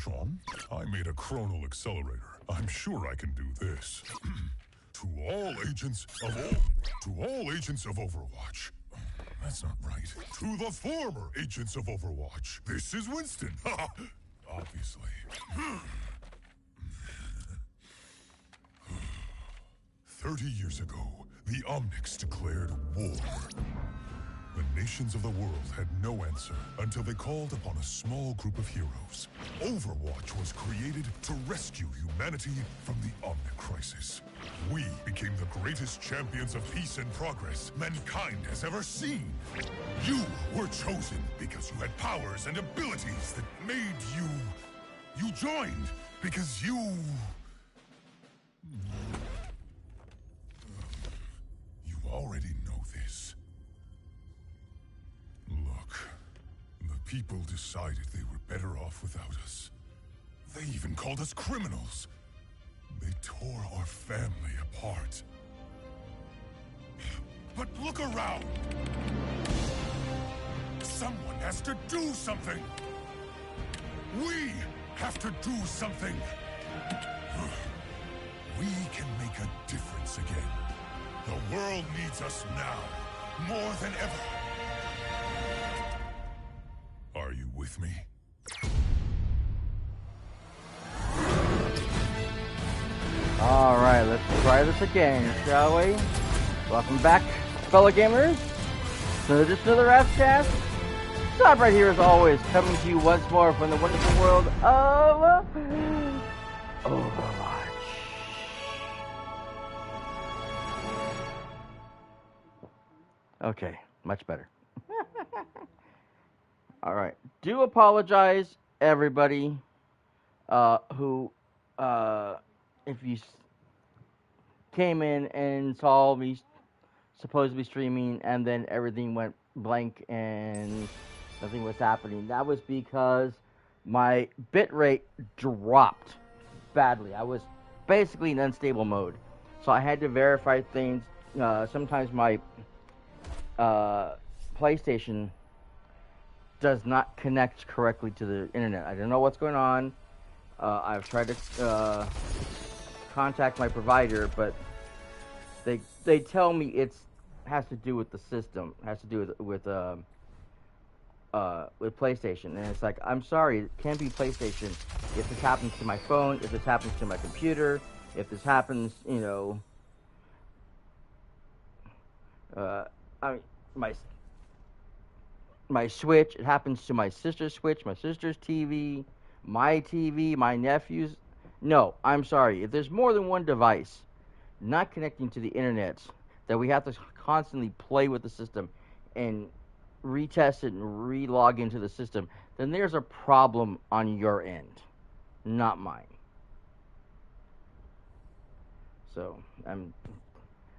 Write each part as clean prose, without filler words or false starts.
Sean. I made a chronal accelerator. I'm sure I can do this. To all agents of Overwatch. That's not right. To the former agents of Overwatch. This is Winston. Obviously. 30 years ago, the Omnics declared war. The nations of the world had no answer until they called upon a small group of heroes. Overwatch was created to rescue humanity from the Omnic crisis. We became the greatest champions of peace and progress mankind has ever seen. You were chosen because you had powers and abilities that made you... You joined because you... You already know this. Look, the people decided they were better off without us. They even called us criminals. They tore our family apart. But look around! Someone has to do something! We have to do something! We can make a difference again. The world needs us now, more than ever. Are you with me? Alright, let's try this again, shall we? Welcome back, fellow gamers, to this another Razzcast. Stop right here as always, coming to you once more from the wonderful world of Overwatch. Okay, much better. Alright, do apologize, everybody, who, if you came in and saw me supposed to be streaming and then everything went blank and nothing was happening. That was because my bitrate dropped badly. I was basically in unstable mode. So I had to verify things. Sometimes my PlayStation does not connect correctly to the internet. I don't know what's going on. I've tried to contact my provider, but they tell me it has to do with the system, has to do with PlayStation, and it's like, I'm sorry, it can't be PlayStation. If this happens to my phone, if this happens to my computer, if this happens, you know, my Switch, it happens to my sister's Switch, my sister's TV, my nephew's. No, I'm sorry. If there's more than one device not connecting to the internet, that we have to constantly play with the system and retest it and re-log into the system, then there's a problem on your end, not mine. So, I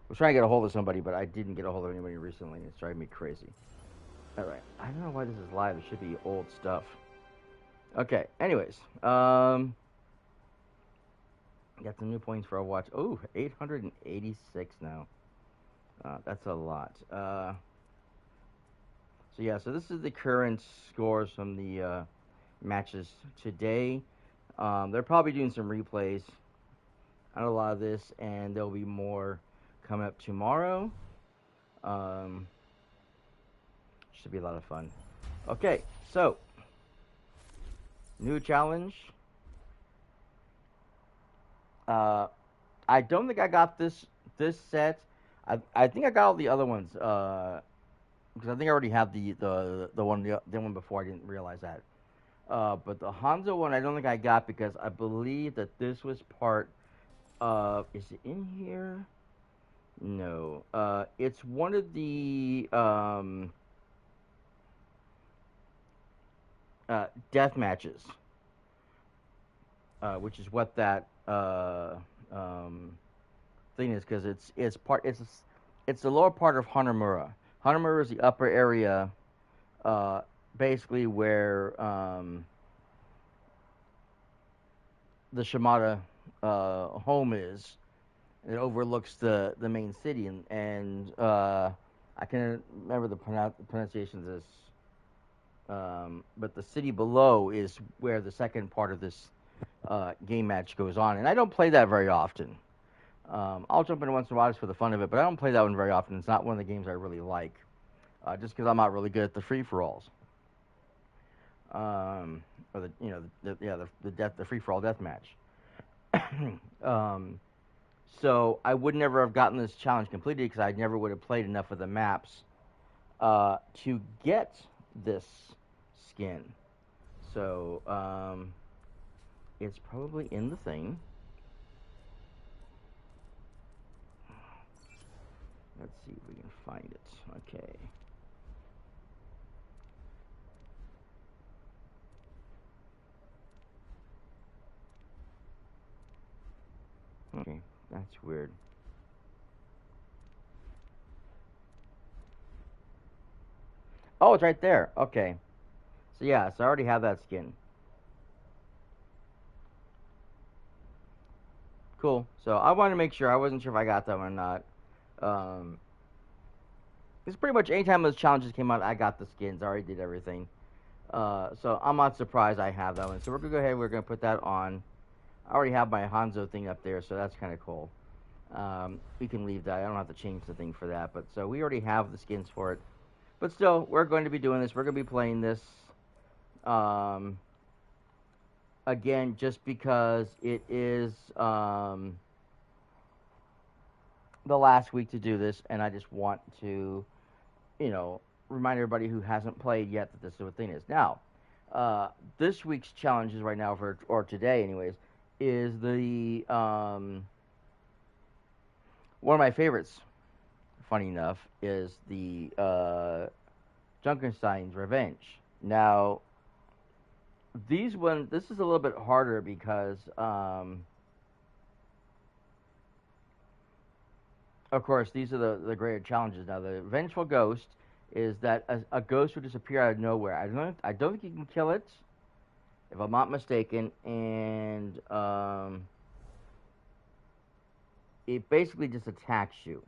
was trying to get a hold of somebody, but I didn't get a hold of anybody recently. It's driving me crazy. Alright, I don't know why this is live. It should be old stuff. Okay, anyways, got some new points for Overwatch. Oh, 886 now. That's a lot. So yeah, so this is the current scores from the matches today. They're probably doing some replays on a lot of this, and there'll be more coming up tomorrow. Should be a lot of fun. Okay, so new challenge. I don't think I got this set. I think I got all the other ones because I think I already had the one before. I didn't realize that. But the Hanzo one I don't think I got because I believe that this was part of. Is it in here? No. It's one of the death matches, which is what that thing is, because it's the lower part of Hanamura. Hanamura is the upper area, basically where the Shimada home is. It overlooks the main city, and I can remember the pronunciation of this. But the city below is where the second part of this game match goes on, and I don't play that very often. I'll jump in once in a while just for the fun of it, but I don't play that one very often. It's not one of the games I really like, just because I'm not really good at the free-for-alls. Or the free-for-all death match. So I would never have gotten this challenge completed because I never would have played enough of the maps to get this skin. So it's probably in the thing. Let's see if we can find it. Okay. Okay, that's weird. Oh, it's right there. Okay. So yeah, so I already have that skin. Cool. So I wanted to make sure. I wasn't sure if I got that one or not. It's pretty much anytime those challenges came out, I got the skins. I already did everything. So I'm not surprised I have that one. So we're going to go ahead. We're going to put that on. I already have my Hanzo thing up there, so that's kind of cool. We can leave that. I don't have to change the thing for that. But so we already have the skins for it. But still, we're going to be doing this. We're going to be playing this. Again, just because it is the last week to do this, and I just want to, remind everybody who hasn't played yet that this is what the thing is. Now, this week's challenges right now, or today anyways, is the one of my favorites, funny enough, is the Junkenstein's Revenge. Now, this is a little bit harder because, of course, these are the greater challenges. Now, the Vengeful Ghost is that a ghost would disappear out of nowhere. I don't think you can kill it, if I'm not mistaken, and it basically just attacks you.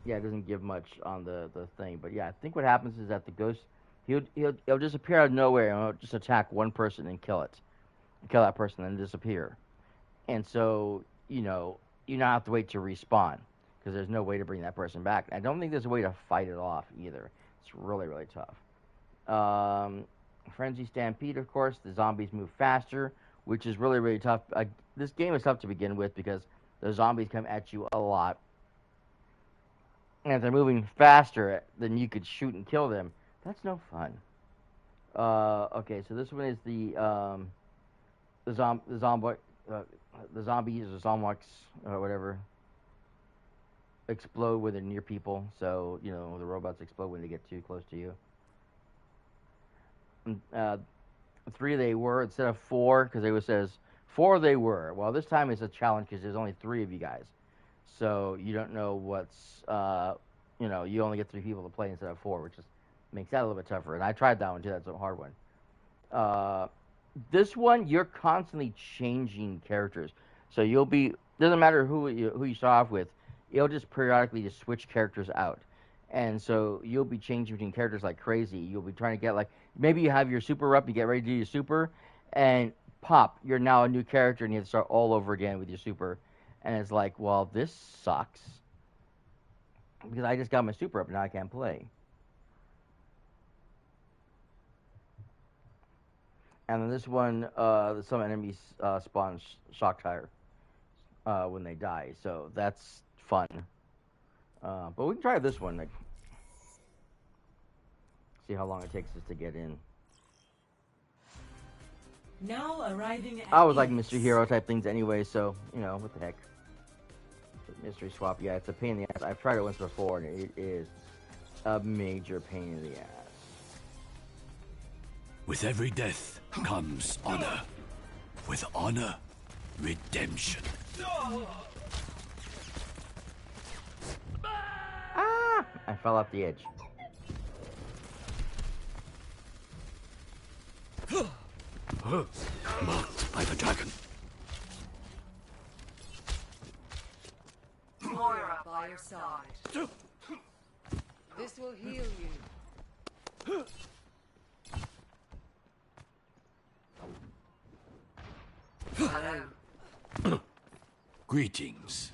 Yeah, it doesn't give much on the thing, but yeah, I think what happens is that the ghost he'll disappear out of nowhere and he'll just attack one person and kill that person and disappear, and so you don't have to wait to respawn because there's no way to bring that person back. I don't think there's a way to fight it off either. It's really really tough. Frenzy Stampede, of course, the zombies move faster, which is really really tough. This game is tough to begin with because the zombies come at you a lot. And if they're moving faster than you could shoot and kill them, that's no fun. Okay, so this one is the zombies or zombies or whatever explode when they're near people. So the robots explode when they get too close to you. 3 they were instead of 4 because it says 4 they were. Well, this time it's a challenge because there's only 3 of you guys. So you don't know what's, you only get 3 people to play instead of 4, which just makes that a little bit tougher. And I tried that one too. That's a hard one. This one, you're constantly changing characters. So doesn't matter who you start off with, it'll just periodically just switch characters out. And so you'll be changing between characters like crazy. You'll be trying to get maybe you have your super up, you get ready to do your super, and pop, you're now a new character and you have to start all over again with your super. And it's like, well, this sucks. Because I just got my super up and now I can't play. And then this one, some enemies spawn shock tire when they die. So that's fun. But we can try this one. See how long it takes us to get in. Now arriving at I was like Mystery Hero type things anyway, so, what the heck. Mystery swap, yeah, it's a pain in the ass. I've tried it once before, and it is a major pain in the ass. With every death comes honor. With honor, redemption. Ah! I fell off the edge. Marked by the dragon. by your side. This will heal you. Hello. Greetings.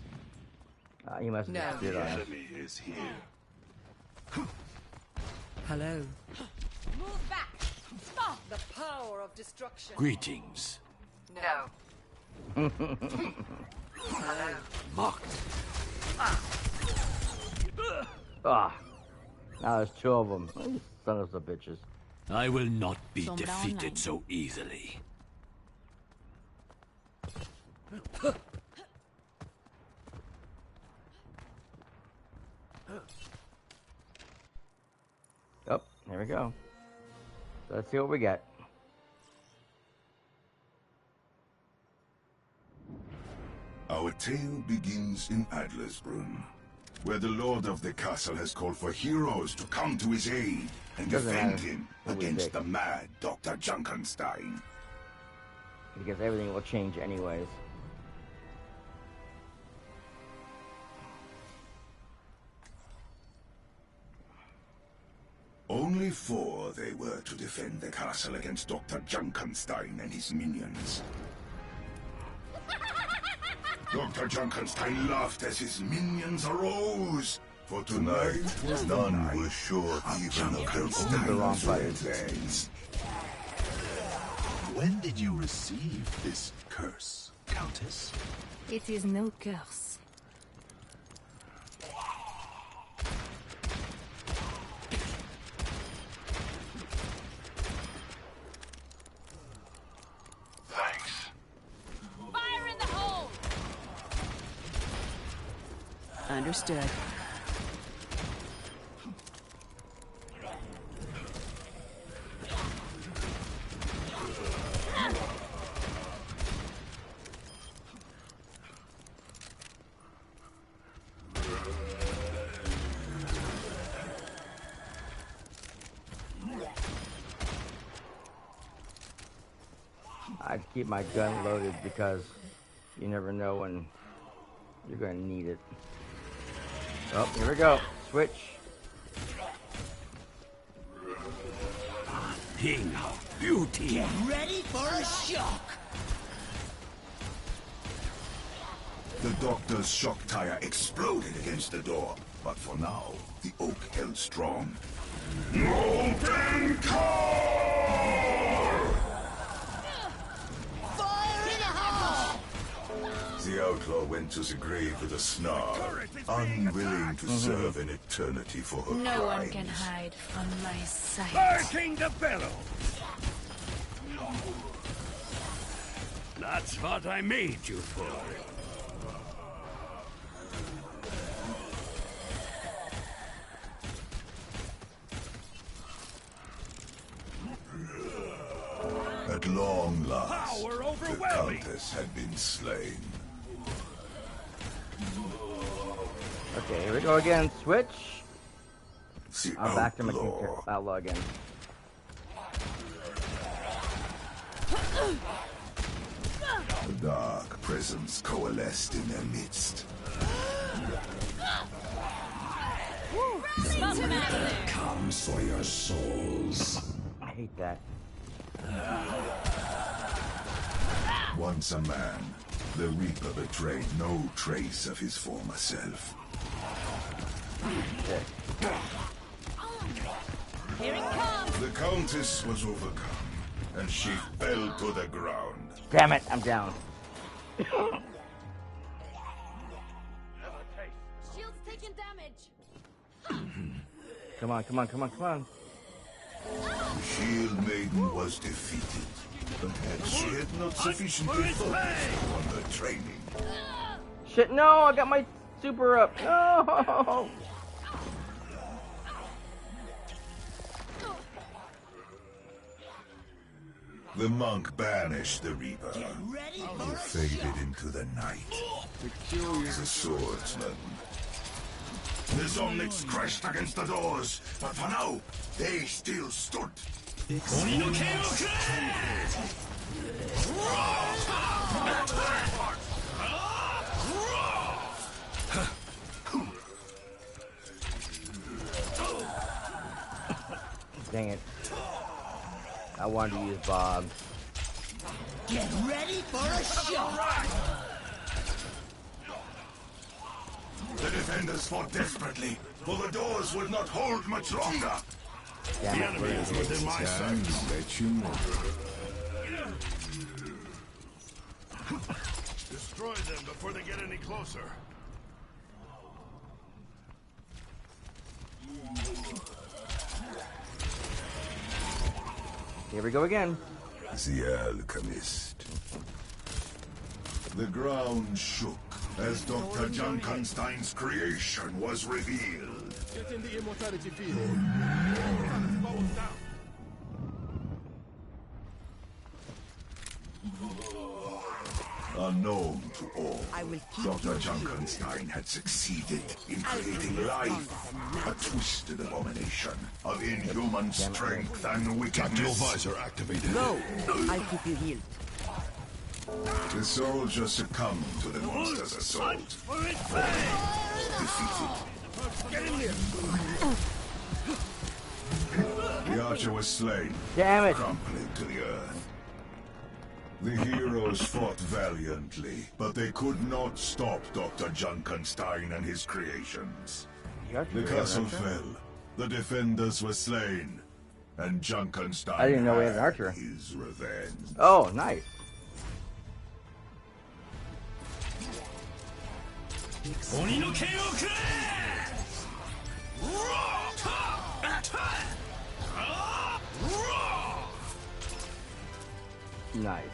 You must No. have stood on it. Enemy is here. Hello. Move back! Stop! The power of destruction. Greetings. No. Hello. Mocked. Ah. Now there's two of them. You son of a bitches. I will not be Sombra defeated online. so easily. Oh, here we go. Let's see what we get. Our tale begins in Adlersbrunn, where the lord of the castle has called for heroes to come to his aid and Doesn't defend matter him who we against pick. the mad Dr. Junkenstein. Because everything will change anyways. Only 4 they were to defend the castle against Dr. Junkenstein and his minions. Dr. Junkenstein laughed as his minions arose. For tonight, none were sure even of their The wrong own button. vengeance. When did you receive this curse, Countess? It is no curse. Thanks. Fire in the hole! Understood. I keep my gun loaded because you never know when you're going to need it. Oh, here we go. Switch. King of beauty. Ready for a shock! The doctor's shock tire exploded against the door, but for now, the oak held strong. Open car! Fire in the hole! The outlaw went to the grave with a snarl, unwilling to serve an eternity for her No one crimes. can hide from my sight. Barking the bellow. That's what I made you for. At long last, Power the overwhelming. Countess had been slain. Okay, here we go again. Switch. The I'm back to my outlaw, outlaw again. the dark presence coalesced in their midst. Comes for your souls. I hate that. Once a man, the Reaper betrayed no trace of his former self. Shit. Here it comes! The Countess was overcome, and she fell to the ground. Damn it, I'm down. Shield's taking damage! Come on, come on, come on, come on. The Shield Maiden was defeated. Perhaps she had not sufficiently focused on her training. Shit, no, I got my super up. No! The monk banished the Reaper, Ready who for a faded into the night. The swordsman. The Zomniks crashed against the doors, but for now, they still stood. dang it. I wanted to use Bob. Get ready for a shot. The defenders fought desperately, for the doors would not hold much longer. Damn The it, enemy is within my sight. Let you know. Destroy them before they get any closer. Here we go again. The alchemist. The ground shook as Dr. Junkenstein's creation was revealed. Get in the immortality field. Unknown to all, I will keep Dr. you Junkenstein had succeeded in creating life, a twisted abomination of inhuman strength and wickedness. visor activated. No, I'll keep you healed. The soldier succumbed to the monster's assault. For its fang! Defeated. Get in here! The archer was slain, Damn it. crumpling to the earth. The heroes fought valiantly, but they could not stop Dr. Junkenstein and his creations. The castle fell, the defenders were slain, and Junkenstein I didn't know we had an archer. his revenge. Oh, nice. Oni no ken o kure! Nice.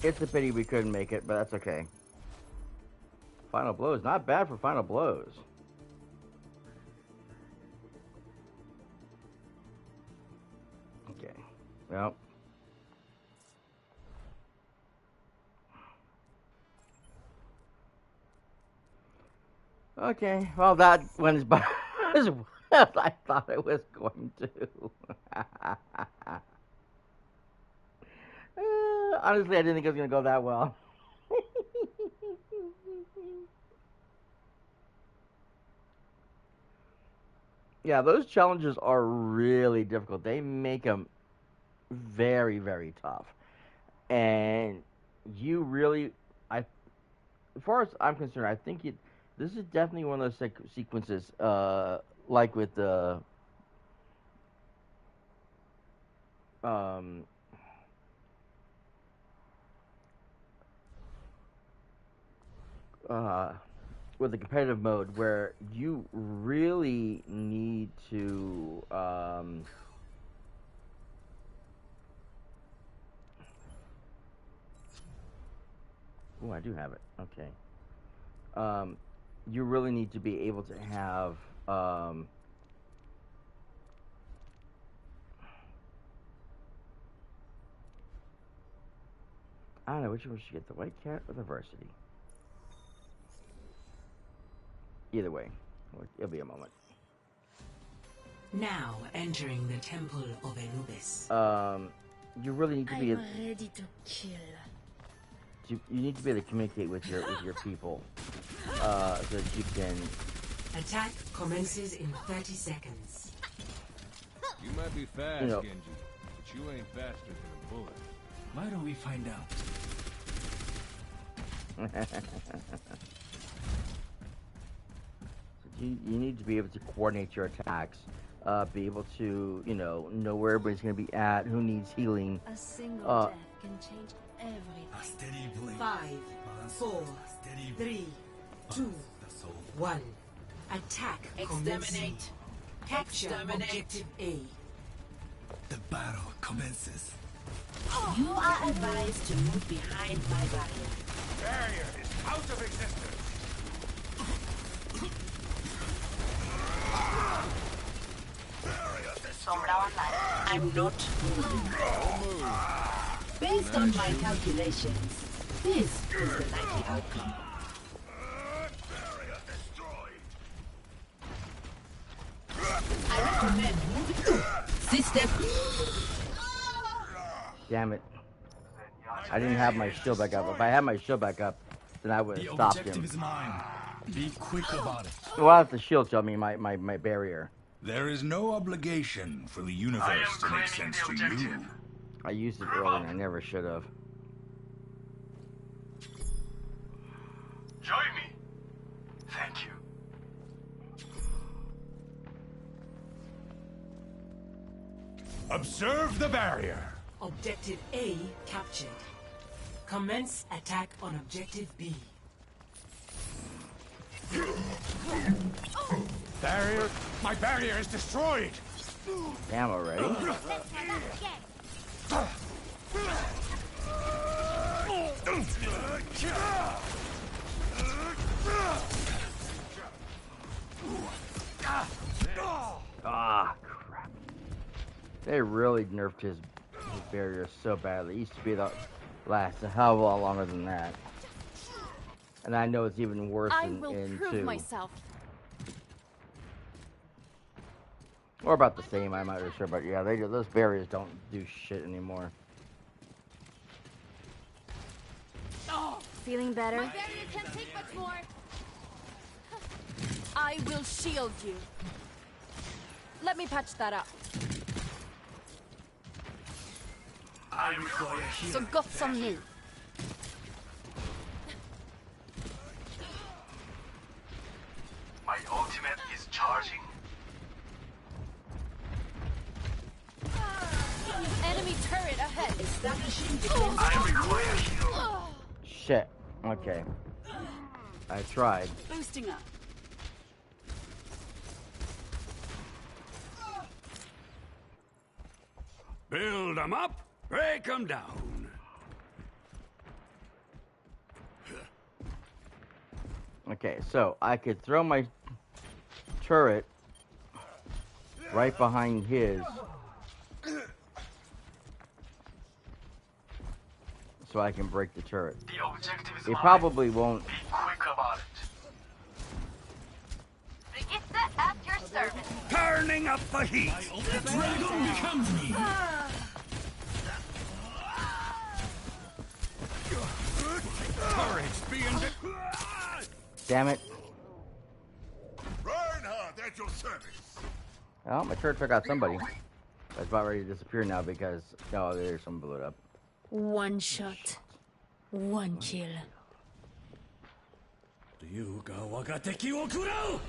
It's a pity we couldn't make it, but that's okay. Final blows, not bad for final blows. Okay, well. Okay, well that went as bad as well as I thought it was going to. Honestly, I didn't think it was going to go that well. Yeah, those challenges are really difficult. They make them very, very tough. And you really, as far as I'm concerned, I think this is definitely one of those sequences, like with the, with the competitive mode, where you really need to oh, I do have it. Okay. You really need to be able to have I don't know, which one should get, the white cat or the varsity? Either way, it'll be a moment. Now entering the temple of Anubis. You really need to be. I'm ready to kill. You need to be able to communicate with your people, so that you can. Attack commences in 30 seconds. You might be fast, You know. Genji, but you ain't faster than a bullet. Why don't we find out? You need to be able to coordinate your attacks, be able to, know where everybody's going to be at, who needs healing. A single death can change everything. 5, 4, 3, 2, 1. Attack commencing. Capture objective A. The battle commences. You are advised to move behind my barrier. Barrier is out of existence! Sombra online. I'm not moving. Based on my calculations, this is the likely outcome. Barrier destroyed. I recommend moving. System. Damn it. I didn't have my shield back up. If I had my shield back up, then I would have The stopped objective him. is mine. Be quick about it. Well, that's the shield, show me my barrier. There is no obligation for the universe to make sense to you. I used it earlier and I never should have. Join me. Thank you. Observe the barrier. Objective A captured. Commence attack on Objective B. Barrier? My barrier is destroyed. Damn already. Ah, crap. They really nerfed his barrier so badly. It used to be the last a hell of a lot longer than that. And I know it's even worse in 2. Myself. Or about the same, I'm not really sure, but yeah, those barriers don't do shit anymore. Oh, feeling better? My barrier can't take much more. I will shield you. Let me patch that up. I require healing. Så gott som nu. My ultimate is charging. Enemy turret ahead. Establishing I require healing. Shit. Okay. I tried. boosting up. Build 'em up, break 'em down. Okay, so I could throw my turret right behind his. So I can break the turret. The objective is It mine. probably won't. Be quick about it. Brigitte at your service. Turning up the heat. The dragon becomes me. Turrets being Damn it. Reinhardt at your service. Oh, my turret took out somebody. It's about ready to disappear now because there's some blew it up. One shot. One kill. 竜が我が敵を食らう。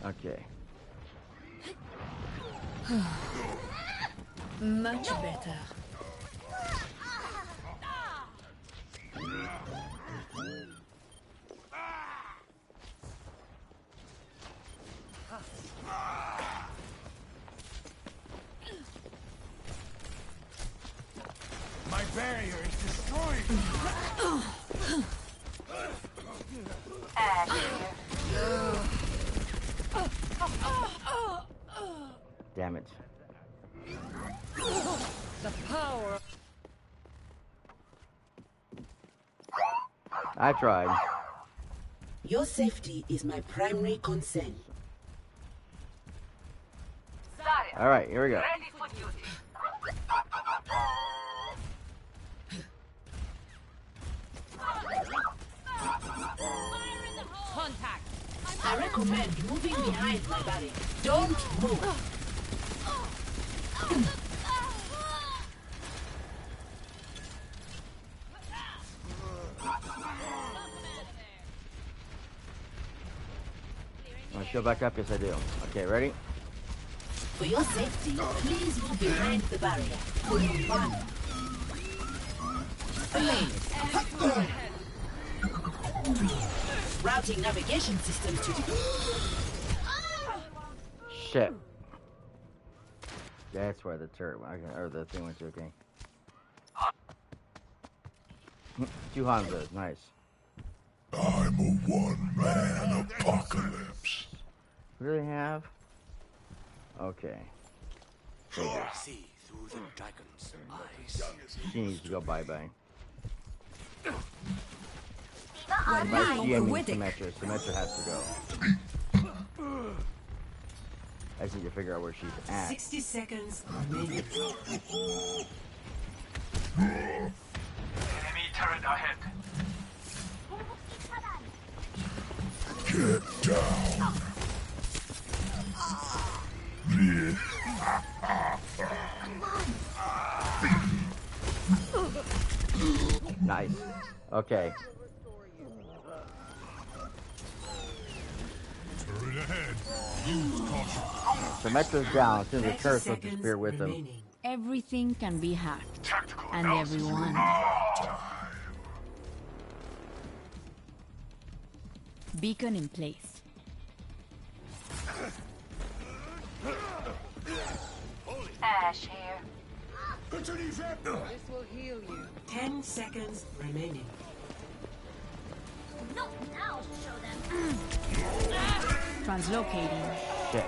Okay. Much better. My barrier is destroyed. Damn it. The power. I tried. Your safety is my primary concern. All right, here we go. Ready for duty. Contact. I recommend moving behind my barrier. Don't move. Want to show back up? Yes, I do. Okay, ready? For your safety, please move behind the barrier. One. Routing navigation systems to Shit. That's where the turret went, or the thing went to. Okay. 2 Hanzas, nice. I'm a one-man apocalypse. What do they have? Okay. See through the dragon's eyes. She needs to go bye-bye. Well, By she, I mean with it. Symmetra. Symmetra has to go. I just need to figure out where she's at. 60 seconds remaining. Enemy turret ahead. Get down. Nice. Okay. Turret ahead. Use caution. Symmetra's down. As soon as the turret will disappear with them. Everything can be hacked. Tactical And analysis. everyone. Beacon in place. Ash here. This will heal you. 10 seconds remaining. Not now, show them. Translocating. Shit.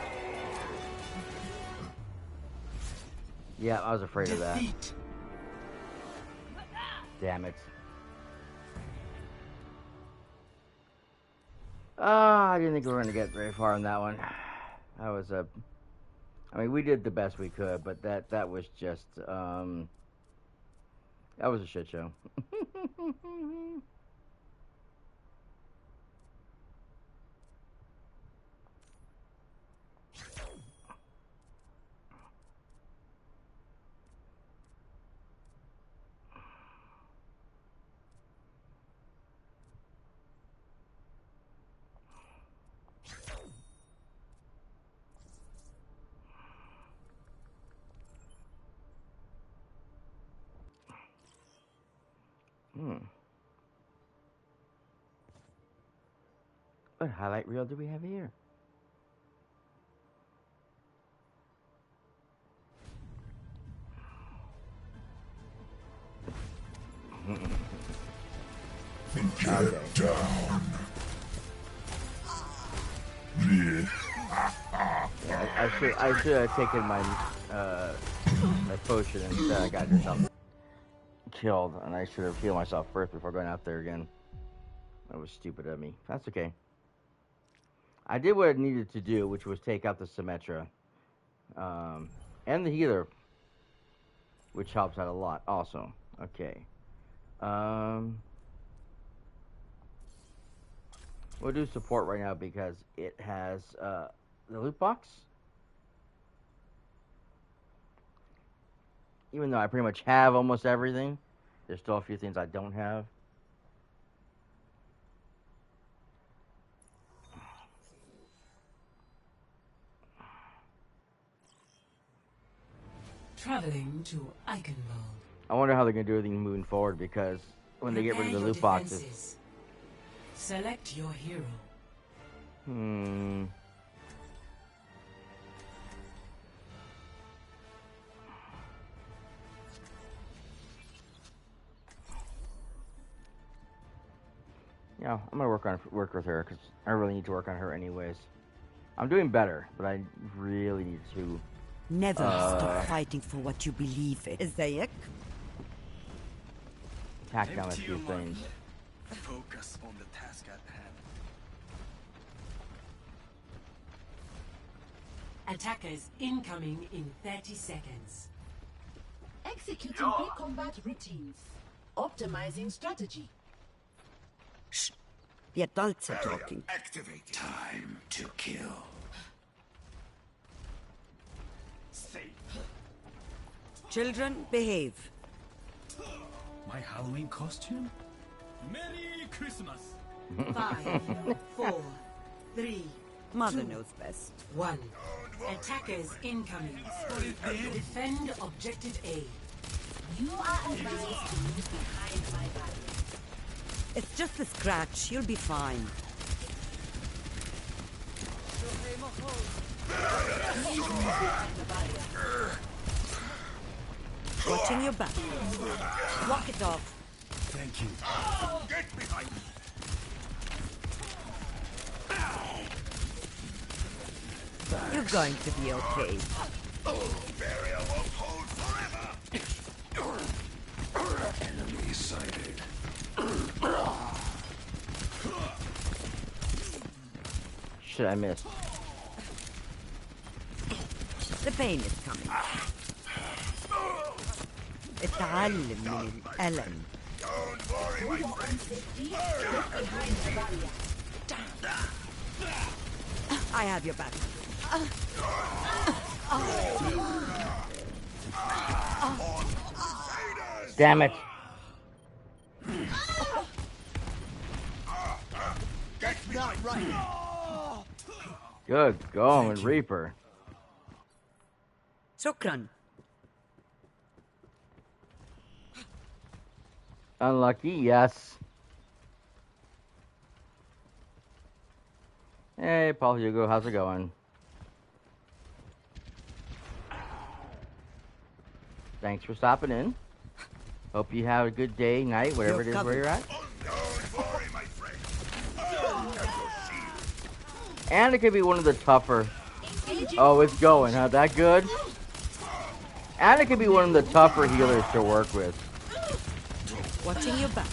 Yeah, I was afraid of that. Damn it. I didn't think we were going to get very far on that one. That was a... I mean, we did the best we could, but that was just, that was a shit show. What highlight reel do we have here? Get down. Yeah, I should have taken my my potion instead. I got yourself killed, and I should have healed myself first before going out there again. That was stupid of me. That's okay. I did what I needed to do, which was take out the Symmetra and the healer, which helps out a lot also. Okay. We'll do support right now because it has the loot box. Even though I pretty much have almost everything, there's still a few things I don't have. Traveling to Eichenwald. I wonder how they're going to do everything moving forward, because when they get rid of the loot boxes... Select your hero. Yeah, I'm gonna work with her, because I really need to work on her anyways. I'm doing better, but I really need to never stop fighting for what you believe in. Zayek? Tack down a few things. Focus on the task at hand. Attackers incoming in 30 seconds. Executing pre-combat routines. Optimizing strategy. Shh. The adults are talking. Activate. Time to kill. Safe. Children, behave. My Halloween costume? Merry Christmas. 5, 4, 3. Mother 2, knows best. 1. Attackers incoming. Defend objective A. You are advised to move behind my barrier. It's just a scratch. You'll be fine. Watching your back. Walk it off. Thank you. Get behind me! You're going to be okay. Barrier won't hold forever! Enemy sighted. Shit, I missed. The pain is coming. اتعلم من الألم. Don't worry, my friend. I have your back. Damn it. Get me right. Good going, Reaper. Shukran. Unlucky, yes. Hey, Paul Hugo, how's it going? Thanks for stopping in. Hope you have a good day, night, whatever it is where you're at. Don't worry, my friend. And it could be one of the tougher. Oh, it's going, huh? That good? And it could be one of the tougher healers to work with. Watching your back.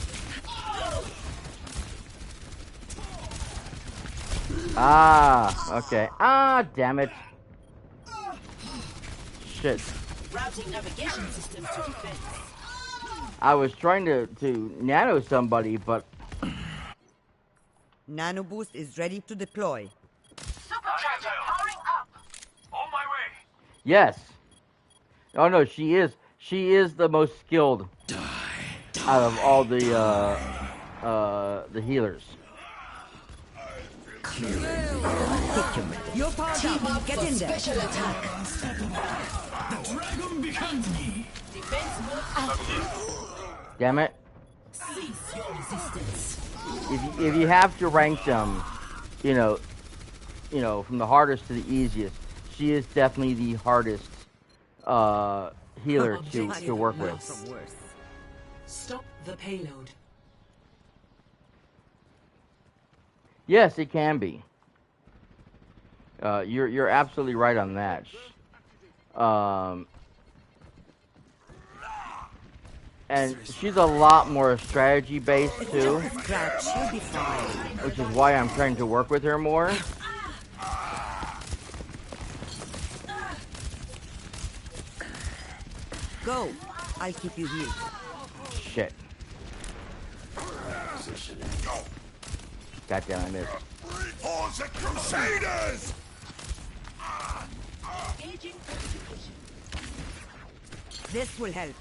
Ah, okay. Ah, damn it. Shit. Routing navigation systems to defense. I was trying to nano somebody, but... Nano boost is ready to deploy. Supercharger powering up. On my way. Yes. Oh no, she is the most skilled out of all the healers. Your power down. Get in there. Special attack. The dragon becomes me. Defense mode. Damn it. Cease your resistance. If you have to rank them, you know, from the hardest to the easiest, she is definitely the hardest healer to work with. Stop the payload. Yes, it can be. You're absolutely right on that. And she's a lot more strategy based too, which is why I'm trying to work with her more. Go. I'll keep you healed. Shit. Goddamn, I missed. Reinforce the Crusaders! This will help.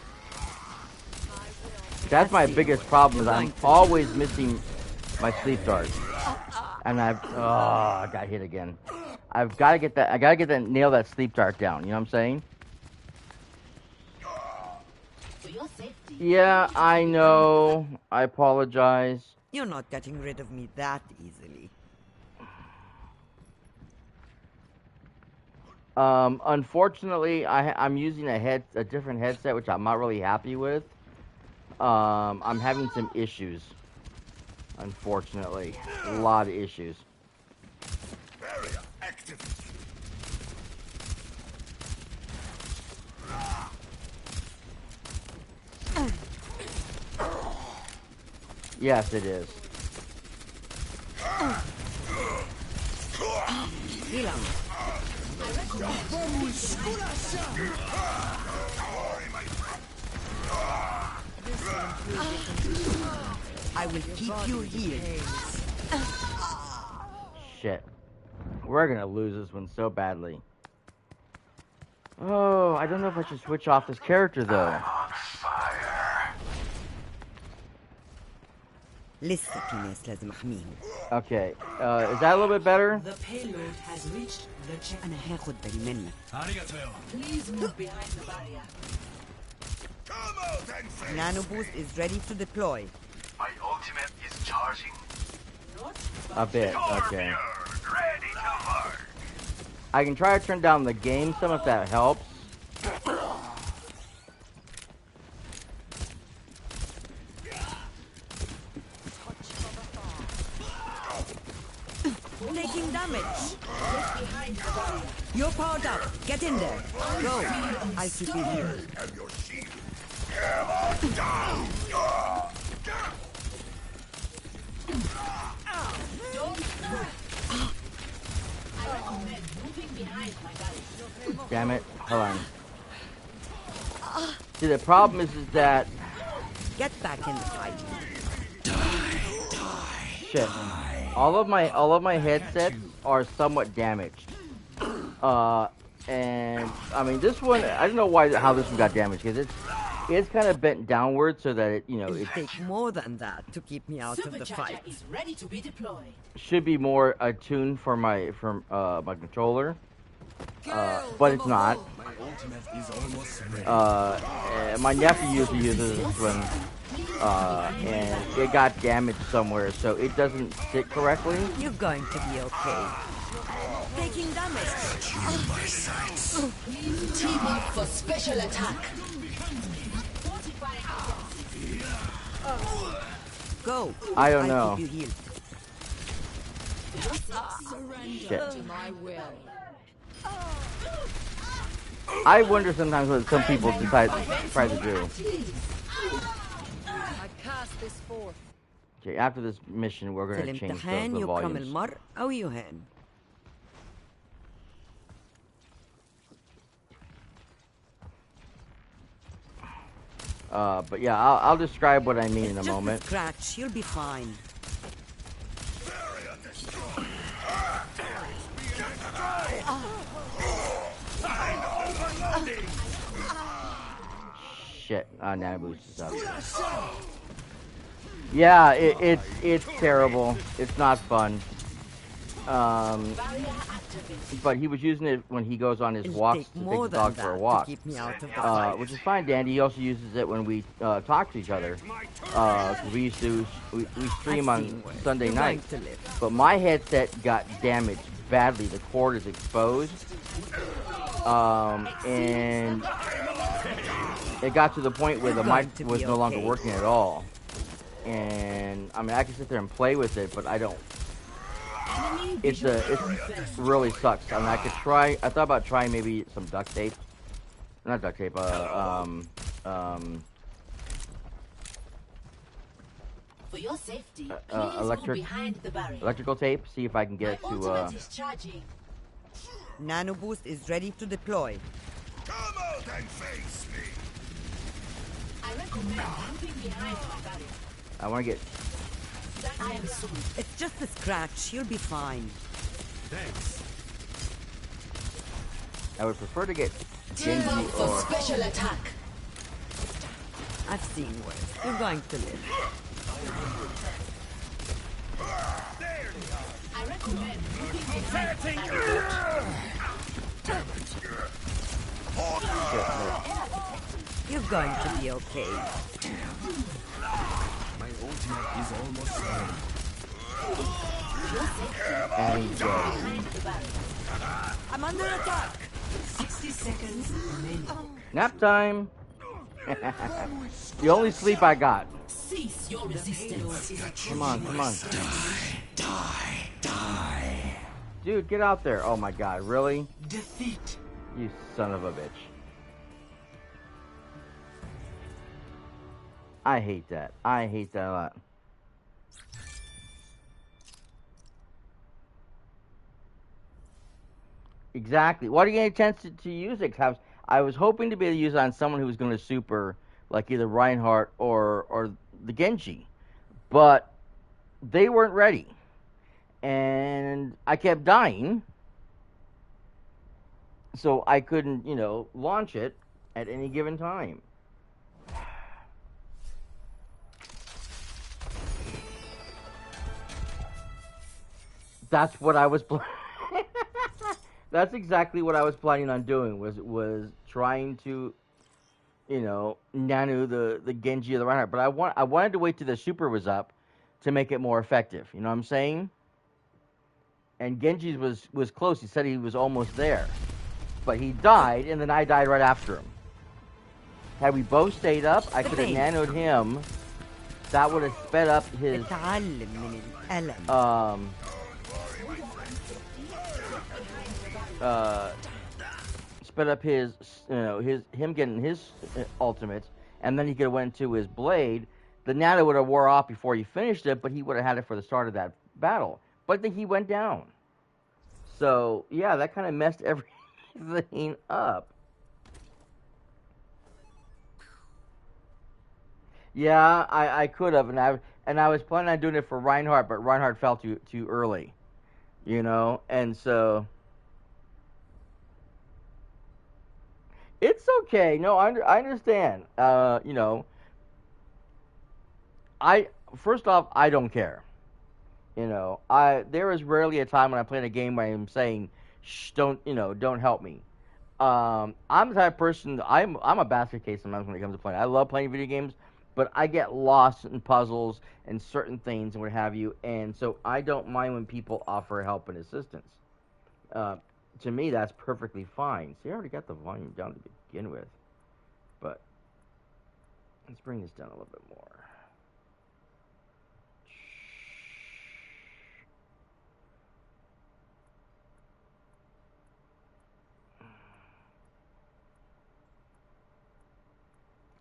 That's my biggest problem, is I'm always missing my sleep darts. And I got hit again. I gotta get that, nail that sleep dart down, you know what I'm saying? For your safety. Yeah, I know. I apologize. You're not getting rid of me that easily. Unfortunately, I'm using a different headset, which I'm not really happy with. I'm having some issues. Unfortunately, a lot of issues. Barrier active. Yes, it is. I will keep you here. Shit. We're gonna lose this one so badly. Oh, I don't know if I should switch off this character though. لسه في ناس لازم احميهم. Okay, is that a little bit better? The payload has reached the checkpoint. أنا هاخد بالي منك. Please move behind the barrier. Come out and face Nano boost is ready to deploy. My ultimate is charging. A bit, okay. Ready to work. I can try to turn down the game some if that helps. Taking damage. You're powered up. Get in there. Go. I'll keep you here. Damn it. Hold on. See, the problem is that... Get back in the fight. Shit. All of my headsets are somewhat damaged. And I mean this one, I don't know how this one got damaged, because it's kind of bent downward so that it takes more than that to keep me out of the fight. Is ready to be deployed. Should be more attuned for my controller, but it's not. My nephew usually uses this one, and it got damaged somewhere, so it doesn't sit correctly. You're going to be okay. Taking damage. My sights. Team up for special attack. Go. I don't know. I'll keep you healed. Shit. To my will. I wonder sometimes what some people try to do. I cast this forth. Okay, after this mission, we're gonna change the volumes. But yeah, I'll describe what I mean in a moment. Just a scratch, you'll be fine. Shit, nano boost is up. Yeah, it's terrible. It's not fun. But he was using it when he goes on his walks to take the dog for a walk, which is fine, Dandy. He also uses it when we talk to each other. We stream on Sunday night. But my headset got damaged badly. The cord is exposed, and it got to the point where the mic was no longer working at all. And I mean, I can sit there and play with it, but I don't. It really sucks. I mean, I thought about trying maybe some duct tape. Not duct tape, For your safety, electrical tape. See if I can get to. Nano boost is ready to deploy. Come out and face me. I recommend moving behind my barrier. I want to get. It's just a scratch. You'll be fine. Thanks. I would prefer to get Team up for or special attack. I've seen worse. You're going to live. I recommend moving behind. You're going to be okay. My ultimate is almost ready. and he's dead. I'm under attack. 60 seconds remaining. Nap time. The only sleep I got. Cease your resistance. Come on, come on. Die. Dude, get out there. Oh my god, really? Defeat. You son of a bitch. I hate that. I hate that a lot. Exactly. Why do you get a chance to use it? I was hoping to be able to use it on someone who was going to super, like either Reinhardt or the Genji. But they weren't ready. And I kept dying. So I couldn't, launch it at any given time. That's what I was That's exactly what I was planning on doing, was trying to, nano the Genji or the Reinhardt. But I wanted to wait till the super was up to make it more effective. You know what I'm saying? And Genji's was close. He said he was almost there. But he died, and then I died right after him. Had we both stayed up, I could have nanoed him. That would have sped up his sped up his, him getting his ultimate, and then he could have went to his blade. The nano would have wore off before he finished it, but he would have had it for the start of that battle. But then he went down. So yeah, that kind of messed everything up. Yeah, I could have, and I was planning on doing it for Reinhardt, but Reinhardt fell too early, and so it's okay. No, I understand. I first off, I don't care. There is rarely a time when I'm playing a game where I'm saying, "Shh, don't help me." I'm the type of person. I'm a basket case sometimes when it comes to playing. I love playing video games, but I get lost in puzzles and certain things and what have you, and so I don't mind when people offer help and assistance. To me, that's perfectly fine. See, I already got the volume down to begin with, but let's bring this down a little bit more.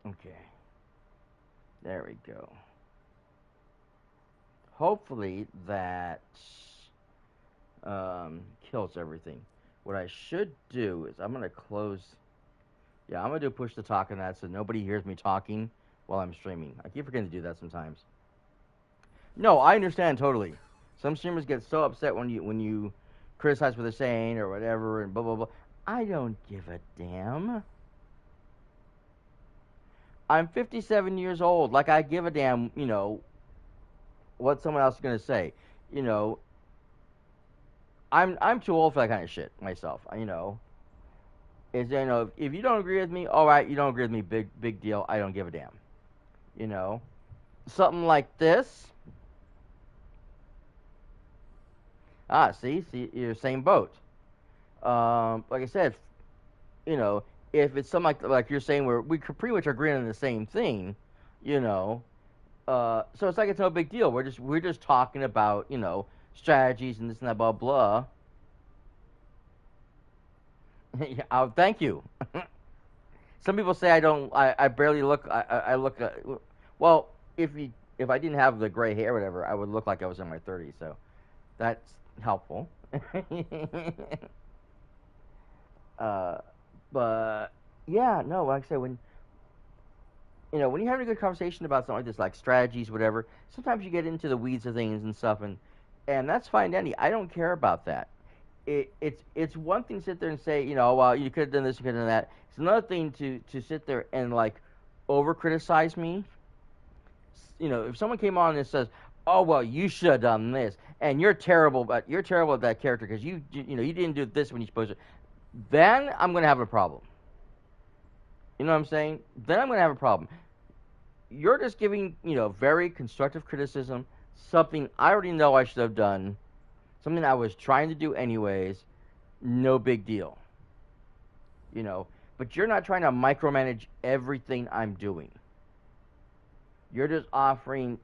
Okay. There we go. Hopefully that kills everything. What I should do is I'm going to close... Yeah, I'm going to do push to talk on that so nobody hears me talking while I'm streaming. I keep forgetting to do that sometimes. No, I understand totally. Some streamers get so upset when you criticize what they're saying or whatever and blah, blah, blah. I don't give a damn. I'm 57 years old. Like, I give a damn, what someone else is going to say. I'm too old for that kind of shit myself, If you don't agree with me, all right, you don't agree with me, big deal. I don't give a damn. Something like this. See, you're same boat. Like I said, if it's something like you're saying where we pretty much are agreeing on the same thing, so it's like it's no big deal. We're just talking about, strategies and this and that, blah blah. Thank you. Some people say I barely look. I look. Well, if I didn't have the gray hair, or whatever, I would look like I was in my 30s. So that's helpful. But yeah, no. Like I said, when you're having a good conversation about something like this, like strategies, whatever, sometimes you get into the weeds of things and stuff, and that's fine, Danny. I don't care about that. It's one thing to sit there and say, well, you could have done this, you could have done that. It's another thing to sit there and like over criticize me. If someone came on and says, oh well, you should have done this, and you're terrible at that character because you didn't do this when you're supposed to, then I'm gonna have a problem. You know what I'm saying? Then I'm going to have a problem. You're just giving, very constructive criticism, something I already know I should have done, something I was trying to do anyways, no big deal. But you're not trying to micromanage everything I'm doing. You're just offering,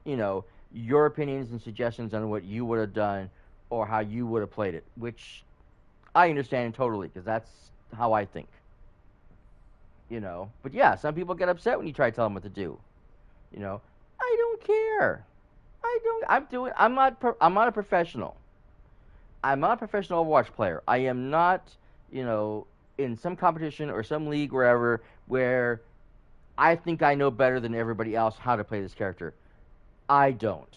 your opinions and suggestions on what you would have done or how you would have played it, which I understand totally because that's how I think. But yeah, some people get upset when you try to tell them what to do. I don't care. I'm not a professional. I'm not a professional Overwatch player. I am not, in some competition or some league wherever where I think I know better than everybody else how to play this character. I don't.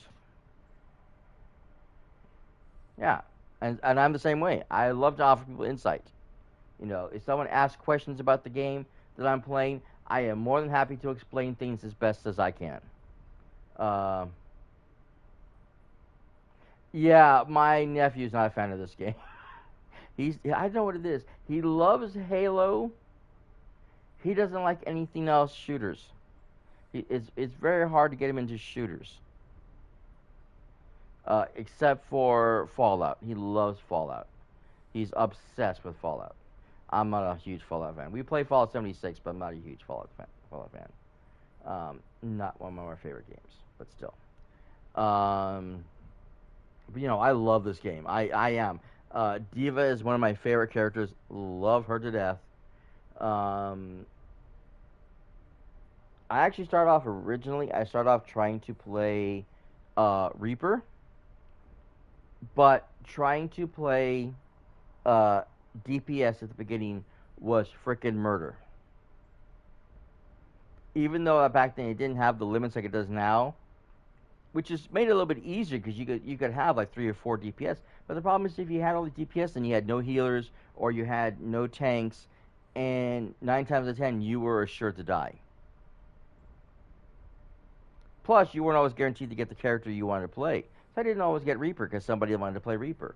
Yeah, and I'm the same way. I love to offer people insight. If someone asks questions about the game that I'm playing, I am more than happy to explain things as best as I can. Yeah, my nephew's not a fan of this game. I don't know what it is. He loves Halo. He doesn't like anything else shooters. It's very hard to get him into shooters. Except for Fallout. He loves Fallout. He's obsessed with Fallout. I'm not a huge Fallout fan. We play Fallout 76, but I'm not a huge Fallout fan. Not one of my favorite games, but still. But I love this game. I am. Diva is one of my favorite characters. Love her to death. I actually started off originally. I started off trying to play Reaper, but trying to play DPS at the beginning was frickin' murder. Even though back then it didn't have the limits like it does now, which is made it a little bit easier because you could have like 3 or 4 DPS. But the problem is if you had all the DPS and you had no healers or you had no tanks, and 9 times out of 10 you were assured to die. Plus, you weren't always guaranteed to get the character you wanted to play. So I didn't always get Reaper because somebody wanted to play Reaper.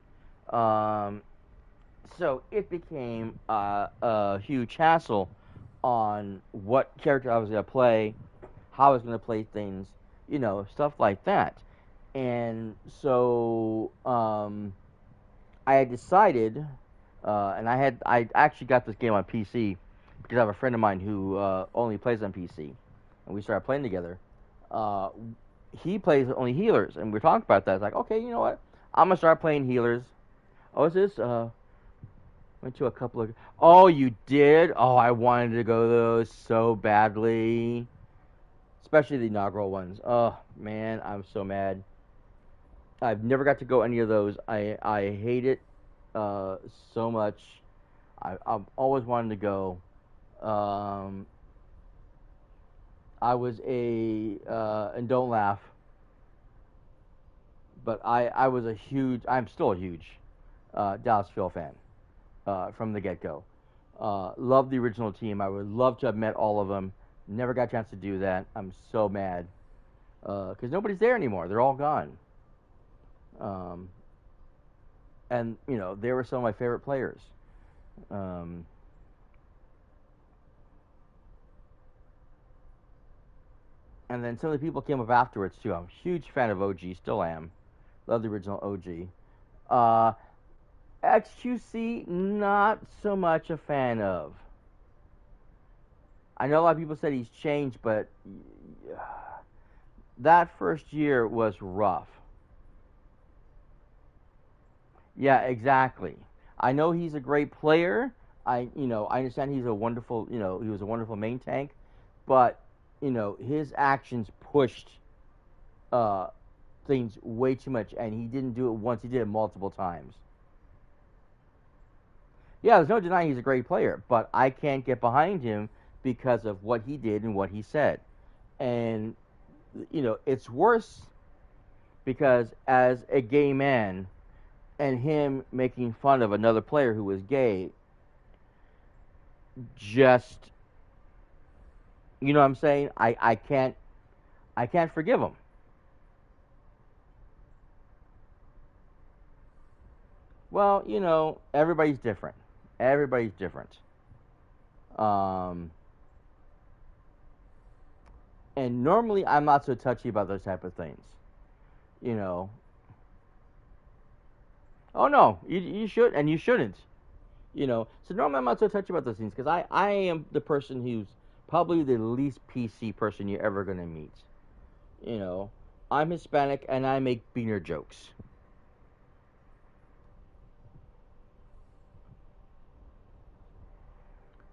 So it became a huge hassle on what character I was going to play, how I was going to play things, you know, stuff like that. And so I had decided, and I actually got this game on PC because I have a friend of mine who only plays on PC, and we started playing together. He plays only healers, and we were talking about that. It's like, okay, you know what? I'm gonna start playing healers. Oh, is this? Went to a couple of. Oh, you did? Oh, I wanted to go to those so badly, especially the inaugural ones. Oh man, I'm so mad. I've never got to go any of those. I hate it so much. I've always wanted to go. I was and don't laugh, but I was I'm still a huge Dallas Phil fan from the get-go. Love the original team. I would love to have met all of them. Never got a chance to do that. I'm so mad because nobody's there anymore. They're all gone. And you know, they were some of my favorite players. And then some of the people came up afterwards too. I'm a huge fan of OG, still am. Love the original OG. XQC, not so much a fan of. I know a lot of people said he's changed, but that first year was rough. Yeah, exactly. I know he's a great player. I understand he's a wonderful, he was a wonderful main tank, but his actions pushed things way too much, and he didn't do it once, he did it multiple times. Yeah, there's no denying he's a great player, but I can't get behind him because of what he did and what he said. And, it's worse because as a gay man and him making fun of another player who was gay, just, you know what I'm saying? I can't forgive him. Well, everybody's different. Everybody's different. And normally I'm not so touchy about those type of things. Oh no, you should, and you shouldn't. So normally I'm not so touchy about those things because I am the person who's probably the least PC person you're ever going to meet. I'm Hispanic and I make beaner jokes.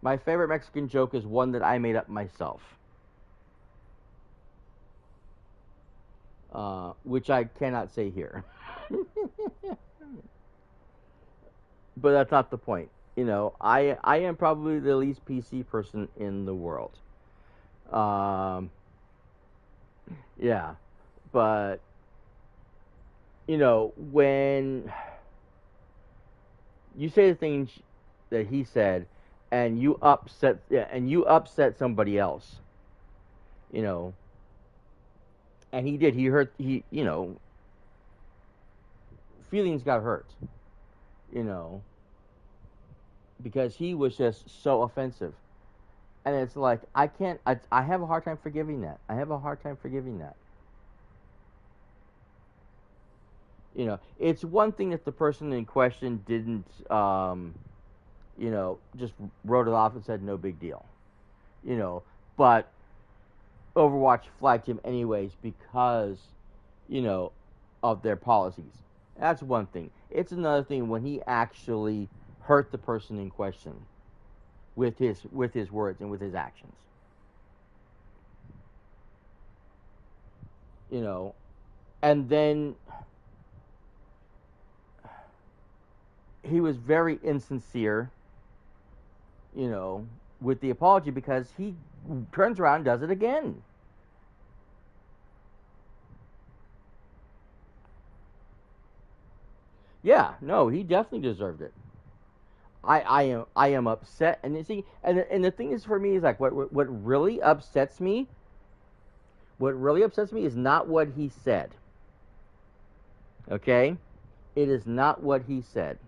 My favorite Mexican joke is one that I made up myself. Which I cannot say here. But that's not the point. I am probably the least PC person in the world. Yeah. But, when you say the things that he said, and you upset somebody else, and he did, feelings got hurt, because he was just so offensive. And it's like, I have a hard time forgiving that. It's one thing if the person in question didn't, just wrote it off and said no big deal. But Overwatch flagged him anyways because, of their policies. That's one thing. It's another thing when he actually hurt the person in question with his words and with his actions. You know, and then he was very insincere, you know, with the apology because he turns around and does it again. Yeah, no, he definitely deserved it. I am upset, and you see, and the thing is for me is like what really upsets me. What really upsets me is not what he said. Okay, it is not what he said.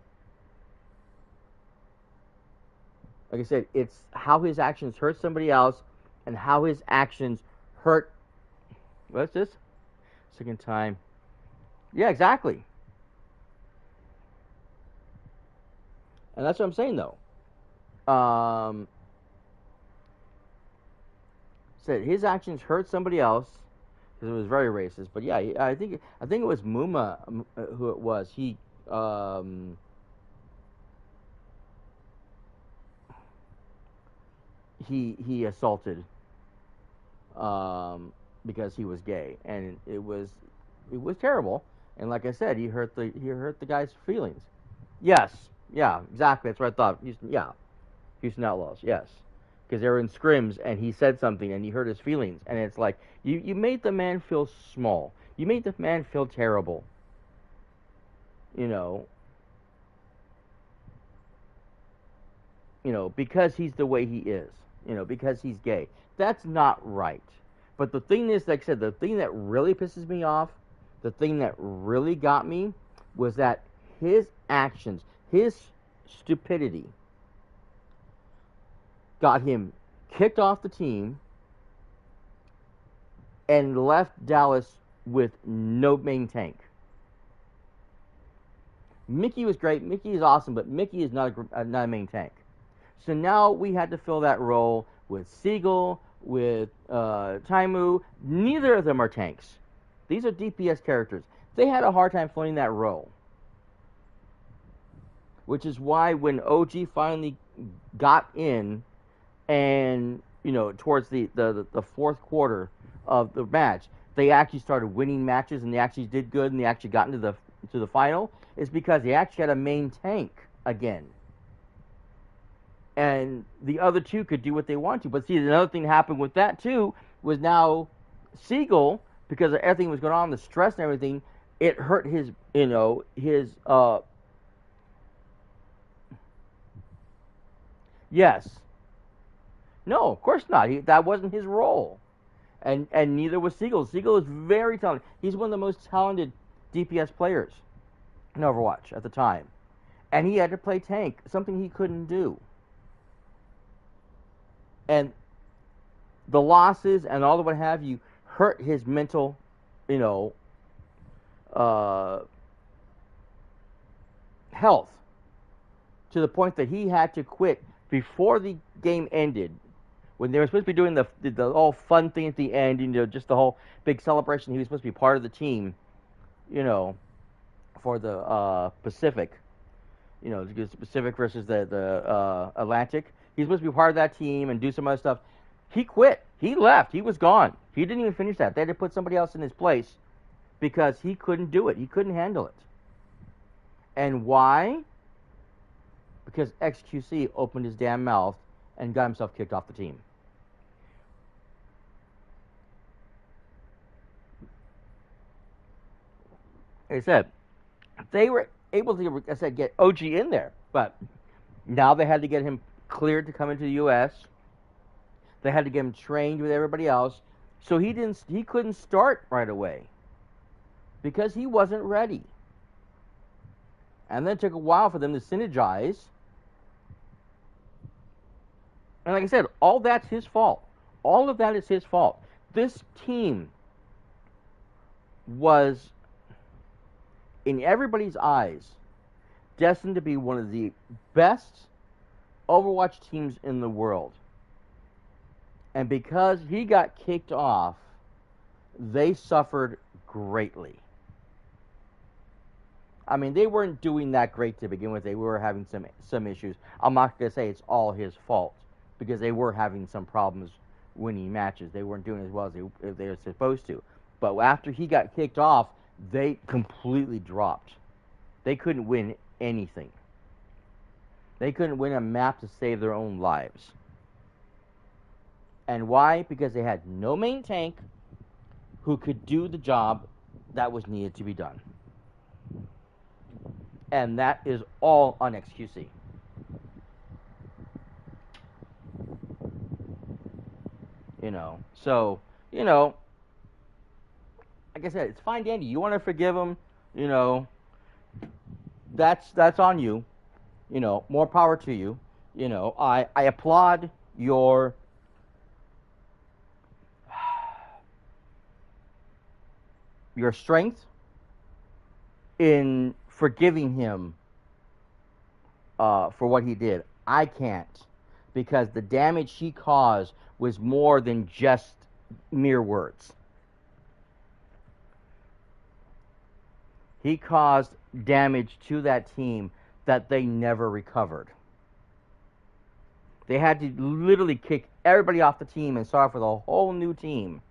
Like I said, it's how his actions hurt somebody else, and how his actions hurt. What's this? Second time. Yeah, exactly. And that's what I'm saying, though. Said his actions hurt somebody else because it was very racist. But yeah, I think it was Muma who it was. He assaulted because he was gay, and it was terrible. And like I said, he hurt the guy's feelings. Yes. Yeah, exactly. That's what I thought. Houston Outlaws. Yes, because they were in scrims, and he said something, and he hurt his feelings, and it's like you made the man feel small. You made the man feel terrible. You know, because he's the way he is. Because he's gay. That's not right. But the thing is, like I said, the thing that really pisses me off, the thing that really got me, was that his actions, his stupidity, got him kicked off the team and left Dallas with no main tank. Mickey was great. Mickey is awesome, but Mickey is not a main tank. So now we had to fill that role with Siegel, with Taimu. Neither of them are tanks. These are DPS characters. They had a hard time filling that role. Which is why when OG finally got in and, towards the fourth quarter of the match, they actually started winning matches and they actually did good and they actually got into the final, is because they actually had a main tank again. And the other two could do what they want to. But see, another thing that happened with that, too, was now Siegel, because of everything was going on, the stress and everything, it hurt his. Yes. No, of course not. That wasn't his role. And neither was Siegel. Siegel is very talented. He's one of the most talented DPS players in Overwatch at the time. And he had to play tank, something he couldn't do. And the losses and all the what have you hurt his mental, health, to the point that he had to quit before the game ended, when they were supposed to be doing the all fun thing at the end, just the whole big celebration. He was supposed to be part of the team, for the Pacific, the Pacific versus the Atlantic. He's supposed to be part of that team and do some other stuff. He quit. He left. He was gone. He didn't even finish that. They had to put somebody else in his place because he couldn't do it. He couldn't handle it. And why? Because XQC opened his damn mouth and got himself kicked off the team. Like I said, they were able to, get OG in there, but now they had to get him cleared to come into the U.S. They had to get him trained with everybody else, so he couldn't start right away because he wasn't ready. And then it took a while for them to synergize. And like I said, all that's his fault. All of that is his fault. This team was, in everybody's eyes, destined to be one of the best Overwatch teams in the world. And because he got kicked off, they suffered greatly. I mean, they weren't doing that great to begin with. They were having some issues. I'm not going to say it's all his fault, because they were having some problems winning matches. They weren't doing as well as they were supposed to. But after he got kicked off, they completely dropped. They couldn't win anything. They couldn't win a map to save their own lives. And why? Because they had no main tank who could do the job that was needed to be done. And that is all on XQC. You know, so, you know, like I said, it's fine, Dandy. You want to forgive him, you know, that's on you. You know, more power to you. You know, I applaud your strength in forgiving him for what he did. I can't, because the damage he caused was more than just mere words. He caused damage to that team that they never recovered. They had to literally kick everybody off the team and start with a whole new team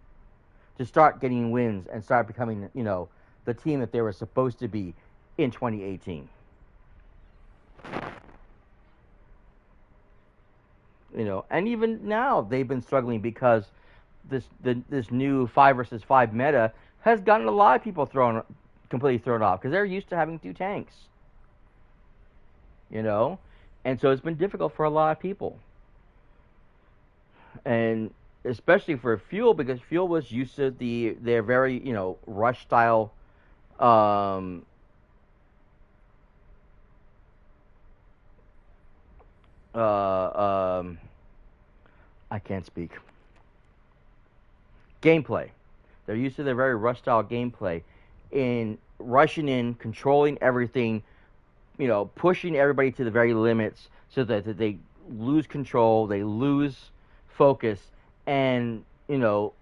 to start getting wins and start becoming, you know, the team that they were supposed to be in 2018. You know, and even now they've been struggling because this new 5 versus 5 meta has gotten a lot of people completely thrown off, because they're used to having 2 tanks. You know, and so it's been difficult for a lot of people, and especially for Fuel, because Fuel was used to their very, you know, rush style. I can't speak. Gameplay. They're used to their very rush style gameplay, in rushing in, controlling everything, you know, pushing everybody to the very limits, so that they lose control, they lose focus, and, you know,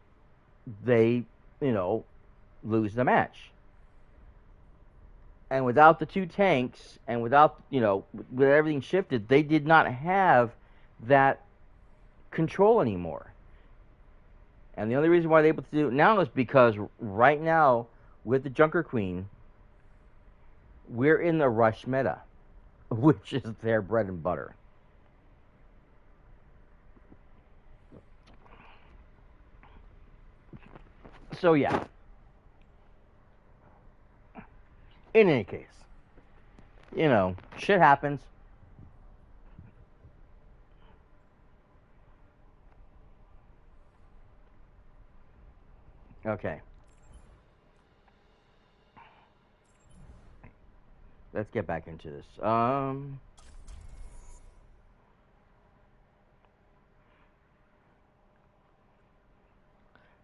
they, you know, lose the match. And without the 2 tanks, and without, you know, with everything shifted, they did not have that control anymore. And the only reason why they're able to do it now is because right now, with the Junker Queen, we're in the rush meta, which is their bread and butter. So yeah. In any case, you know, shit happens. Okay. Let's get back into this.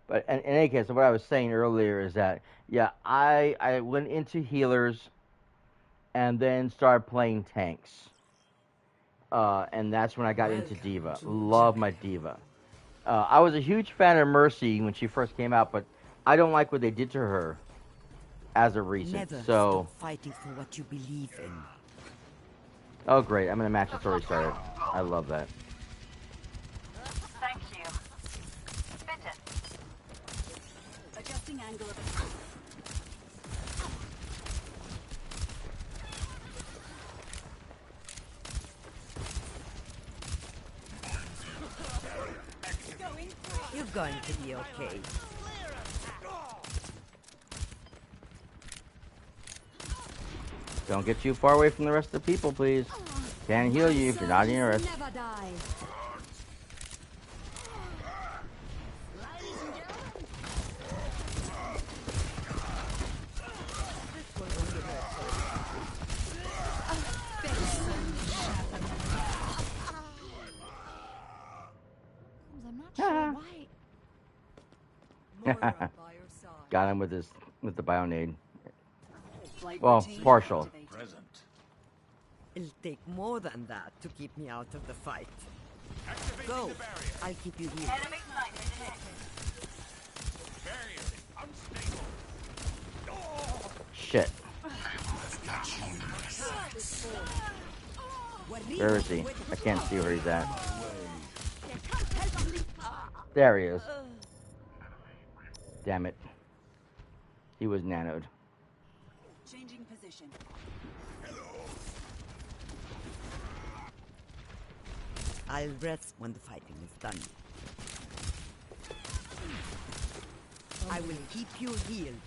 But in any case, what I was saying earlier is that, yeah, I went into healers and then started playing tanks. And that's when I got into Diva. Love my Diva. I was a huge fan of Mercy when she first came out, but I don't like what they did to her as of recent. Never so stop fighting for what you believe in. Oh great, I'm in a match that's already started. I love that. Thank you. Bitten. Adjusting angle of attack. You're going to be okay. Don't get too far away from the rest of the people, please. Can't heal you if you're not interested. Never die. I'm not sure why. Got him with the Bionade. Well, partial. It'll take more than that to keep me out of the fight. Go. I'll keep you here. Enemy sighted ahead. Shit. Where is he? I can't see where he's at. There he is. Damn it. He was nanoed. Changing position. I'll rest when the fighting is done. I will keep you healed.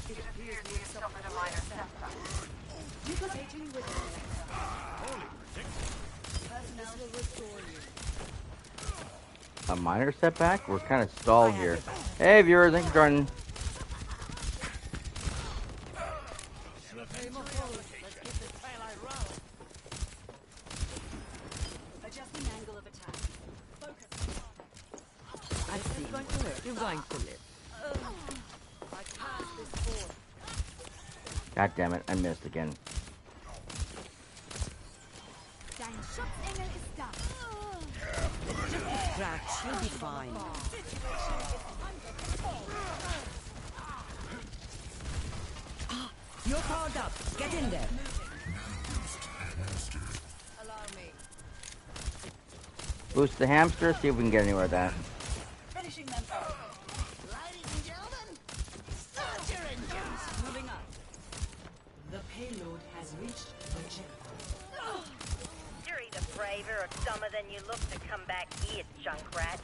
It appears we have suffered a minor setback. You can take me with you. Personnel will restore you. A minor setback? We're kind of stalled here. Hey, viewers, thanks for joining. Adjusting angle of attack. Focus. I see. You're going to live. I pass this forward. God damn it, I missed again. Dein Schutzengel ist da. Just a scratch. You'll be fine. You're powered up. Get in there. Allow me. Boost the hamster, see if we can get anywhere with that. Finishing them off. Ladies and gentlemen, start your engines. Moving up. The payload has reached the checkpoint. You're either braver or dumber than you look to come back here, Junkrat.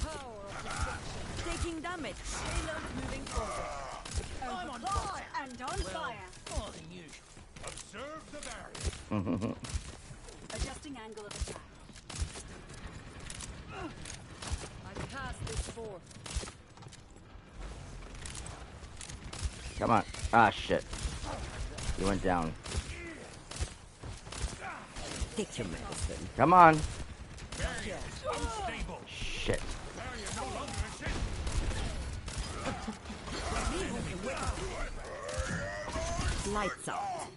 Power of destruction. Taking damage. Payload moving forward. I'm on fire. And on fire. More than usual. Observe the barrier. Adjusting angle of attack. I pass this forth. Come on. Ah, shit. You went down. Take your medicine. Come on. Barrier unstable. Shit. Barrier no longer exists. Lights out.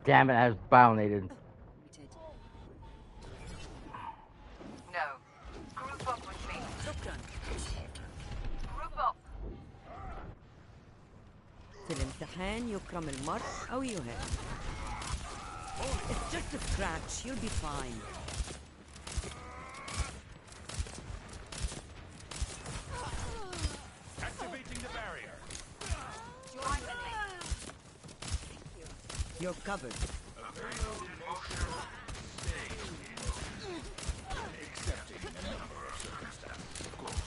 Damn it, I was bionated. No. Group up with me. Group up. في الامتحان يكرم المرء أو يهان. It's just a scratch. You'll be fine. Activating the barrier. You're covered. Accepting a number of circumstances, of course.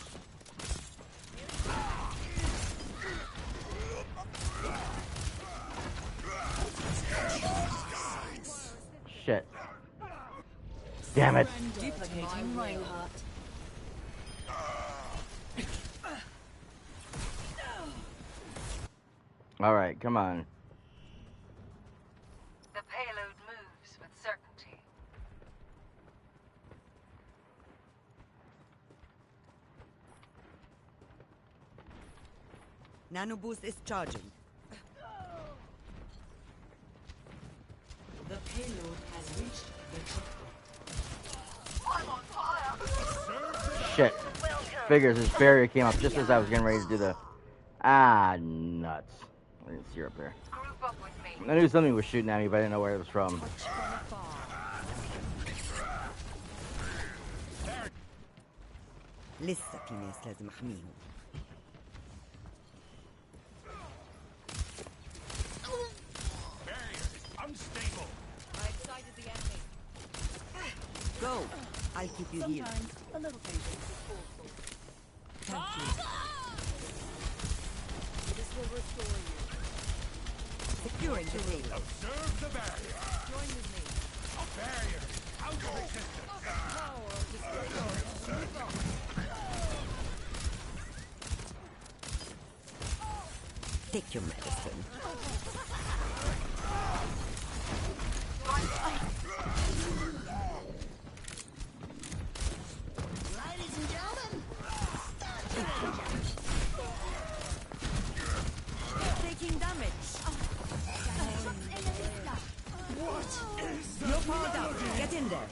Shit. Damn it. Duplicating Reinhardt. Alright, come on. The payload moves with certainty. Nano boost is charging. The payload has reached the checkpoint. I'm on fire. Shit. Figures his barrier came up just as I was getting ready to do the... Ah, nuts. I didn't see her up there. Group up with me. I knew something was shooting at me, but I didn't know where it was from. لسه في ناس لازم أحميهم. Barrier unstable. I excited the enemy. Go. I'll keep you healed. Sometimes a little patience is thoughtful. Thank you. This will restore you. Securing the payload. Observe the barrier. Join with me. A barrier out of existence. Power of destruction. Take your medicine. Ladies and gentlemen, Taking damage. What? You're powered up. Get in there.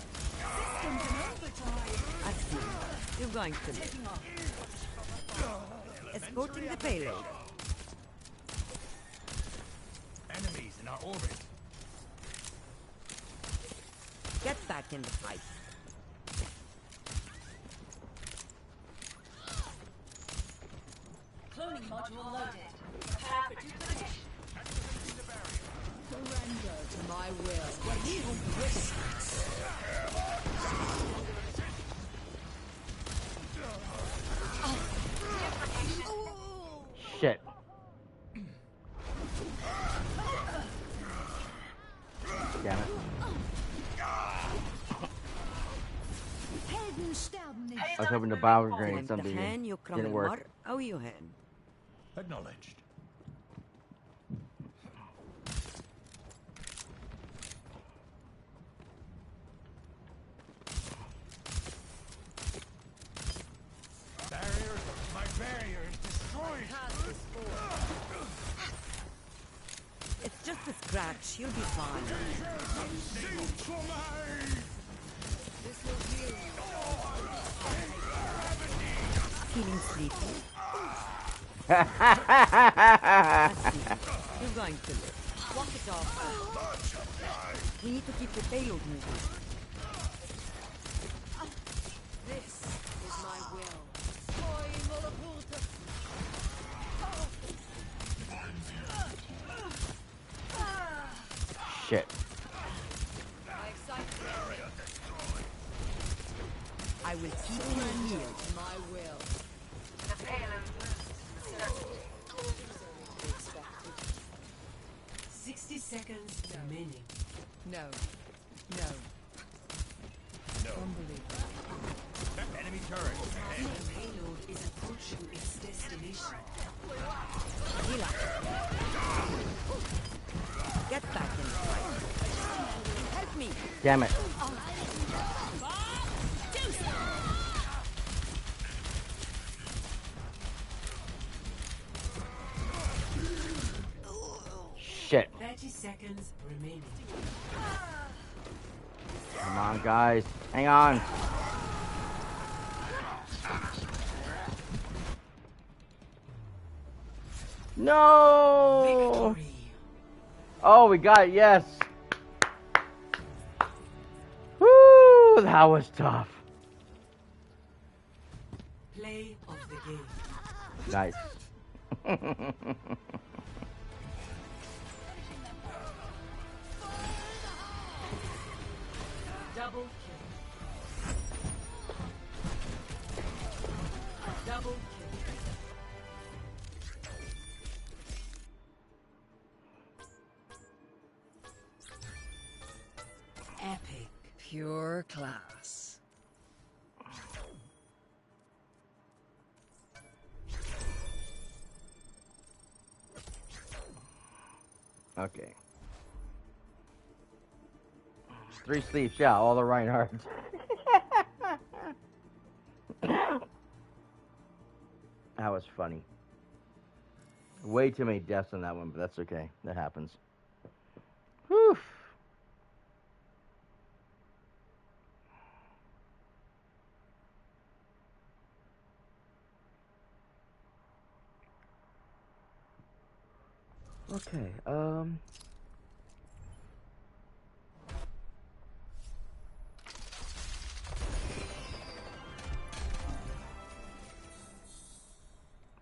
systems in overtime. I've seen. You're going to live. Escorting the payload. Enemies in our orbit. Get back in the fight. Cloning module loaded. Prepare for duplication. Surrender to my will. What you wish. Shit. Damn it. I was hoping to bomb grenade something. Didn't work. Oh, you hen. Acknowledged. My barrier is destroyed. It's just a scratch. You'll be fine. This will heal you. Feeling sleepy? You're going to live. Walk it off. We need to keep the payload moving. This is my will. Shit. I will keep you here. My will. The payload Expected. 60 seconds remaining. No. No. Unbelievable. Enemy turret. The payload is approaching its destination. Get back in the fight. Help me. Damn it. Shit. 30 seconds remaining. Come on, guys. Hang on. No! Victory. Oh, we got it, yes. Woo! That was tough. Play of the game. Nice. Double kill. Double kill. Epic. Pure class. Okay. 3 sleeps, yeah, all the Reinhardts. That was funny. Way too many deaths on that one, but that's okay. That happens. Whew. Okay,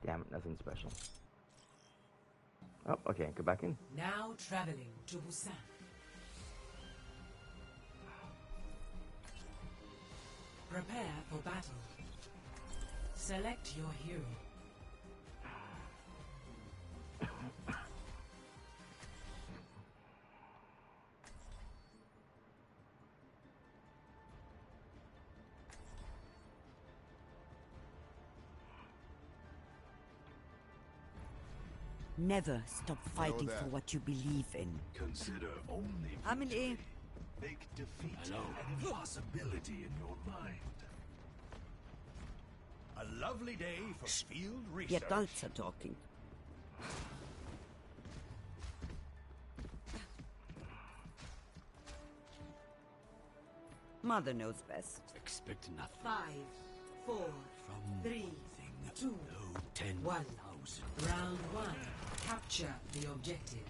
damn it, nothing special. Oh, okay, go back in. Now traveling to Busan. Prepare for battle. Select your hero. Never stop fighting for what you believe in. Consider only Amelie. make defeat an impossibility in your mind. A lovely day for field The research. adults are talking. Mother knows best. Expect nothing. 5, 4, 3, 2, 1. Round 1. Capture the objective.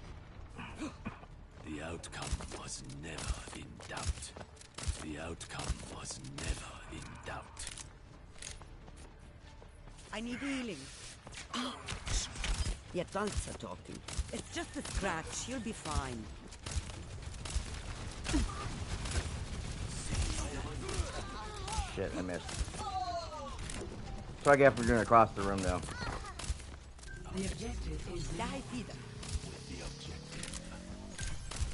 The outcome was never in doubt. The outcome was never in doubt. I need healing. The adults are talking. It's just a scratch. You'll be fine. Shit, I missed. So I get for doing it across the room, though. The objective is Die wieder. The objective.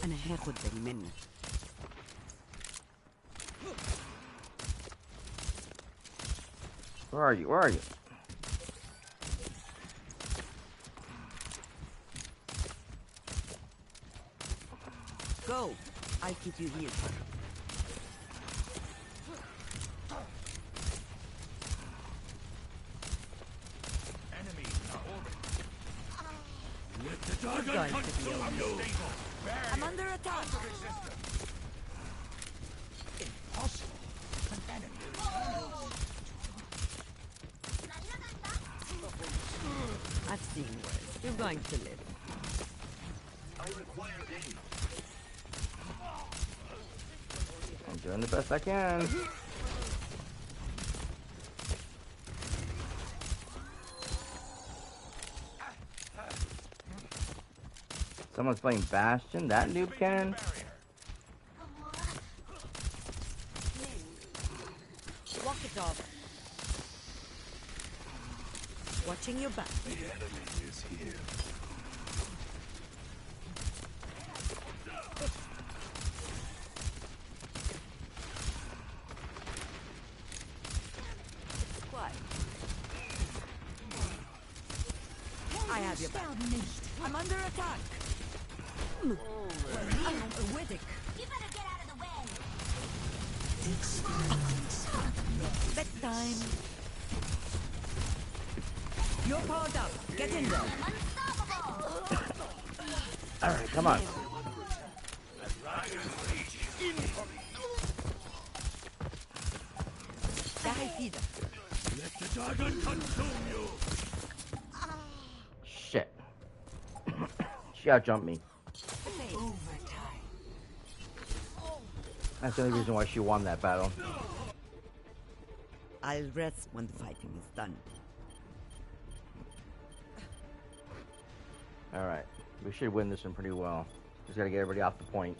أنا هاخد بالي منك. Where are you? Where are you? Go. I'll keep you here. Let the dragon consume you! I'm under attack. Impossible. An enemy. I've seen worse. You're going to live. I require aid. I'm doing the best I can. Someone's playing Bastion? That noob can? Walk it off. Watching your back. The enemy is here. Quiet. I have your back. I'm under attack. I'm a Widdick. You better get out of the way. Bedtime. You're powered up. Get in there. Alright, come on. Die wieder. Let the dragon consume you! Shit. She outjumped me. That's the only reason why she won that battle. I'll rest when the fighting is done. Alright. We should win this one pretty well. Just gotta get everybody off the point.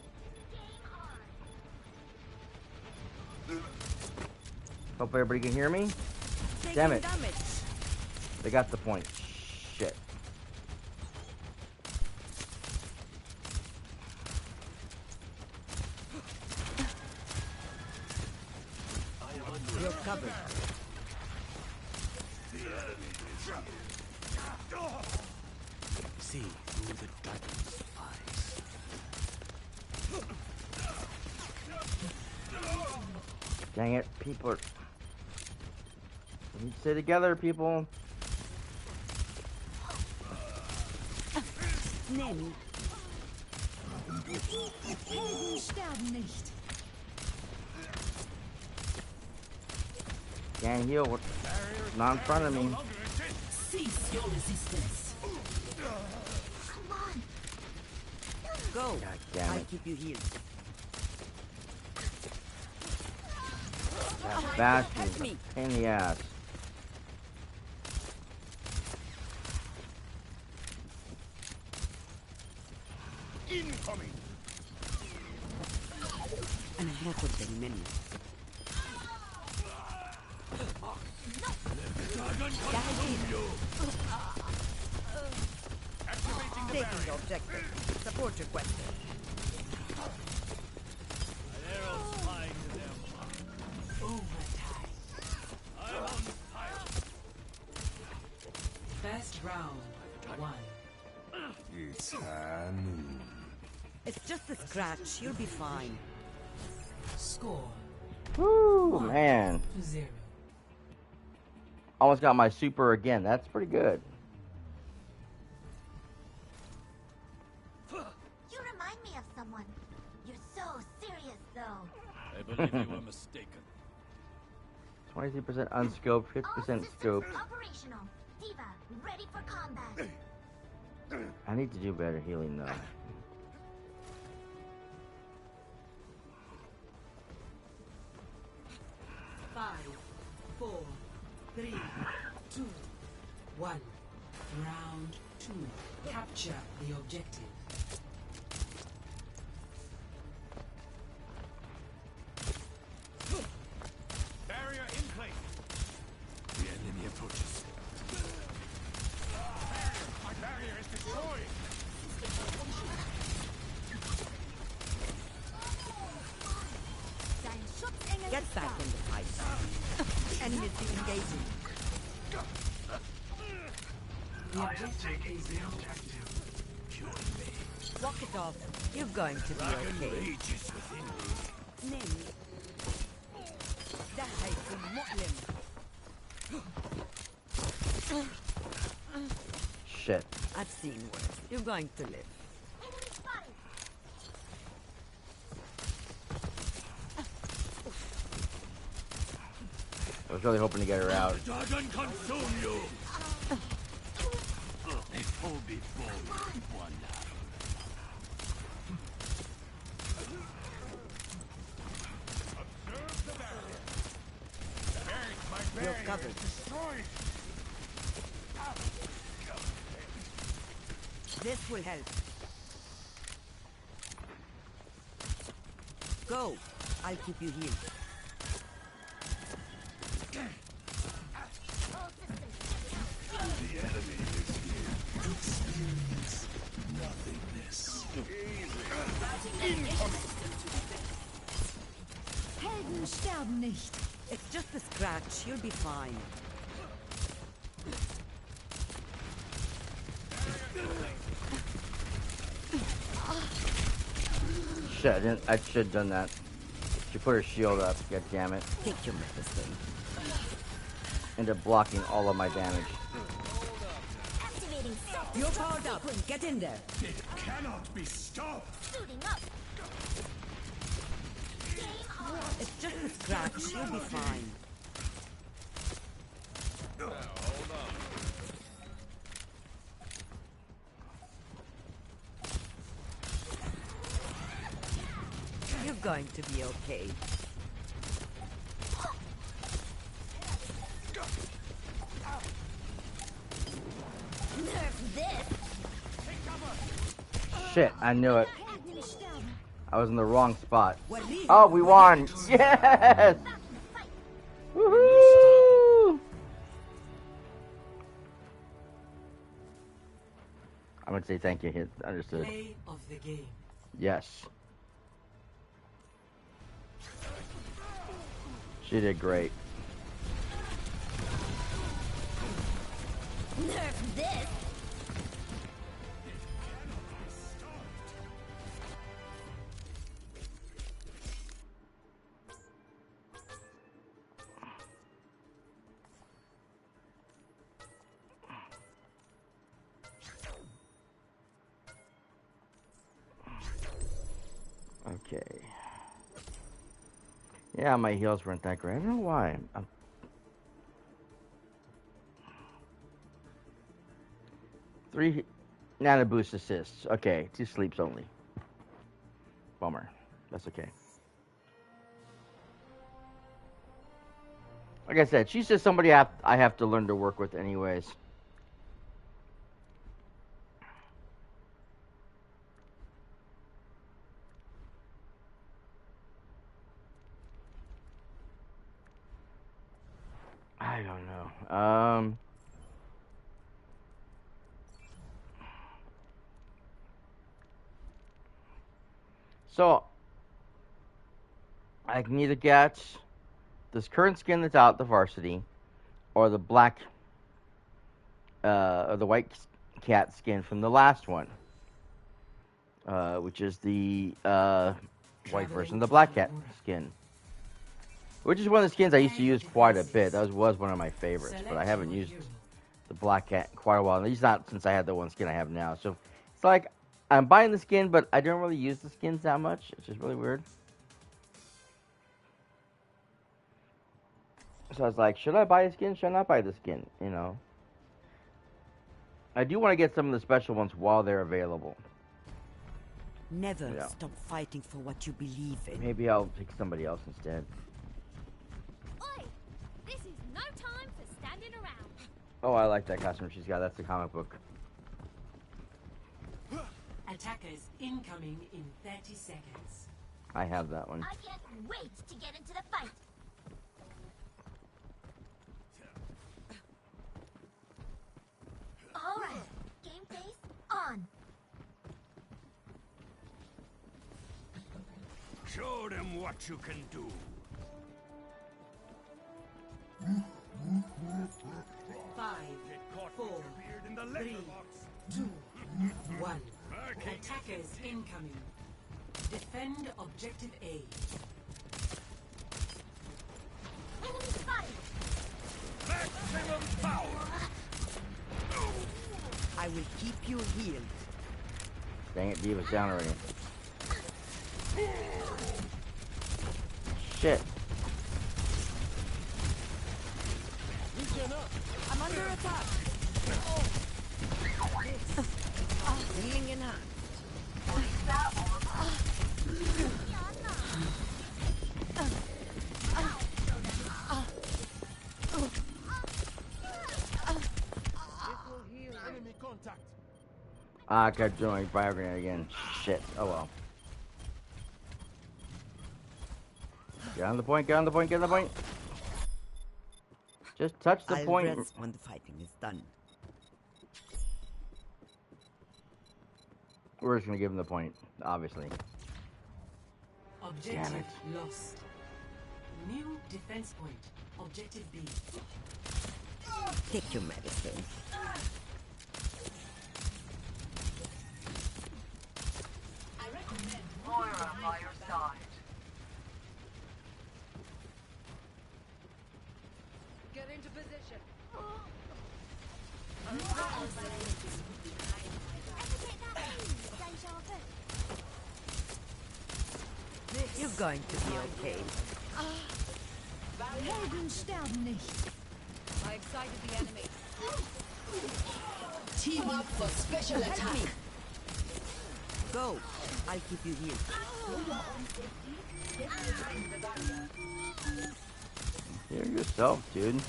Hope everybody can hear me. Damn it. Damage. They got the point. Shit. You're covered. The enemy is here. See through the dragon's eyes. Dang it, people are... We need to stay together, people. Nemi. Sterben nicht. Can't heal. What's not in front of me? cease your resistance. Come on. Go. God damn I'll it. keep you healed. That bastard's a pain in the ass. Incoming. أنا هاخد بالي منك. Taking the objective. Support requested. First round, 1. It's Hanu. It's just a scratch. You'll be fine. Score Woo, man. 2-0. Almost got my super again. That's pretty good. You remind me of someone. You're so serious, though. I believe you are mistaken. 23% unscoped, 50% scoped. Operational. Diva, ready for combat. I need to do better healing though. Five, 4, 3, 2, 1. Round 2. Capture the objective. Barrier in place. The enemy approaches. My barrier is destroyed. Get back in the fight. Enemy engaging. The objective is now active. Walk it off. You're going to be okay. Name. ده هيكون مؤلم. Shit. I've seen worse. You're going to live. I was really hoping to get her out. Dragon consume you! They fall before one arrow. Observe the barrier. My barrier You're covered. is destroyed. This will help. Go. I'll keep you healed. The enemy is here. Experience nothingness. Helden sterben nicht. It's just a scratch. You'll be fine. Shit, I should have done that. She put her shield up, god damn it. Take your medicine. Ended up blocking all of my damage. Activating You're powered up. Get in there. It cannot be stopped. Suiting up. It's just a scratch. You'll be fine. You're going to be okay. Nerf this. Shit, I knew it. I was in the wrong spot. Oh, we won! Yes! Woohoo! I'm gonna say thank you. Understood. Play of the game. Yes. She did great. Nerf this. Okay. Yeah, my heals weren't that great. I don't know why. Three nano boost assists. Okay, 2 sleeps only. Bummer. That's okay. Like I said, she's just somebody I have to learn to work with anyways. I don't know. So I can either get this current skin that's out, the varsity, or the black, or the white cat skin from the last one, which is the white version, the black cat skin. Which is one of the skins I used to use quite a bit. That was one of my favorites, but I haven't used the black cat in quite a while. At least not since I had the one skin I have now. So it's like I'm buying the skin, but I don't really use the skins that much. It's just really weird. So I was like, should I buy a skin? Should I not buy the skin? You know. I do want to get some of the special ones while they're available. Never stop fighting for what you believe in. Maybe I'll pick somebody else instead. Oi! This is no time for standing around. Oh, I like that costume she's got. That's the comic book. Attackers incoming in 30 seconds. I have that one. I can't wait to get into the fight. All right, game face on. Show them what you can do. 5, 4, 3, 2, 1. Attackers incoming. Defend objective A. Enemy spotted. Maximum power. I will keep you healed. Dang it, Diva's down already. Shit. I'm under attack. Healing in hand. I got joined fire grenade again. Shit. Oh well. Get on the point, get on the point, get on the point. Just touch the I'll point. rest when the fighting is done. We're just gonna give him the point, obviously. Objective Damn it. lost. New defense point. Objective B. Take your medicine. I recommend Moira by your side. Get into position. You're going to be okay. Helden sterben nicht. I excited the enemy. Team up for special attack. Go. I'll keep you healed. Heal yourself, dude.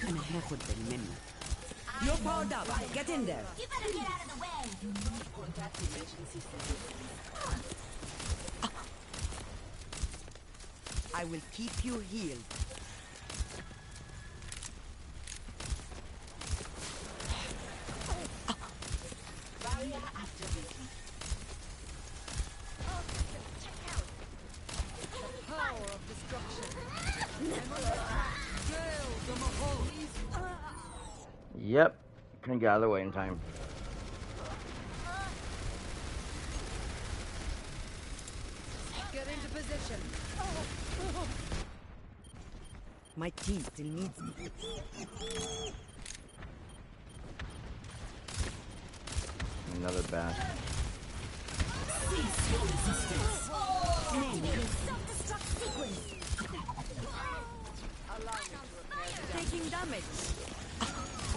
أنا هاخد بالي منك. You're powered up. Get in there. You better get out of the way. Contact emergency services. I will keep you healed. Barrier activated. Power of destruction. Yep. Couldn't get out of the way in time. Get into position. My team still needs me. Another bash. Cease your resistance. Self-destruct sequence. Taking damage.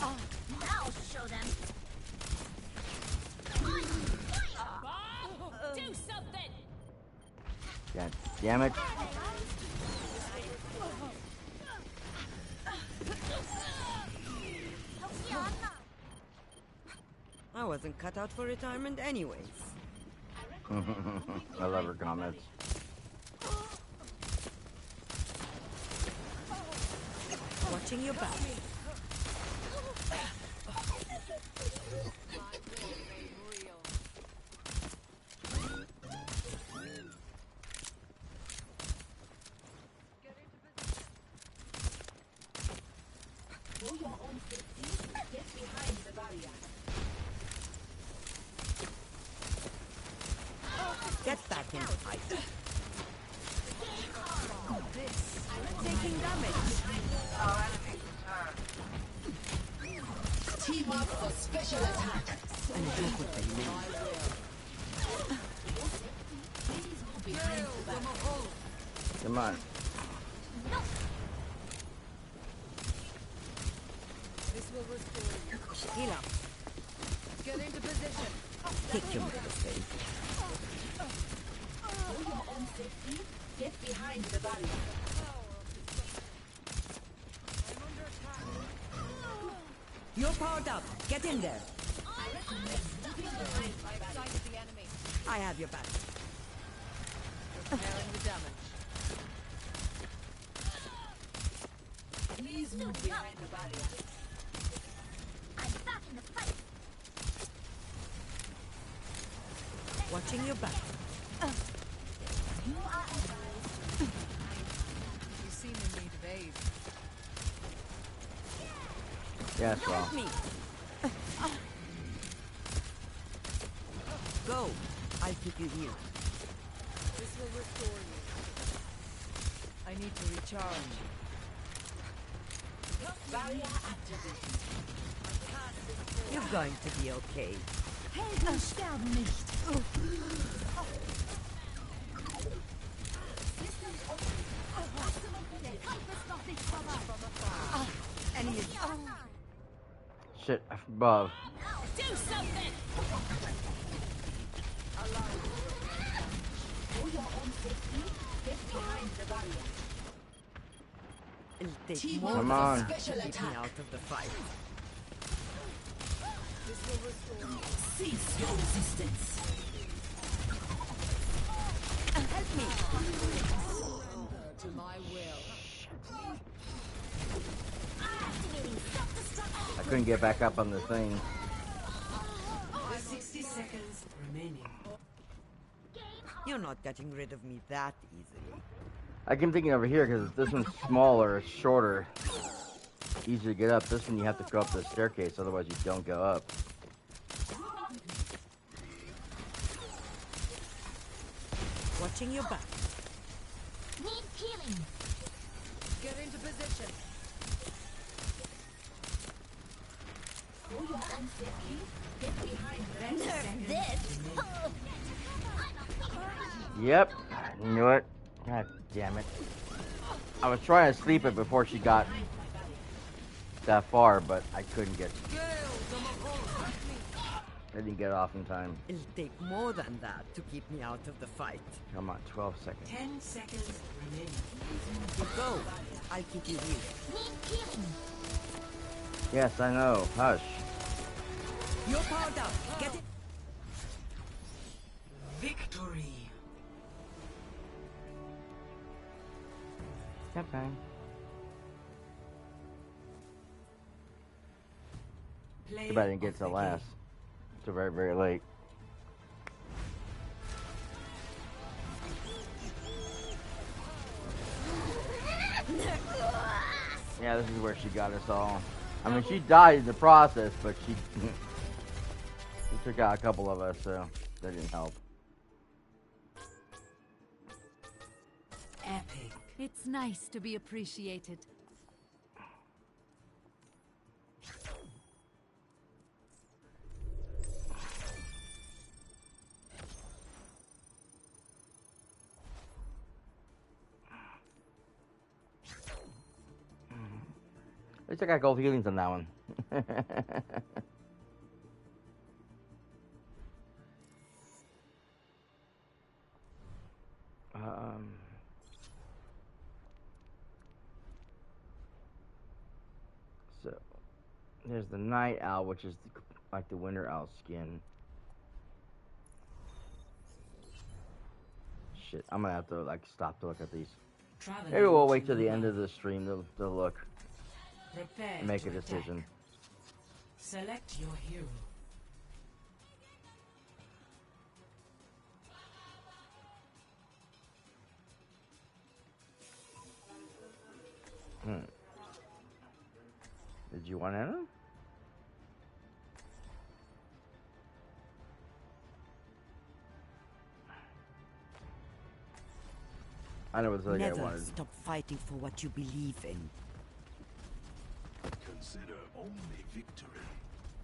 I'll show them. Do something. God damn it. I wasn't cut out for retirement anyways. I love her comments. Watching your back. Get back in the fight. Taking damage. Team up for special attack. And look what they mean. Come on. This will restore you. Heal up. Get into position. Take your medicine. For your own safety, get behind the barrier. You're powered up. Get in there. Sighted the enemy. I have your back. Repairing the damage. Please move behind the barrier. I'm back in the fight. Watching your back. You are advised. You seem in need of aid. Yes, well. Help me. Go. I'll keep you here. This will restore you. I need to recharge. Barrier activated. You're going to be okay. Helden sterben nicht. Der Kampf ist noch nicht vorbei. Enemy. Shit, above. Do something! For your own safety, get behind the barrier. It'll take Team more Come than on. a special to keep me out of the fight. This will restore you. Cease your resistance. Help me. Surrender to my will. Activating self-destruct. I couldn't get back up on the thing. 60 seconds remaining. You're not getting rid of me that easily. I keep thinking over here because this one's smaller, it's shorter, easier to get up. This one you have to go up the staircase, otherwise you don't go up. Watching your back. Need healing. Get into position. For your own safety, get behind the barrier. This. Yep, I knew it. God damn it. I was trying to sleep it before she got that far, but I couldn't get. I didn't get off in time. It'll take more than that to keep me out of the fight. Come on, 12 seconds. 10 seconds remaining. Go. I'll keep you here. Need healing. Yes, I know. Hush. You're powered up. Get it. Victory. Step back. Too bad I didn't get to last. It's very, very late. Yeah, this is where she got us all. I mean, she died in the process, but she took out a couple of us, so that didn't help. Epic. It's nice to be appreciated. At least I got gold healings on that one. So, there's the night owl, which is like the winter owl skin. Shit, I'm gonna have to like stop to look at these. Maybe we'll wait till the end of the stream to look. Prepare Make to a decision. attack. Select your hero. Did you want Anna? I know what the other guy Never wanted. stop fighting for what you believe in. Consider only victory.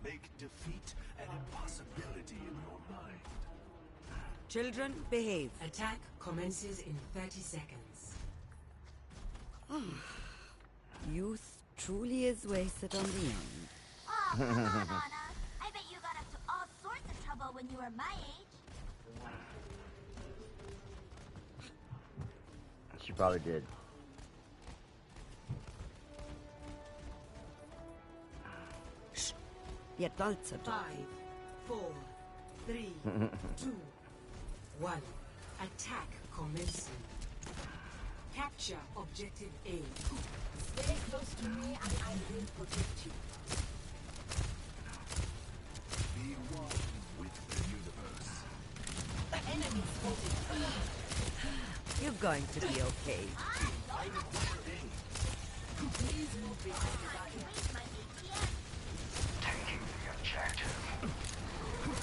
Make defeat an impossibility in your mind. Children, behave. Attack commences in 30 seconds. Youth truly is wasted on the young. Oh, come on, Anna. I bet you got up to all sorts of trouble when you were my age. She probably did. Shh. The adults are talking. 5, 4, 3, 2, 1. Attack commencing. Capture objective A. Stay close to me and I will protect you. Be one with the universe. Enemy spotted. You're going to be okay. Please move behind the barrier. Taking the objective.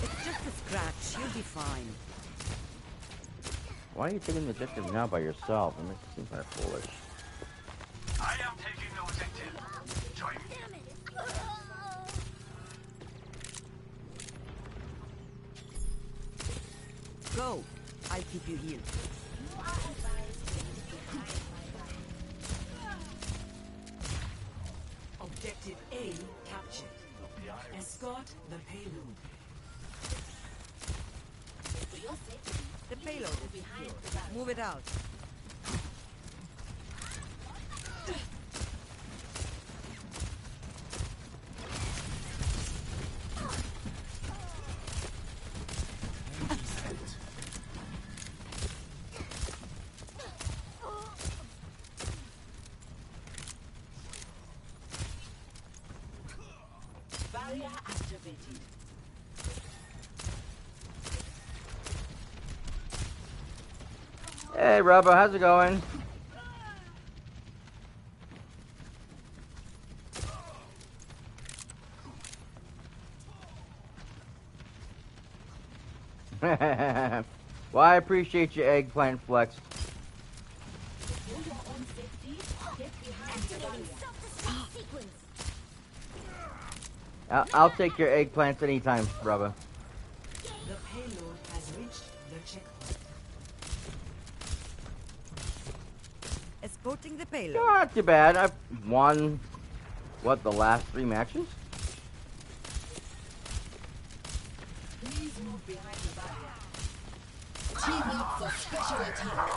It's just a scratch. You'll be fine. Why are you taking the objective now by yourself? It makes it seem kind of foolish. I am taking the objective. Join me. Damn it. Go. I'll keep you healed. Objective A captured. Escort the payload. The payload is secure. Move it out. Barrier activated. Hey, Rubba, how's it going? Well, I appreciate your eggplant flex. I'll take your eggplants anytime, Rubba. The payload has reached the checkpoint. Escorting the payload. Not too bad. I've won, what, the last 3 matches? Please move behind the barrier. Team up for special attack.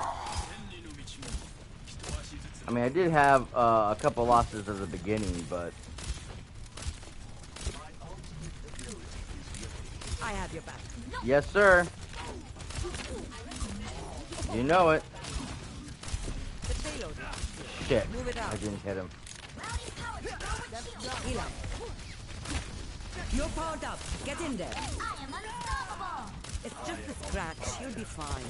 I mean, I did have a couple losses at the beginning, but... I have your back. Yes, sir. You know it. The payload. Shit. Move it out. I didn't hit him. Heal up. You're powered up. Get in there. I am unstoppable. It's just a scratch. You'll be fine.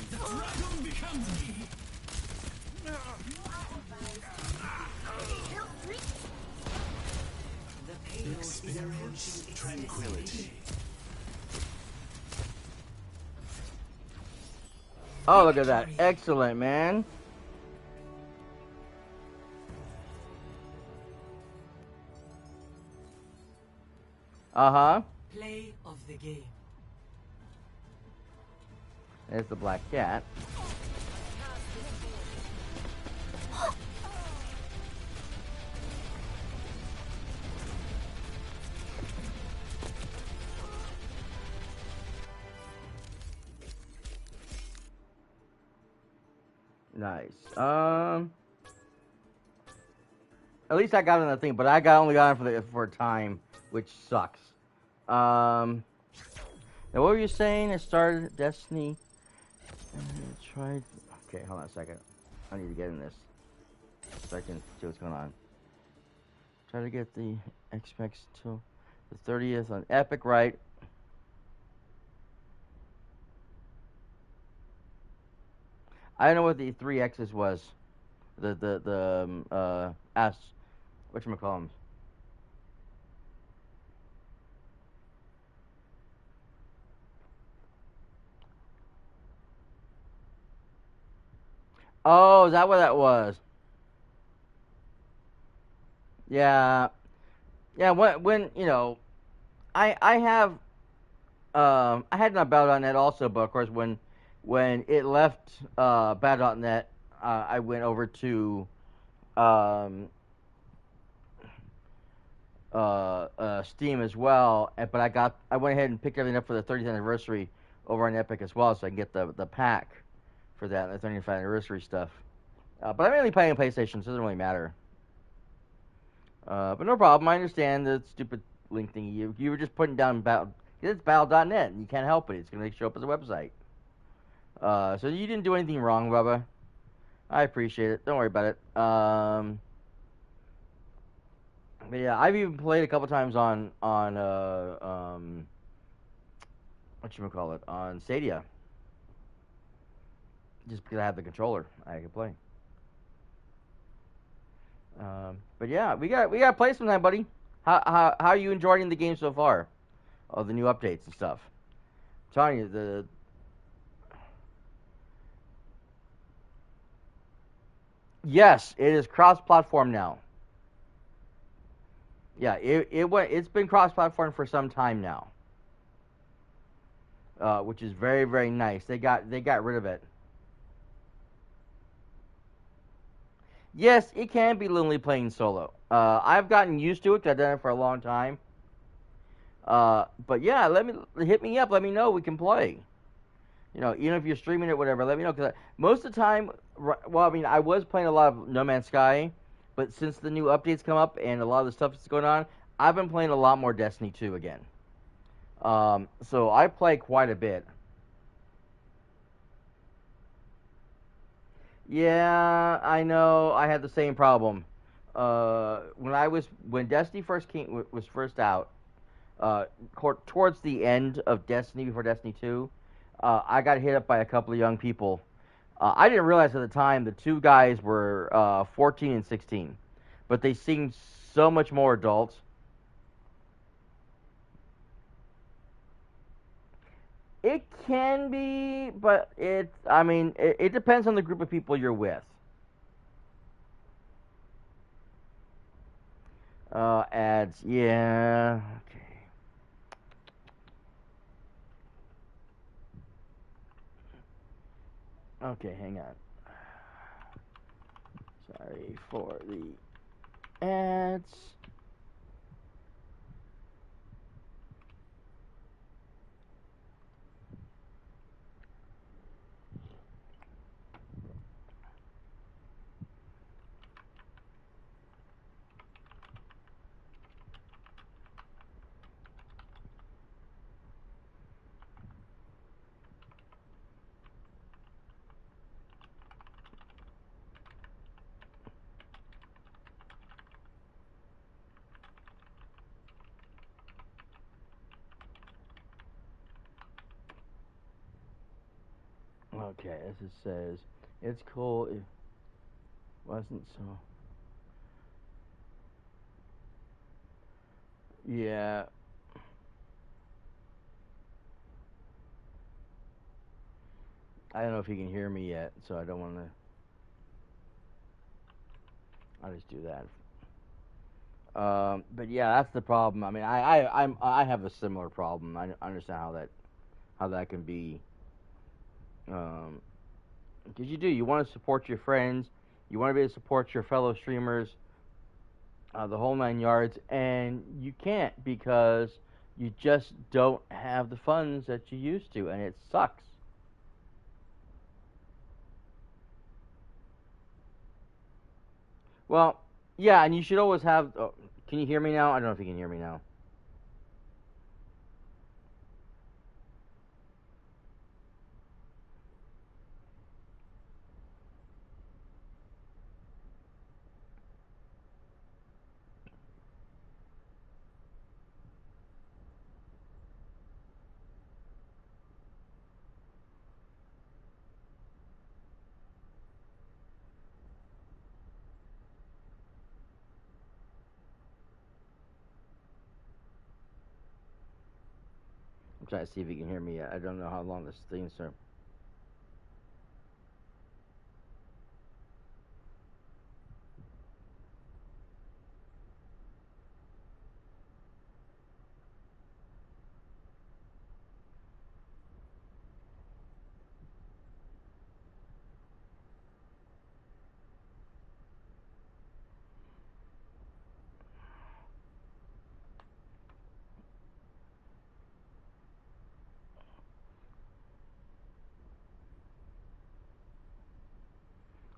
The payload is Experience tranquility. Oh, look at that. Excellent, man. Uh-huh. play of the game. There's the black cat. Nice. At least I got on the thing, but I only got on for a time, which sucks. Now what were you saying? I started Destiny. Tried. Okay, hold on a second. I need to get in this so I can see what's going on. Try to get the Xbox till the 30th on Epic, right? I don't know what the 3X's was. The whatchamacallem. Oh, is that what that was? Yeah. Yeah, when you know, I have I had an Battle.net also, but of course when it left Battle.net, I went over to um, Steam as well. But I went ahead and picked everything up for the 30th anniversary over on Epic as well, so I can get the pack for that, the 30th anniversary stuff. But I'm mainly playing on PlayStation, so it doesn't really matter. But no problem. I understand the stupid link thing. You were just putting down it's battle.net, and you can't help it. It's going to show up as a website. So you didn't do anything wrong, Bubba. I appreciate it. Don't worry about it. But yeah, I've even played a couple times on whatchamacallit, on Stadia. Just because I have the controller, I can play. But yeah, we got to play sometime, buddy. How are you enjoying the game so far? Oh, the new updates and stuff. I'm telling you, yes, it is cross-platform now. Yeah, it's been cross-platform for some time now, which is very, very nice. They got rid of it. Yes, it can be lonely playing solo. I've gotten used to it 'cause I've done it for a long time. But yeah, hit me up. Let me know we can play. You know, even if you're streaming it, whatever, let me know. Because most of the time, well, I mean, I was playing a lot of No Man's Sky, but since the new updates come up and a lot of the stuff that's going on, I've been playing a lot more Destiny 2 again. So I play quite a bit. Yeah, I know. I had the same problem. When Destiny was first out, towards the end of Destiny, before Destiny 2, I got hit up by a couple of young people. I didn't realize at the time the two guys were 14 and 16, but they seemed so much more adult. It can be, but it depends on the group of people you're with. Ads, yeah. Okay, hang on. Sorry for the ads. Okay, as it says, it's cool. It wasn't so. Yeah. I don't know if you can hear me yet, so I don't want to. I'll just do that. But yeah, that's the problem. I mean, I have a similar problem. I understand how that can be. Because you want to support your friends, you want to be able to support your fellow streamers, the whole 9 yards, and you can't because you just don't have the funds that you used to, and it sucks. Well, yeah, and you should always have. Oh, can you hear me now? I don't know if you can hear me now. I'm trying to see if you can hear me. I don't know how long this thing's for.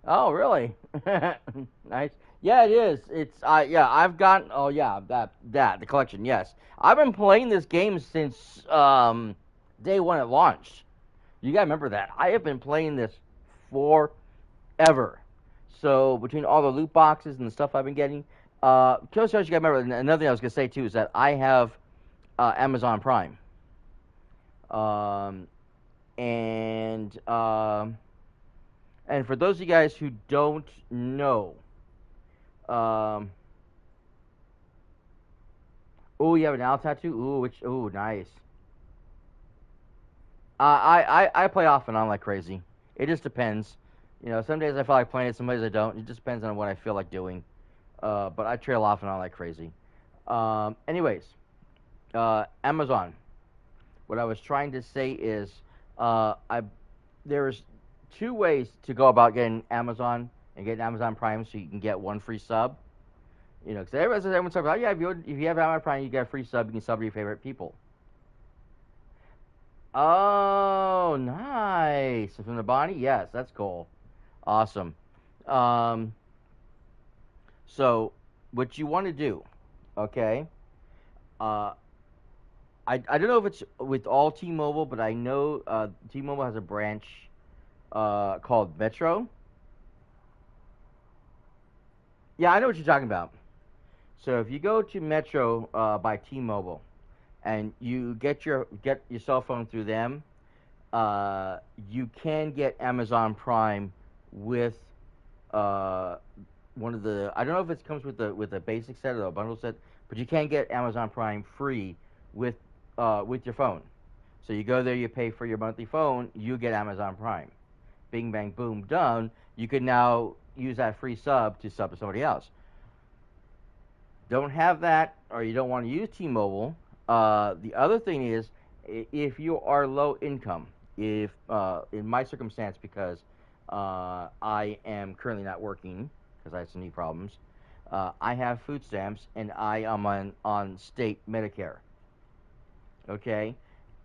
Oh, really? Nice. Yeah, it is. It's yeah, I've gotten oh yeah, that the collection, yes. I've been playing this game since day one it launched. You gotta remember that. I have been playing this forever. So between all the loot boxes and the stuff I've been getting, just so you gotta remember another thing I was gonna say too is that I have Amazon Prime. Um and and for those of you guys who don't know, um, oh, you have an owl tattoo? Ooh, which? Ooh, nice. I play off and on like crazy. It just depends. You know, some days I feel like playing it, some days I don't. It just depends on what I feel like doing. But I trail off and on like crazy. Anyways, Amazon. What I was trying to say is, there's two ways to go about getting Amazon and getting Amazon Prime, so you can get one free sub. You know, because everyone's talking about, yeah, if you have Amazon Prime, you get a free sub. You can sub to your favorite people. Oh, nice. From the Bonnie? Yes, that's cool. Awesome. Um, so, what you want to do, okay? Uh, I don't know if it's with all T-Mobile, but I know T-Mobile has a branch called Metro. Yeah, I know what you're talking about. So if you go to Metro by T-Mobile, and you get your cell phone through them, you can get Amazon Prime with one of the, I don't know if it comes with a basic set or a bundle set, but you can get Amazon Prime free with your phone. So you go there, you pay for your monthly phone, you get Amazon Prime. Bing bang boom done. You can now use that free sub to somebody else. Don't have that, or you don't want to use T-Mobile. The other thing is, if you are low income, if in my circumstance, because I am currently not working because I have some knee problems, I have food stamps and I am on state Medicare. Okay,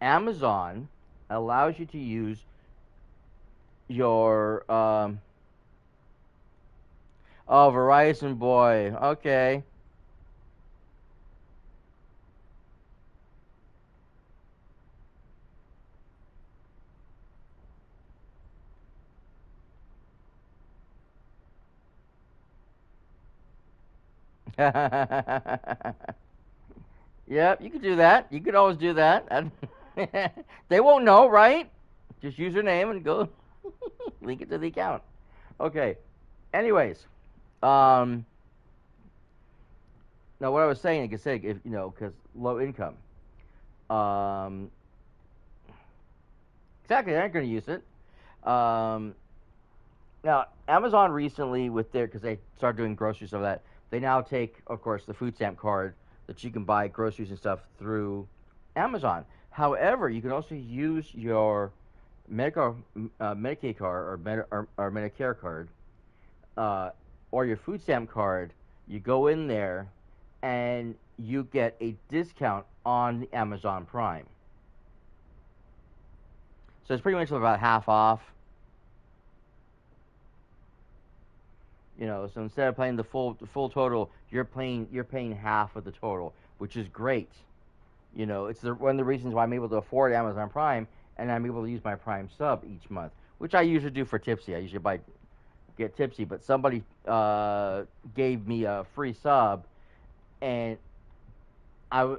Amazon allows you to use your oh, Verizon boy. Okay. Yep, you could do that. You could always do that. They won't know, right? Just use your name and go link it to the account. Okay. Anyways, now what I was saying, like I said, if you know, because low income, um, exactly, they're not going to use it. Now Amazon recently, with their, because they started doing groceries of that, they now take, of course, the food stamp card that you can buy groceries and stuff through Amazon. However, you can also use your Medicaid card or Medicare card, or your food stamp card. You go in there, and you get a discount on the Amazon Prime. So it's pretty much about half off. You know, so instead of paying the full total, you're paying half of the total, which is great. You know, it's one of the reasons why I'm able to afford Amazon Prime, and I'm able to use my Prime sub each month, which I usually do for Tipsy. I usually get Tipsy, but somebody gave me a free sub, and I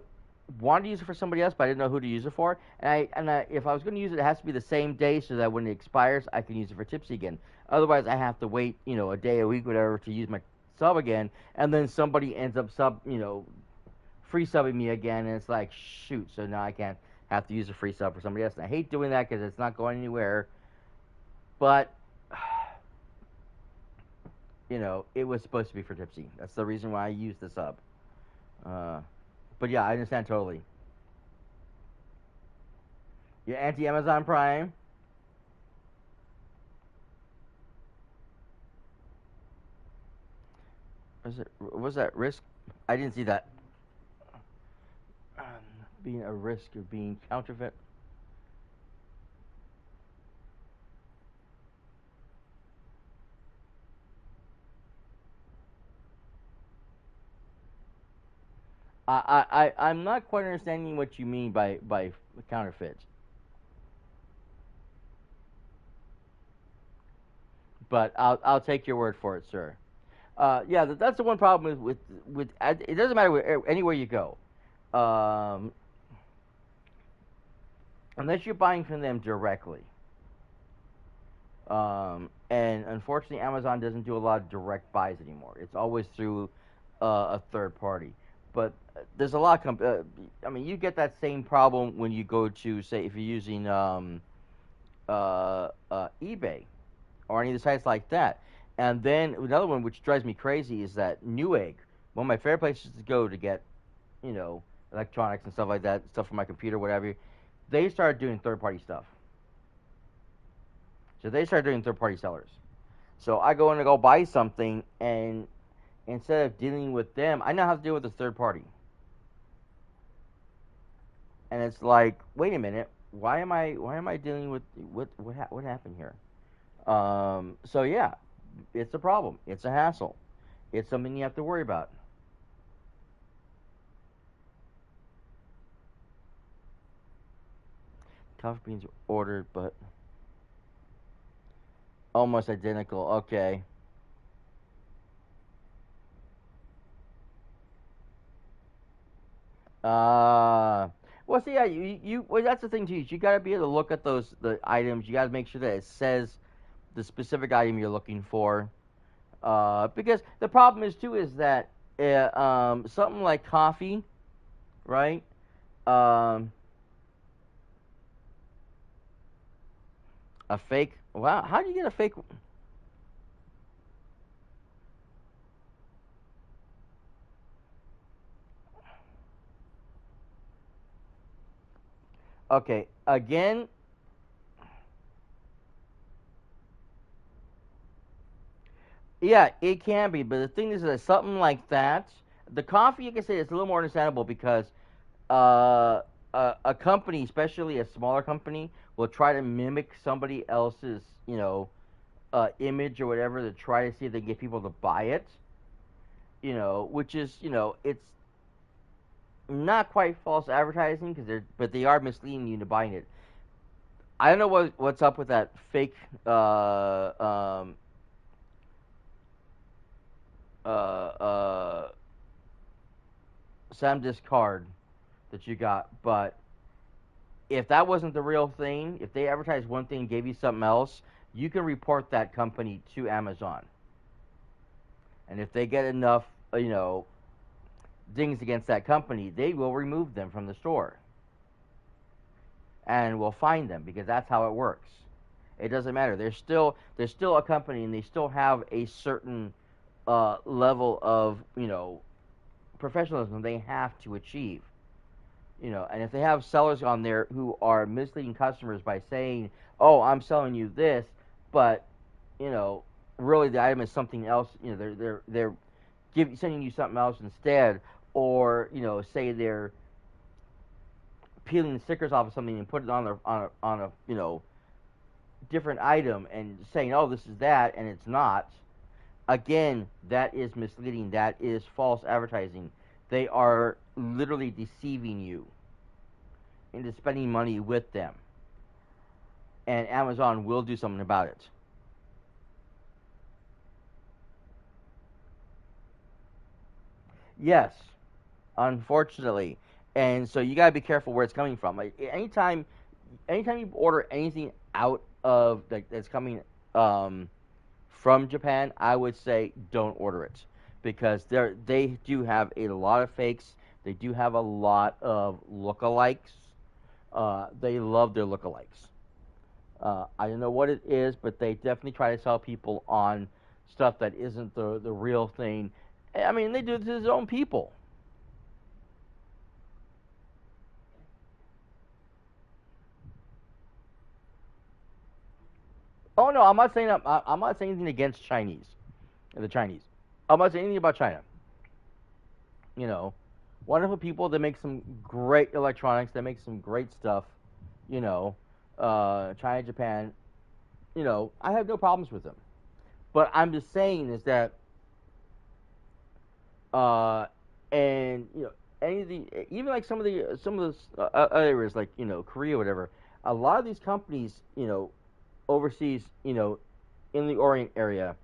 wanted to use it for somebody else, but I didn't know who to use it for. And if I was going to use it, it has to be the same day so that when it expires, I can use it for Tipsy again. Otherwise, I have to wait, you know, a day, a week, whatever, to use my sub again, and then somebody ends up free subbing me again, and it's like, shoot, so now I can't have to use a free sub for somebody else. And I hate doing that because it's not going anywhere. But, you know, it was supposed to be for Tipsy. That's the reason why I used the sub. But yeah, I understand totally. You're anti-Amazon Prime? Was that risk? I didn't see that. Being a risk of being counterfeit. I'm not quite understanding what you mean by counterfeit. But I'll take your word for it, sir. Yeah, that's the one problem with it doesn't matter anywhere you go, um, unless you're buying from them directly. And unfortunately, Amazon doesn't do a lot of direct buys anymore. It's always through a third party. But there's a lot of I mean, you get that same problem when you go to, say, if you're using eBay or any of the sites like that. And then another one which drives me crazy is that Newegg, one of my favorite places to go to get, electronics and stuff like that, stuff for my computer, whatever. They started doing third-party stuff. So they started doing third-party sellers. So I go in to go buy something, and instead of dealing with them, I now have to deal with a third party. And it's like, wait a minute, why am I dealing with what happened here? So yeah, it's a problem. It's a hassle. It's something you have to worry about. Coffee beans ordered, but almost identical. Okay. Well, see, yeah, well, that's the thing too. You got to be able to look at the items. You got to make sure that it says the specific item you're looking for. Because the problem is too is that something like coffee, right? A fake. Wow, how do you get a fake? Okay, again. Yeah, it can be, but the thing is that something like that, the coffee, you can say, it's a little more understandable because a company, especially a smaller company, will try to mimic somebody else's, image or whatever to try to see if they can get people to buy it. Which is, it's not quite false advertising but they are misleading you into buying it. I don't know what's up with that fake SanDisk card that you got, but if that wasn't the real thing, if they advertised one thing and gave you something else, you can report that company to Amazon. And if they get enough, dings against that company, they will remove them from the store. And will fine them because that's how it works. It doesn't matter. They're still a company and they still have a certain level of, professionalism they have to achieve. And if they have sellers on there who are misleading customers by saying, "Oh, I'm selling you this," but really the item is something else. They're sending you something else instead, or say they're peeling the stickers off of something and put it on a different item and saying, "Oh, this is that," and it's not. Again, that is misleading. That is false advertising. They are literally deceiving you into spending money with them. And Amazon will do something about it. Yes, unfortunately. And so you got to be careful where it's coming from. Like anytime you order anything out of that's coming from Japan, I would say don't order it because they do have a lot of fakes. They do have a lot of lookalikes. They love their lookalikes. I don't know what it is, but they definitely try to sell people on stuff that isn't the real thing. I mean, they do it to their own people. Oh no, I'm not saying anything against the Chinese. I'm not saying anything about China. Wonderful people. They make some great electronics. They make some great stuff. China, Japan. I have no problems with them. But I'm just saying is that, and any of the, even like some of the areas like, Korea, whatever. A lot of these companies, overseas, in the Orient area,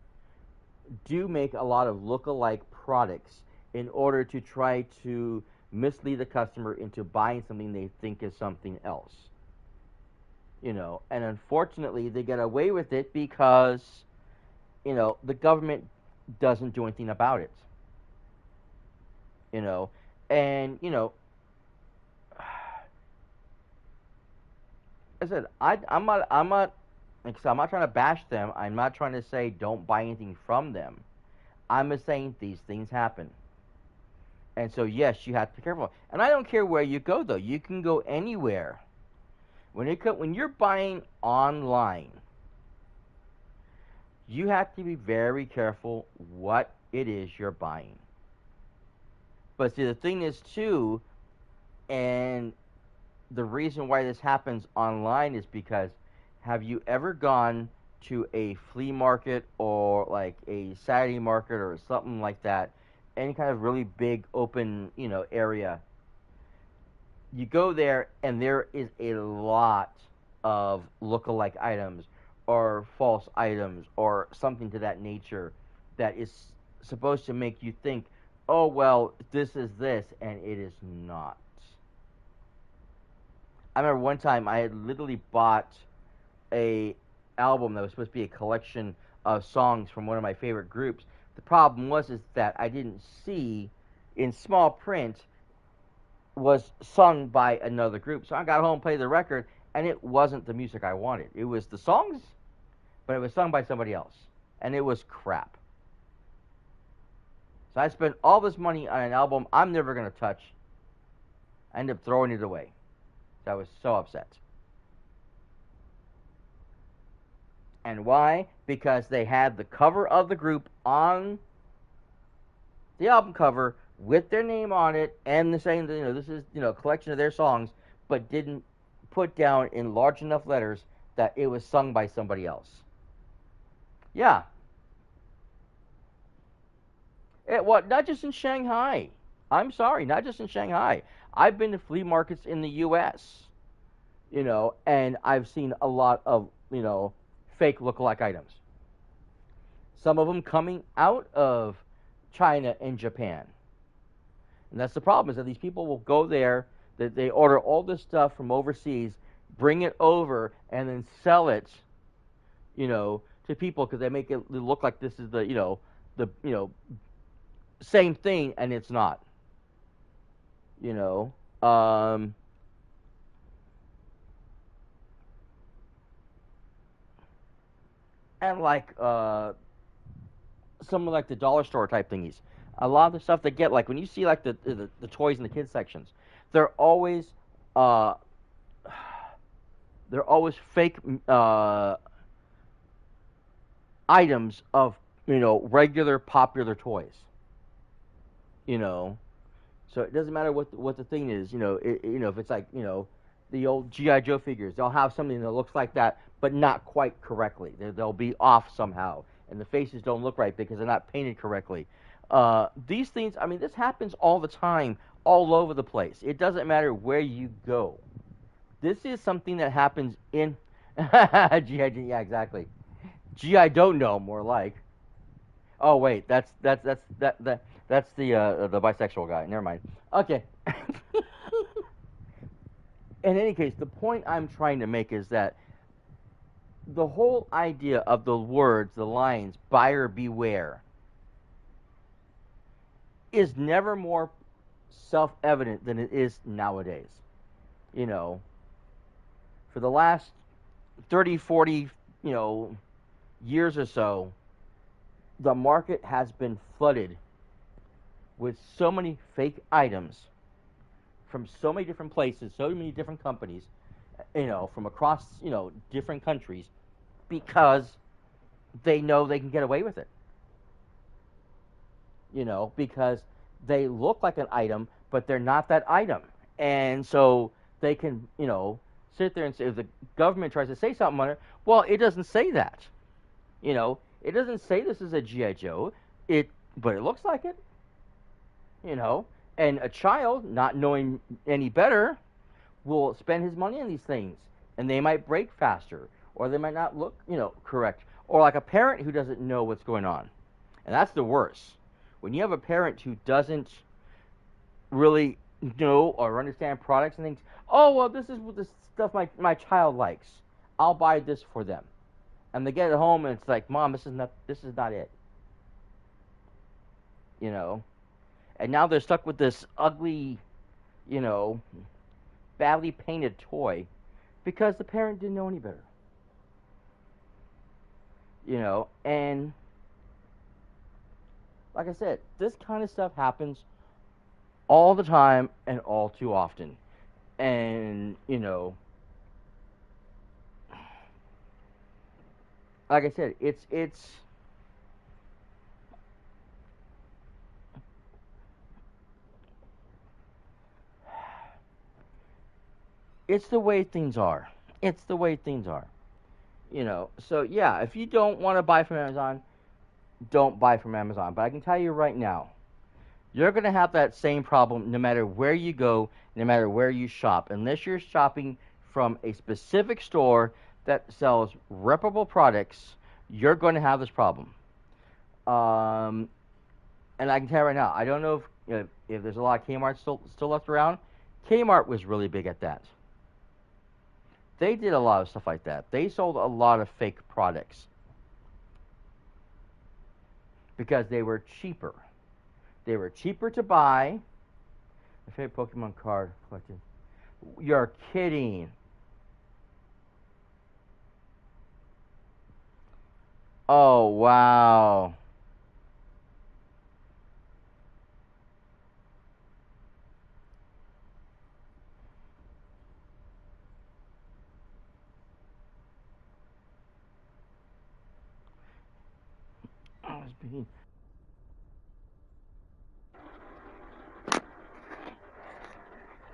do make a lot of look-alike products in order to try to mislead the customer into buying something they think is something else. And unfortunately, they get away with it because, the government doesn't do anything about it. And, I said, I'm not trying to bash them. I'm not trying to say don't buy anything from them. I'm just saying these things happen. And so, yes, you have to be careful. And I don't care where you go, though. You can go anywhere. When you're buying online, you have to be very careful what it is you're buying. But see, the thing is, too, and the reason why this happens online is because, have you ever gone to a flea market or like a Saturday market or something like that, any kind of really big open, area? You go there and there is a lot of look-alike items or false items or something to that nature that is supposed to make you think, oh, well, this is this, and it is not. I remember one time I had literally bought a album that was supposed to be a collection of songs from one of my favorite groups. The problem was is that I didn't see in small print was sung by another group. So I got home, played the record, and it wasn't the music I wanted. It was the songs, but it was sung by somebody else, and it was crap. So I spent all this money on an album I'm never going to touch. I ended up throwing it away. So I was so upset. And why? Because they had the cover of the group on the album cover with their name on it and the saying that, this is, a collection of their songs, but didn't put down in large enough letters that it was sung by somebody else. Yeah. Not just in Shanghai. I'm sorry, not just in Shanghai. I've been to flea markets in the U.S., and I've seen a lot of, fake look-alike items. Some of them coming out of China and Japan. And that's the problem, is that these people will go there, that they order all this stuff from overseas, bring it over, and then sell it, to people because they make it look like this is the same thing, and it's not. And like some of like the dollar store type thingies, a lot of the stuff they get, like when you see like the toys in the kids sections, they're always fake items of regular popular toys. So it doesn't matter what the thing is. If it's like the old G.I. Joe figures, they'll have something that looks like that, but not quite correctly. They'll be off somehow, and the faces don't look right because they're not painted correctly. These things, this happens all the time, all over the place. It doesn't matter where you go. This is something that happens in G.I. Yeah, exactly. G.I. don't know, more like. Oh wait, that's the bisexual guy. Never mind. Okay. In any case, the point I'm trying to make is that the whole idea of the words, the lines, buyer beware, is never more self-evident than it is nowadays. For the last 30, 40, years or so, the market has been flooded with so many fake items from so many different places, so many different companies, from across, different countries, because they know they can get away with it. Because they look like an item, but they're not that item. And so they can, sit there and say, if the government tries to say something on it, well, it doesn't say that. It doesn't say this is a G.I. Joe, but it looks like it. And a child, not knowing any better, will spend his money on these things, and they might break faster, or they might not look, correct, or like a parent who doesn't know what's going on, and that's the worst. When you have a parent who doesn't really know or understand products and things, oh well, this is what the stuff my child likes. I'll buy this for them, and they get it home and it's like, Mom, this is not it. And now they're stuck with this ugly, badly painted toy because the parent didn't know any better. And like I said, this kind of stuff happens all the time and all too often. And, like I said, it's the way things are. It's the way things are. So yeah, if you don't want to buy from Amazon, don't buy from Amazon. But I can tell you right now, you're going to have that same problem no matter where you go, no matter where you shop. Unless you're shopping from a specific store that sells reputable products, you're going to have this problem. And I can tell you right now, I don't know if there's a lot of Kmart still left around. Kmart was really big at that. They did a lot of stuff like that. They sold a lot of fake products because they were cheaper. They were cheaper to buy. My favorite Pokemon card collection. You're kidding. Oh, wow. I was being...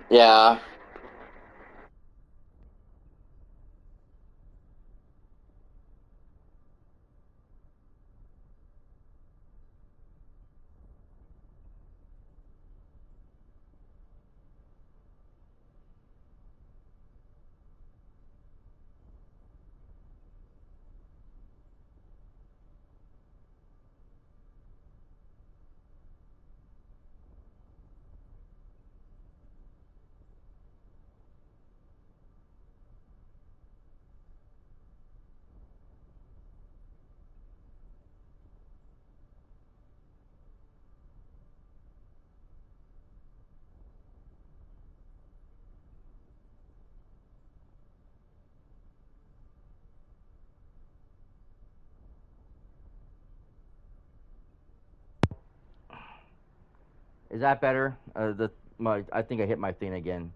Yeah. Is that better? I think I hit my thing again.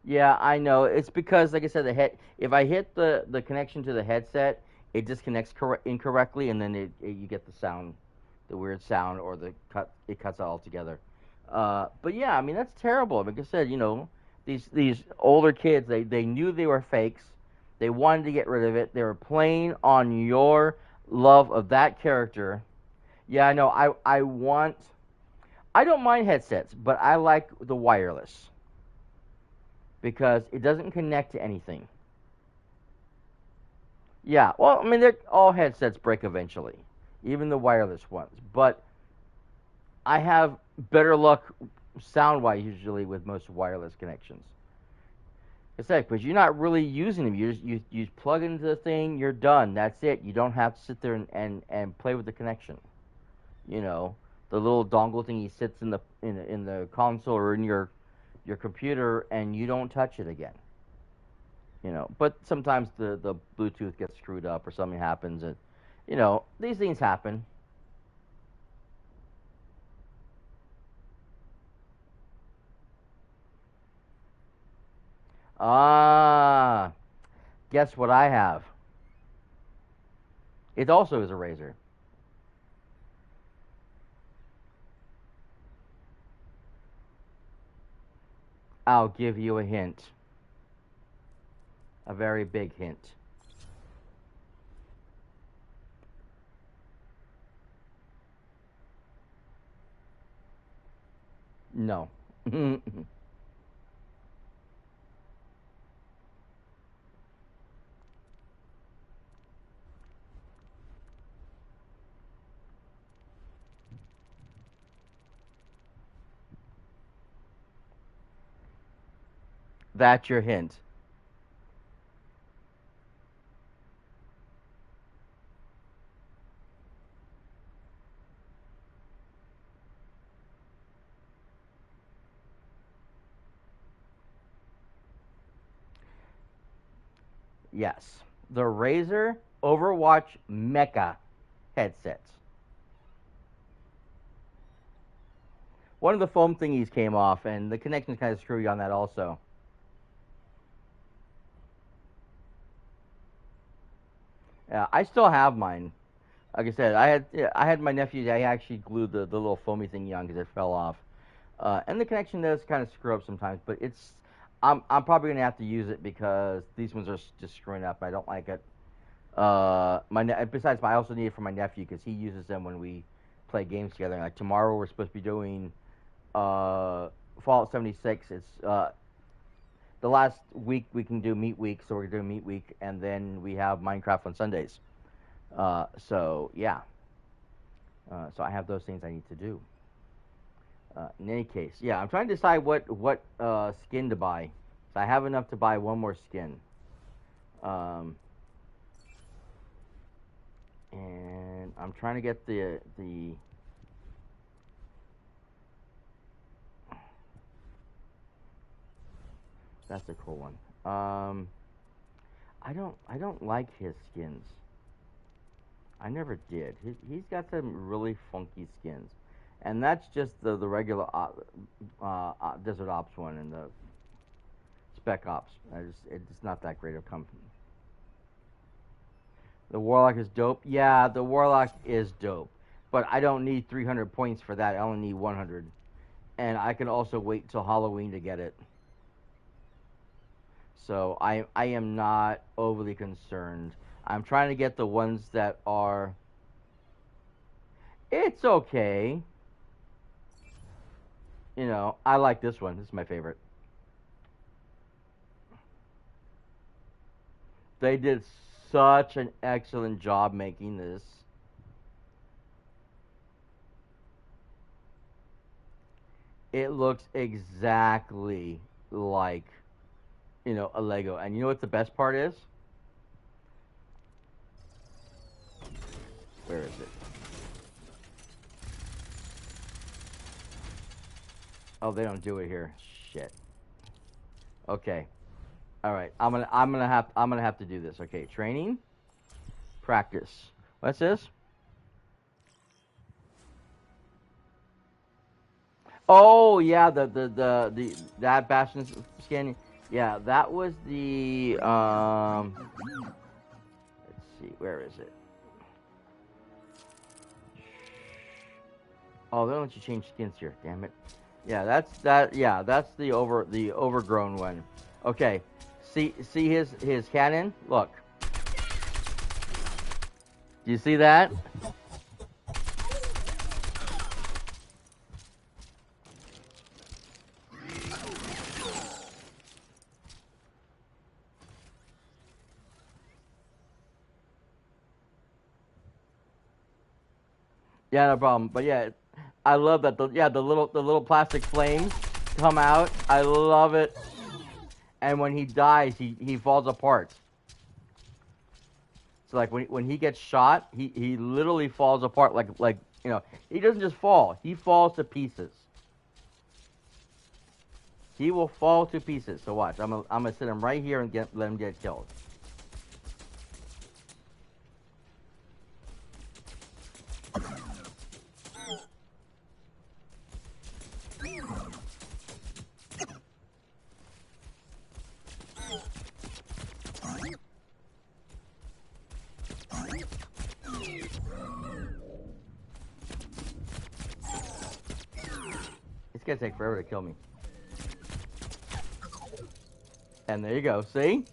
Yeah, I know. It's because, like I said, if I hit the connection to the headset, it disconnects incorrectly, and then you get the sound, the weird sound, or it cuts out altogether. But yeah, I mean that's terrible. Like I said, these older kids, they knew they were fakes. They wanted to get rid of it. They were playing on your love of that character. Yeah, I know. I don't mind headsets, but I like the wireless because it doesn't connect to anything. Yeah, well, I mean, all headsets break eventually, even the wireless ones. But I have better luck sound-wise usually with most wireless connections. It's like, because you're not really using them. You plug into the thing, you're done. That's it. You don't have to sit there and play with the connection. The little dongle thing sits in the console or in your computer, and you don't touch it again. But sometimes the Bluetooth gets screwed up or something happens, and these things happen. Ah, guess what I have? It also is a razor. I'll give you a hint. A very big hint. No. That's your hint. Yes. The Razer Overwatch Mecha headsets. One of the foam thingies came off, and the connection's kind of screwy on that also. Yeah, I still have mine. Like I said, I had my nephew. I actually glued the little foamy thingy on because it fell off, and the connection does kind of screw up sometimes. But I'm probably gonna have to use it because these ones are just screwing up. I don't like it. Besides, I also need it for my nephew because he uses them when we play games together. Like tomorrow, we're supposed to be doing Fallout 76. It's the last week we can do Meat Week, so we're doing Meat Week, and then we have Minecraft on Sundays. So yeah. So I have those things I need to do. In any case, yeah, I'm trying to decide what skin to buy. So I have enough to buy one more skin. And I'm trying to get the that's a cool one. I don't like his skins. I never did. He's got some really funky skins, and that's just the regular Desert Ops one and the Spec Ops. It's not that great of company. The Warlock is dope. Yeah, the Warlock is dope, but I don't need 300 points for that. I only need 100, and I can also wait till Halloween to get it. So I am not overly concerned. I'm trying to get the ones that are... It's okay. You know, I like this one. This is my favorite. They did such an excellent job making this. It looks exactly like, you know, a Lego. And you know what the best part is? Where is it? Oh, they don't do it here. Shit. Okay. All right. I'm gonna have to do this. Okay. Training. Practice. What's this? Oh yeah, that Bastion skin. Yeah, that was the let's see, where is it? Oh, they don't let you change skins here. Damn it. Yeah, that's that. Yeah, that's the overgrown one. Okay, see his cannon. Look. Do you see that? Yeah, no problem. But yeah, I love that. The little plastic flames come out. I love it. And when he dies, he falls apart. So like when he gets shot, he literally falls apart like you know, he doesn't just fall. He falls to pieces. He will fall to pieces. So watch. I'm gonna sit him right here and let him get killed. It's gonna take forever to kill me. And there you go. See?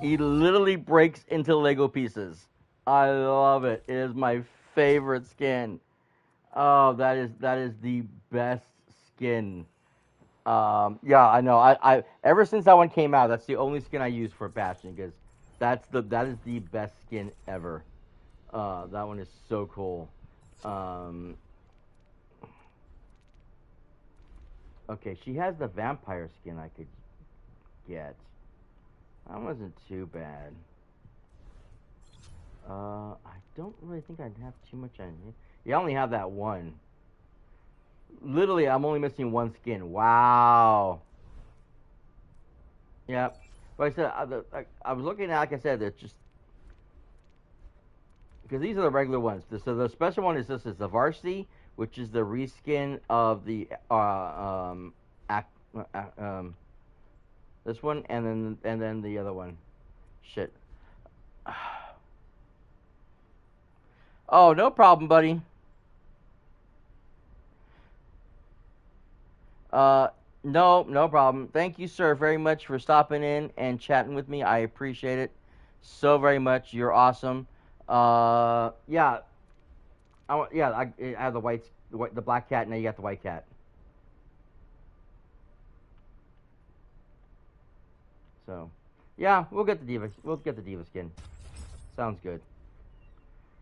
He literally breaks into Lego pieces. I love it. It is my favorite skin. Oh, that is the best skin. Yeah, I know. I ever since that one came out, that's the only skin I use for Bastion because that is the best skin ever. That one is so cool. Okay, she has the vampire skin I could get. That wasn't too bad. I don't really think I'd have too much on here. Yeah, I only have that one. Literally, I'm only missing one skin. Wow. Yep. But I said, I was looking at, like I said, it's just because these are the regular ones. So the special one is this: is the varsity, which is the reskin of the this one, and then the other one. Shit. Oh, no problem, buddy. No problem. Thank you, sir, very much for stopping in and chatting with me. I appreciate it so very much. You're awesome. Yeah. I have the black cat. Now you got the white cat. So, yeah, we'll get the diva. We'll get the diva skin. Sounds good.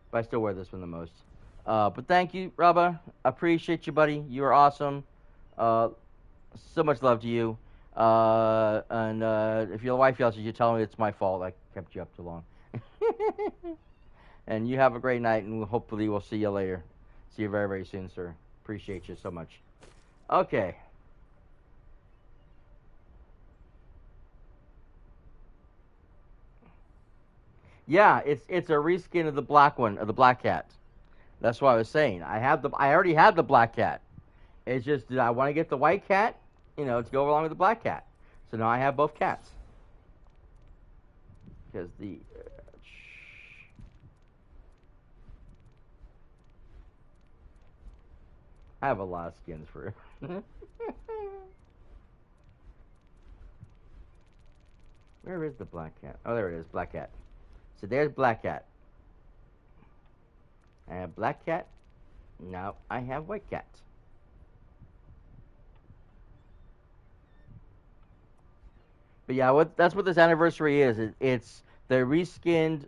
But I still wear this one the most. But thank you, Rabba. Appreciate you, buddy. You are awesome. So much love to you. And if your wife yells at you, tell me it's my fault. I kept you up too long. And you have a great night, and hopefully we'll see you later. See you very, very soon, sir. Appreciate you so much. Okay. Yeah, it's a reskin of the black one, of the black cat. That's what I was saying. I already have the black cat. It's just that I want to get the white cat, to go along with the black cat. So now I have both cats. Because I have a lot of skins for it. Where is the black cat? Oh, there it is, black cat. So there's black cat. I have black cat. Now I have white cat. But yeah, that's what this anniversary is. It's they reskinned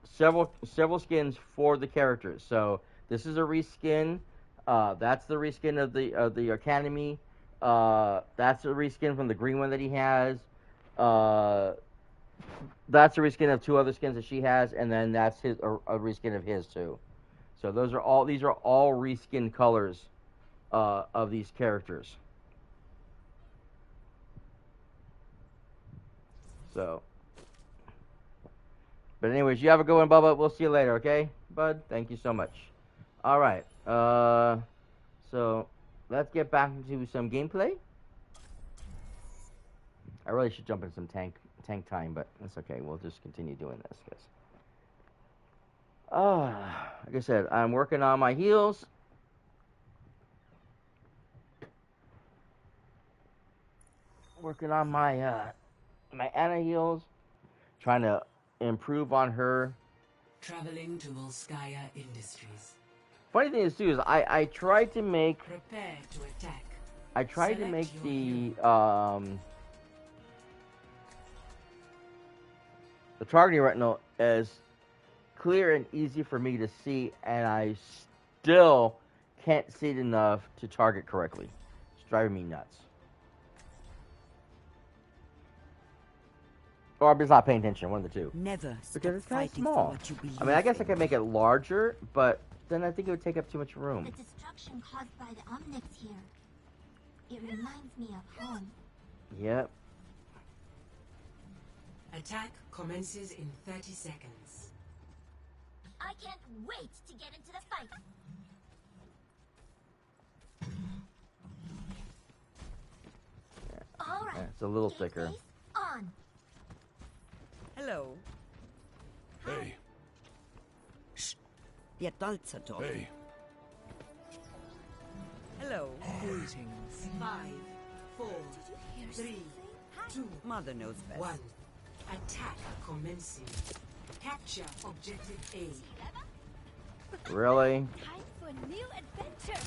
several skins for the characters. So this is a reskin. That's the reskin of the Academy. That's a reskin from the green one that he has. That's a reskin of two other skins that she has, and then that's a reskin of his too. So these are all reskin colors of these characters. So, but anyways, you have a good one, Bubba. We'll see you later, okay, bud? Thank you so much. All right. So let's get back into some gameplay. I really should jump in some tank time, but that's okay. We'll just continue doing this, guys. Like I said, I'm working on my heals. Working on my my Anna heals. Trying to improve on her. Traveling to Volskaya Industries. Funny thing is too is I tried to make. Prepare to attack. I tried to make the targeting retinal as clear and easy for me to see, and I still can't see it enough to target correctly. It's driving me nuts. Or I'm just not paying attention, one of the two. Never because it's kind of small. I mean, I guess I could make it larger, but then I think it would take up too much room. The destruction caused by the Omnics here. It reminds me of home. Yep. Attack commences in 30 seconds. I can't wait to get into the fight. All right. Yeah, it's a little thicker. On. Hello. Hey. Shh. The adults are talking. Hey. Hello. Greetings. 5, 4, 3, 2, Mother knows best. 1. Attack commencing. Capture objective A. Really? Time for a new adventure.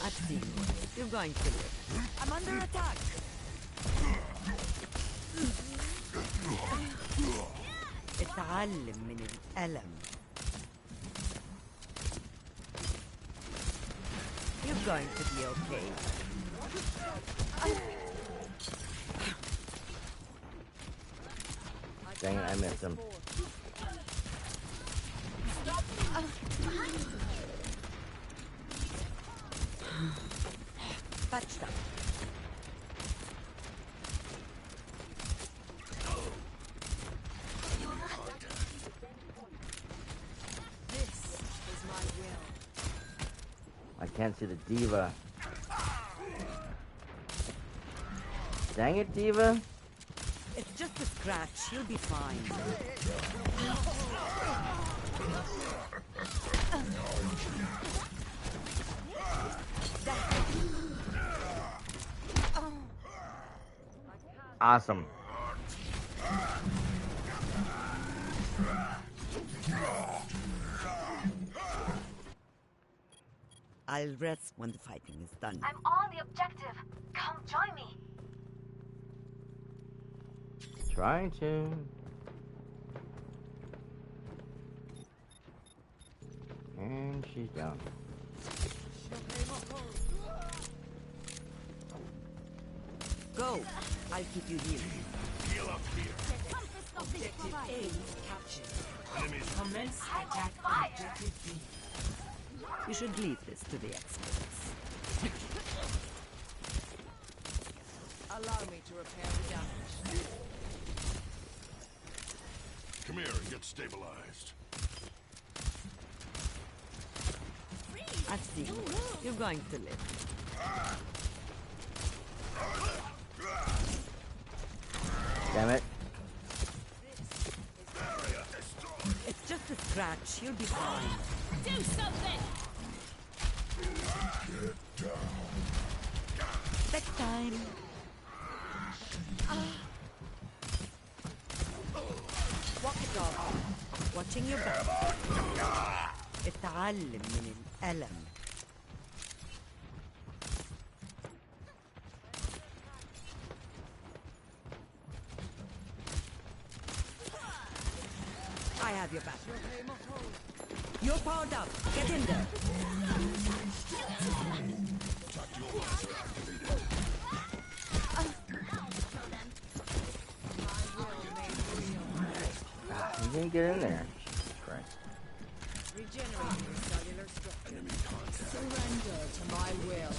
I've seen you. You're going to live. I'm under attack. اتعلم من الألم. You're going to be okay. Dang it, I missed him. Patched up. This is my will. I can't see the diva. Dang it, diva. It's just a scratch. You'll be fine. Awesome. I'll rest when the fighting is done. I'm on the objective. Come join me. Trying to. And she's down. Go. I'll keep you healed. Heal up here. Objective A captured. Commence attack on objective B. You should leave this to the experts. Allow me to repair the damage. Come here and get stabilized. I've seen you. You're going to live. Damn it. It's just a scratch. You'll be fine. Do something! Next time. Walk it off. Watching your back. اتعلم من الألم. I have your back. You're powered up. Get in there. You didn't get in there. Christ. Regenerating your cellular structure. Surrender to my will.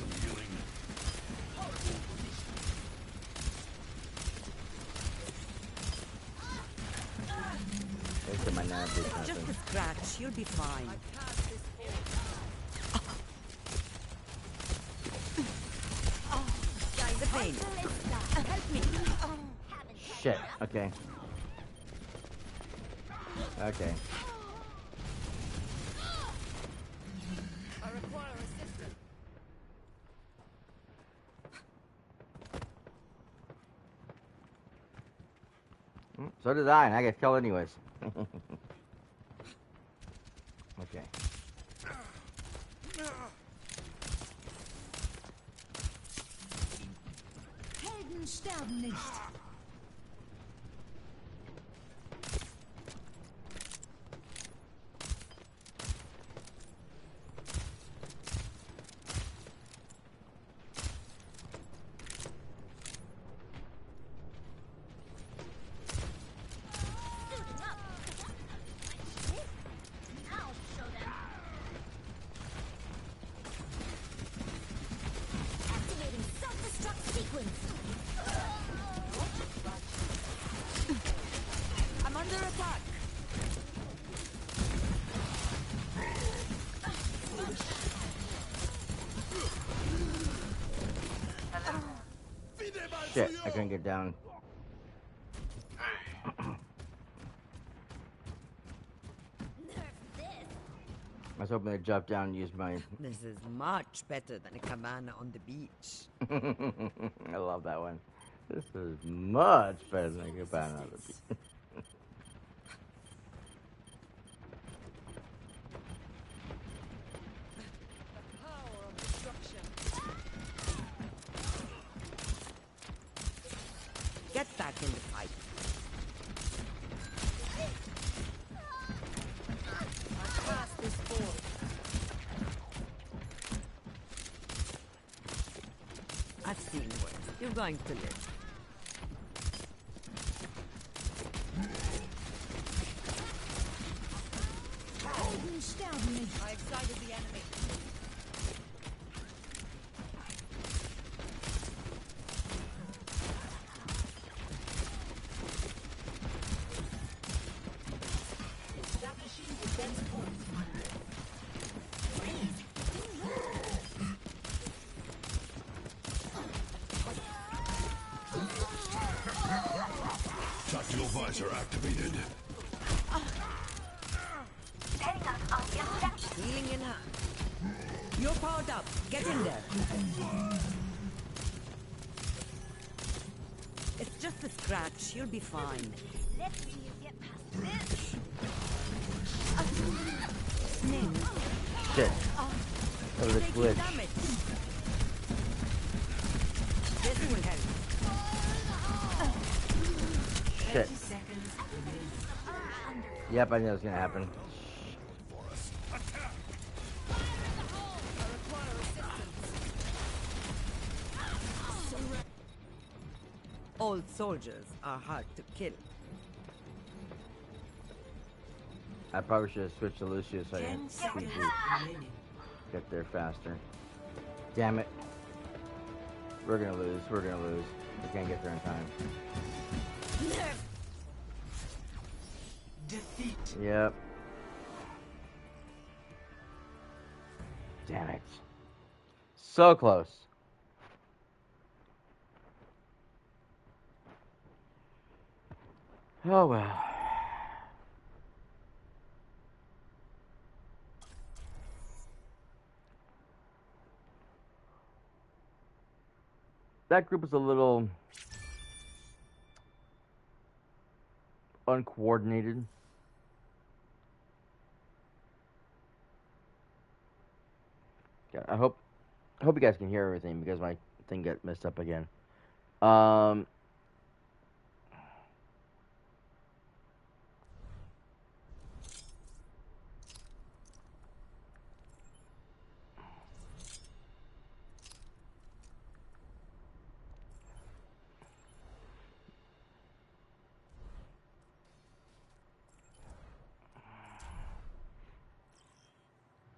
Look at my nav. It's just a scratch. You'll be fine. The pain. Help me. Shit. Okay. Okay. I require assistance. So did I, and I get killed anyways. Okay. Helden sterben nicht. I'm under attack. Shit, I couldn't get down. I was hoping to jump down and use my... This is much better than a cabana on the beach. I love that one. This is much better than a cabana on the beach. back in the fight. I've passed this board. I've seen worse. You're going to live. I excited the enemy. Establishing defense points. Tactical visor activated. Healing in her. You're powered up. Get in there. It's just a scratch. You'll be fine. Let's see you get past this. Shit. That was a glitch. This will help. Shit. Yep, I knew it was gonna happen. Old soldiers are hard to kill. I probably should have switched to Lucio so I can get there faster. Damn it. We're gonna lose. We're gonna lose. We can't get there in time. Defeat. Yep. Damn it. So close. Oh well. That group is a little uncoordinated. Yeah, I hope you guys can hear everything because my thing got messed up again.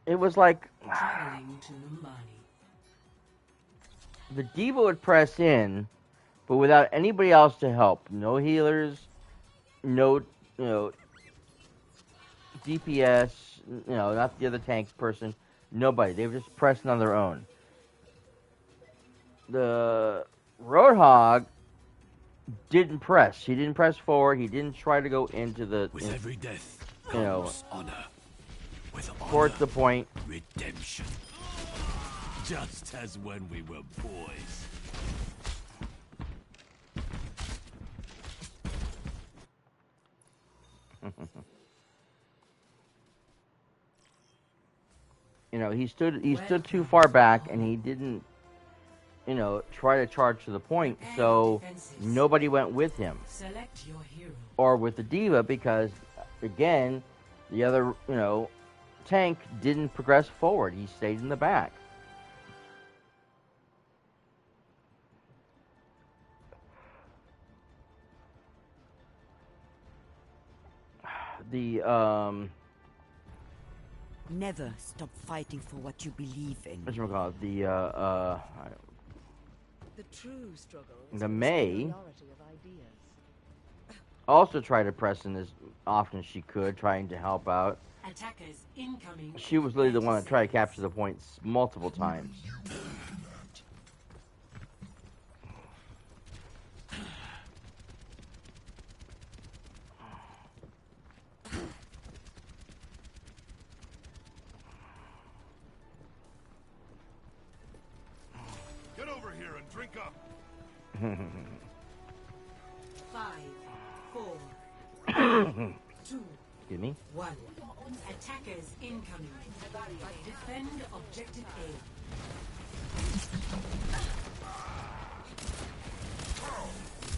It was like Traveling to Lumbani. the diva would press in, but without anybody else to help. No healers, no, DPS, not the other tank person. Nobody. They were just pressing on their own. The Roadhog didn't press. He didn't press forward. He didn't try to go into the. With every death, honor. With towards the point. Redemption. Just as when we were boys. He stood too far back, and he didn't, try to charge to the point. So nobody went with him, Select your hero. or with the diva, because again, the other, tank didn't progress forward. He stayed in the back. The Never stop fighting for what you believe in. whatchamacallit, The true struggle is the for May superiority of ideas. also tried to press in as often as she could, trying to help out. Attackers incoming. She was literally the one that tried to capture the points multiple times. Get over here and drink up. 5, 4, 2, Excuse me? 1. Attackers incoming. Defend objective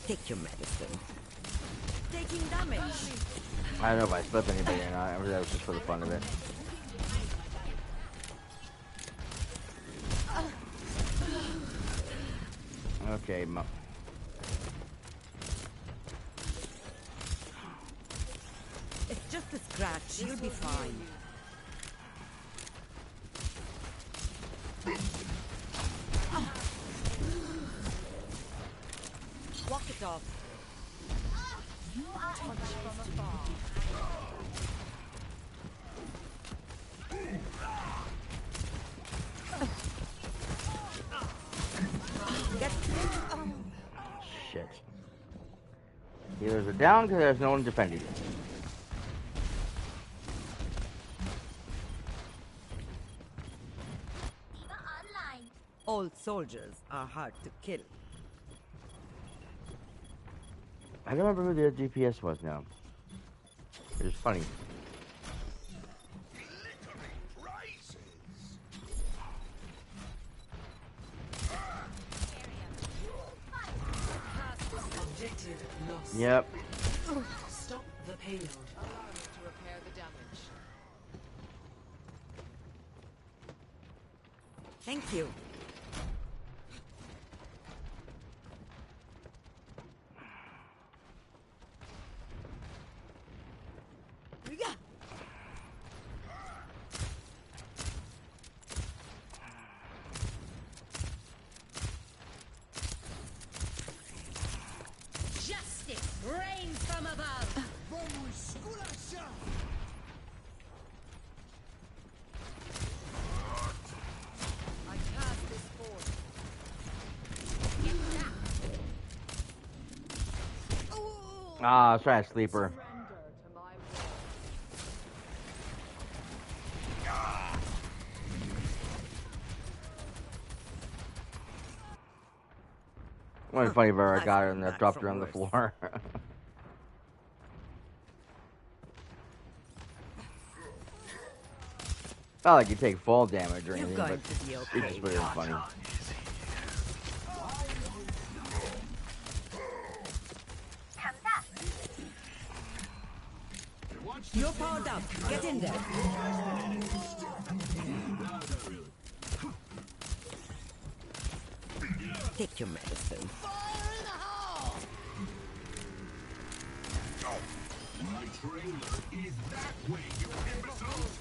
A. Take your medicine. Taking damage. I don't know if I slip anybody or not. That was just for the fun of it. Okay, It's just a scratch. You'll be fine. Walk it off. You are touched from afar. Shit. Healers are down because there's no one defending. Old soldiers are hard to kill. I don't remember who the GPS was now. It was funny. Objective lost. Yep. Stop the payload. Allow me to repair the damage. Thank you. Justice reigns from above. I cast this forth. Ah, I was trying to sleeper. It would be funny if I ever got her and I dropped her on the floor. Not like you take fall damage or anything, but it's just really funny. You're powered up. Get in there. Take your medicine. My trailer is that way, you imbeciles!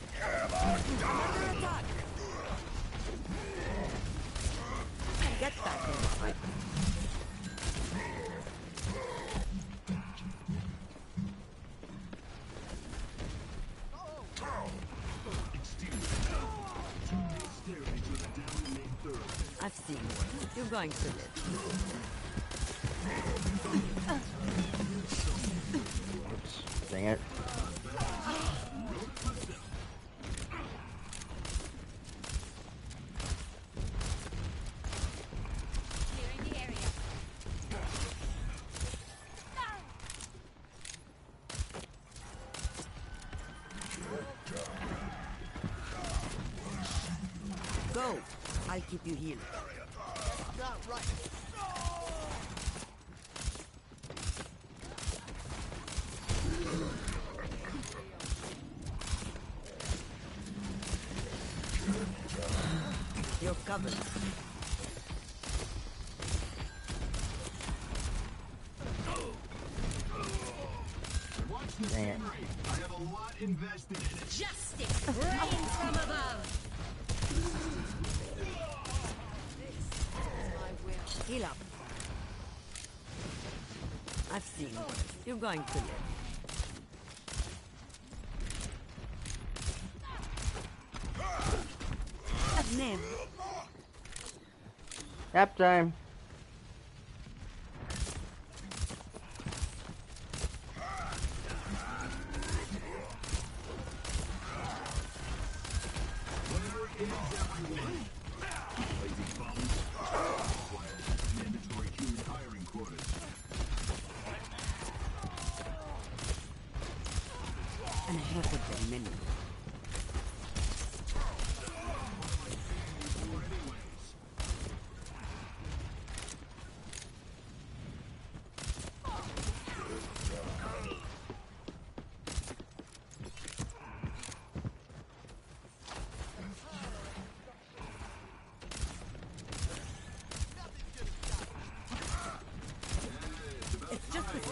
Under attack. Get back in the fight. I've seen one. You're going to live. Oops. Dang it. Clearing the area. Go. I'll keep you healed. Not right. You're covered. Dang it. I have a lot invested in it. Justice reigns from above. Heal up. I've seen one. You're going to live. Name. Nap time. And half of them many.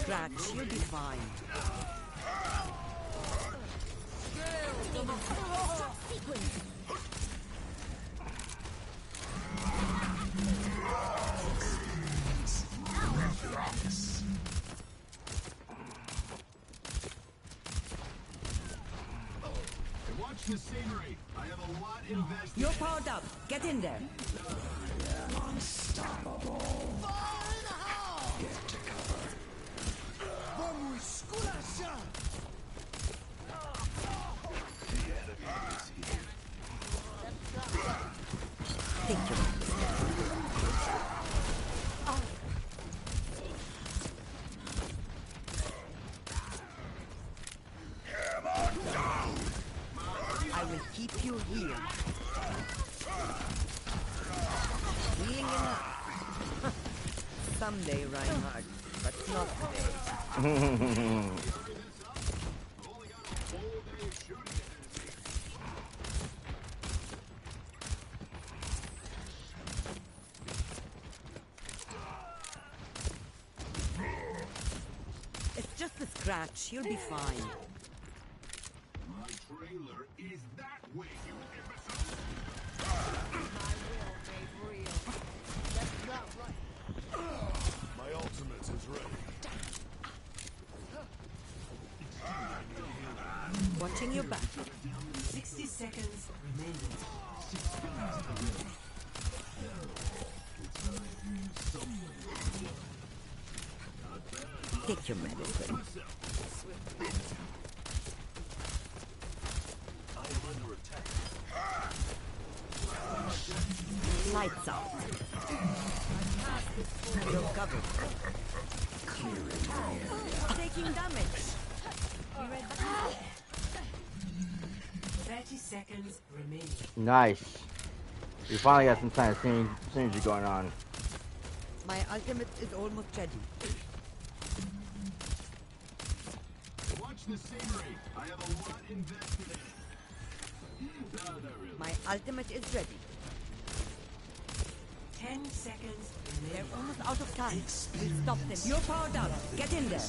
scratch. You'll be fine. Watch the scenery. I have a lot invested. You're powered up. Get in there. Unstoppable. Fire in the hole! Get to cover. Vamos esculachar! The enemy is here. Take your I will keep you here. Being enough. Someday, Reinhardt, but not today. It's just a scratch. You'll be fine. My trailer is that way, you imbecile. My ultimate is ready. Watching your back. 60 seconds remaining. Take your medicine. Lights out. You're covered. Taking damage. 30 seconds remaining. Nice. We finally got some kind of synergy going on. My ultimate is almost ready. Watch the scenery. I have a lot invested in it. My ultimate is ready. 10 seconds remaining. They're almost out of time. We'll stop them. You're powered up. Get in there.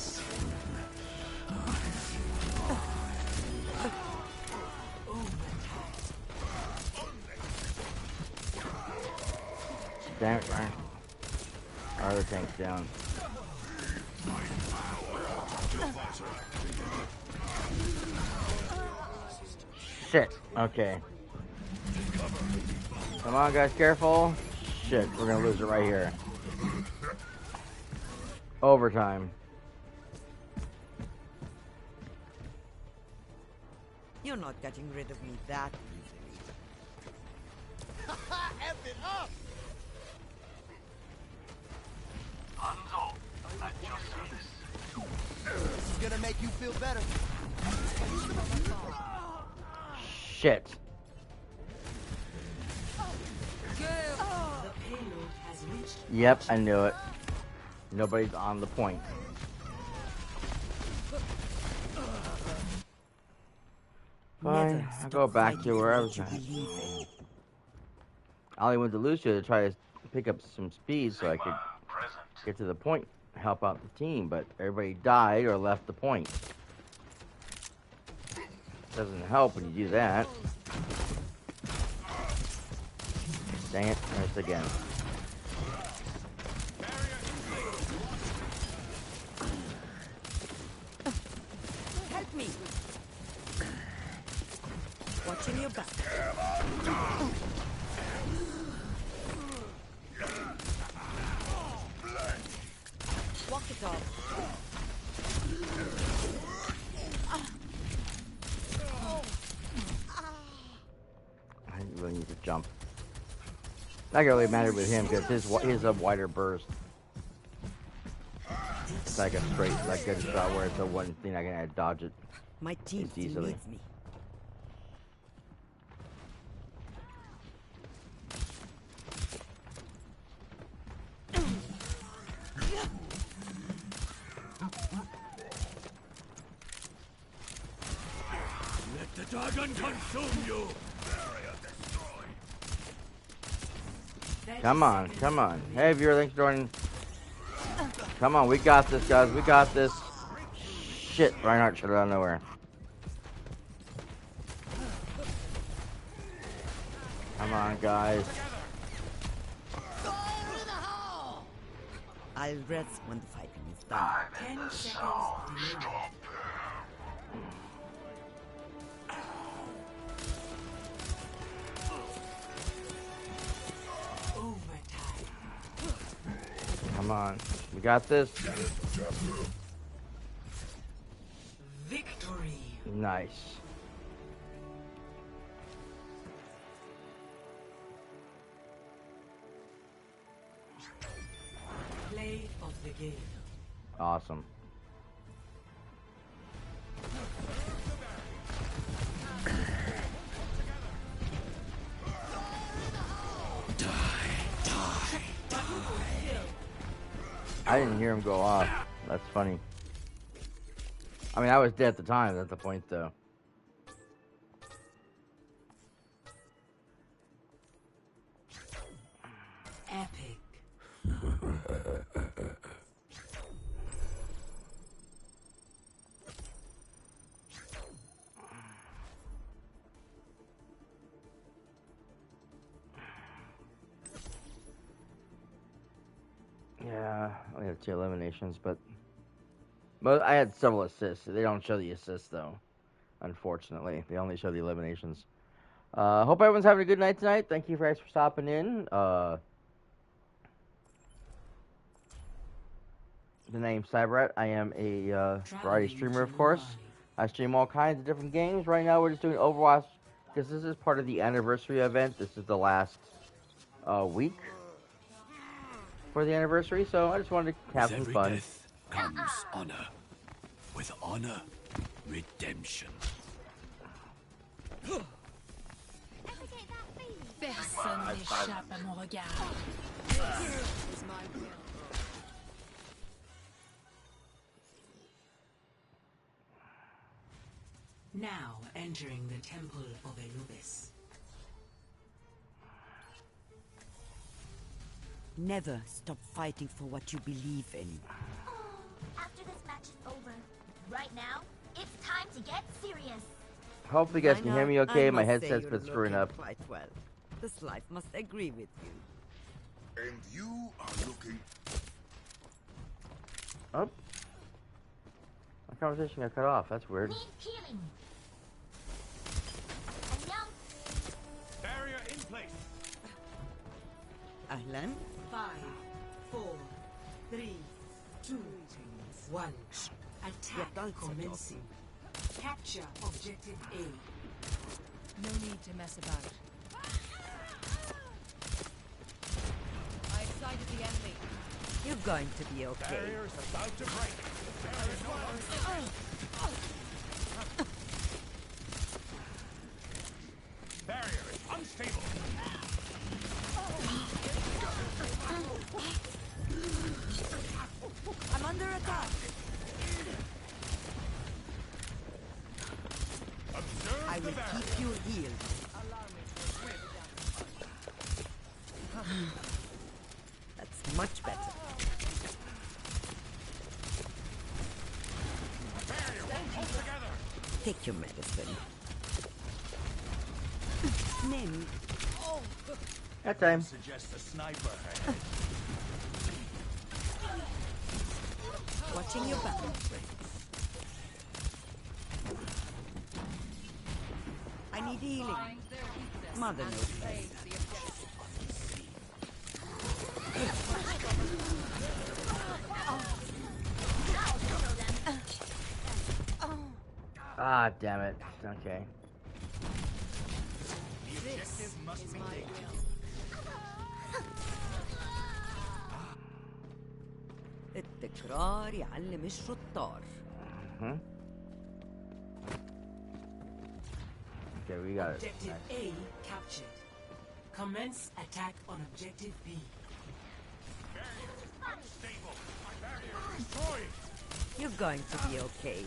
Damn it, Ryan. Our other tank's down. Shit. Okay. Come on, guys. Careful. Shit. We're gonna lose it right here. Overtime. You're not getting rid of me that easily. F it up! Hanzo, at your service. This is gonna make you feel better. Shit. The payload has reached. Yep, I knew it. Nobody's on the point. Fine, I'll go back to where I was at. I only went to Lucia to try to pick up some speed so I could get to the point, help out the team, but everybody died or left the point. Doesn't help when you do that. Dang it, there's again. Help me. Watching your back. Walk it off. I really need to jump. Not gonna really matter with him because his a wider burst. It's like a straight, like good shot where it's the one thing I can dodge it. My team still easily. needs me. Let the dragon consume you. Come on, come on. Hey, viewer, thanks for joining. Come on, we got this, guys. We got this. Shit, Reinhardt shut it out of nowhere. Come on, guys. I'll rest when the fighting is done. 10 seconds remaining. Come on. We got this. Victory. Nice. Play of the game. Awesome. I didn't hear him go off. That's funny. I mean, I was dead at the time. That's the point, though. Epic. Yeah, I have 2 eliminations, but I had several assists. They don't show the assists, though. Unfortunately, they only show the eliminations. Hope everyone's having a good night tonight. Thank you guys for stopping in. The name's cyperrat. I am a variety streamer, of course. I stream all kinds of different games. Right now, we're just doing Overwatch because this is part of the anniversary event. This is the last week for the anniversary, so I just wanted to have some fun. Death comes honor. With honor, redemption. Personne n'échappe à mon regard. This is my will. Now entering the Temple of Anubis. Never stop fighting for what you believe in. After this match is over, right now, it's time to get serious. Hopefully you guys can hear me okay. My I must say headset's you're been screwing looking up. Quite well. This life must agree with you. And you are looking... Oh. My conversation got cut off. That's weird. Healing. Barrier in place. Ahlan? 5, 4, 3, 2, 1. Attack commencing. Capture objective A. No need to mess about. I sighted the enemy. You're going to be okay. Barrier's about to break. Barrier is unstable. I'm under attack. I will keep you healed. That's much better. Take your medicine. Name. That time. Suggest a sniper. Watching your back. I need healing. Mother knows best. Ah, damn it. Okay. This is my will. التكرار يعلم الشطار. Okay, we got it. Objective A captured. Commence attack on objective B. Unstable. My barrier is destroyed. You're going to be okay.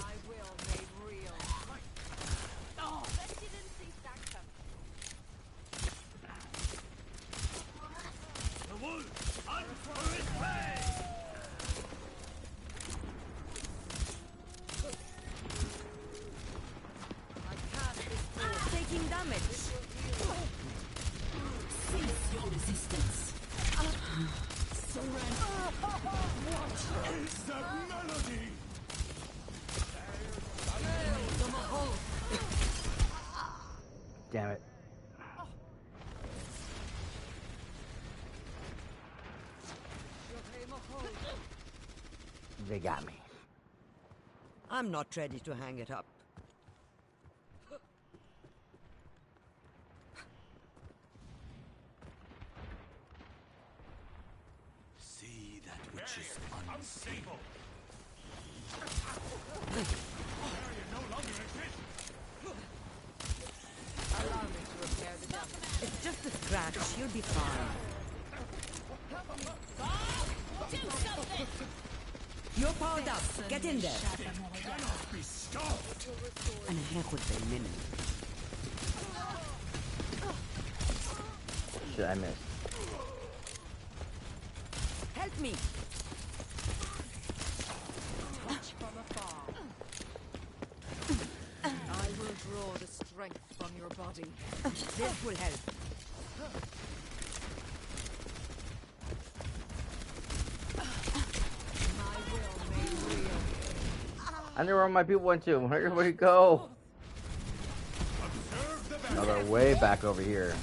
My will made real. Oh, bet you didn't see that coming. Taking damage. Cease your resistance. Surrender. What is that melody? Damn it. They got me. I'm not ready to hang it up. See that which is unseen. Allow me to repair the damage. It's just a scratch. You'll be fine. Do something! You're powered up. Get in there. Cannot be stopped. أنا هاخد بالي منك. Shit, I missed. Help me. Watch from afar. I will draw the strength from your body. This will help. My will made real. I know where my people went to. Where'd everybody go? Oh, they're way back over here.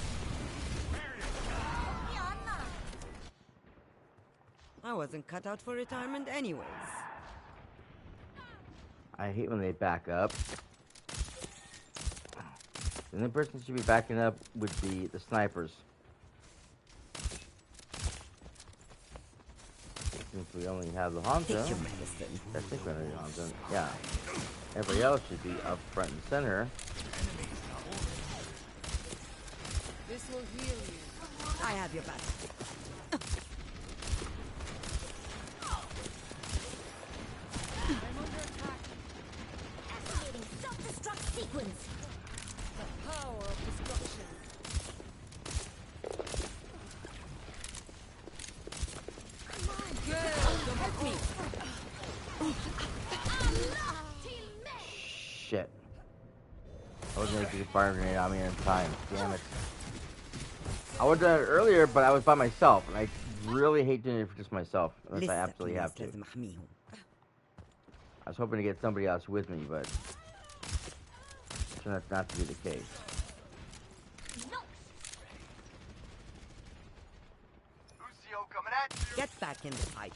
I wasn't cut out for retirement anyways. I hate when they back up. The only person who should be backing up would be the snipers. Since we only have the Hanzo, technically only Hanzo, yeah. Everybody else should be up front and center. This will heal you. I have your back. I'm under attack. Activating self-destruct sequence. The power of destruction. Help me. Shit. I wasn't able to get a fire grenade on me in time. Damn it. I would have done it earlier, but I was by myself, and I really hate doing it for just myself, unless I absolutely have to. I was hoping to get somebody else with me, but it turned out not to be the case. Lucio coming at you. Get back in the fight.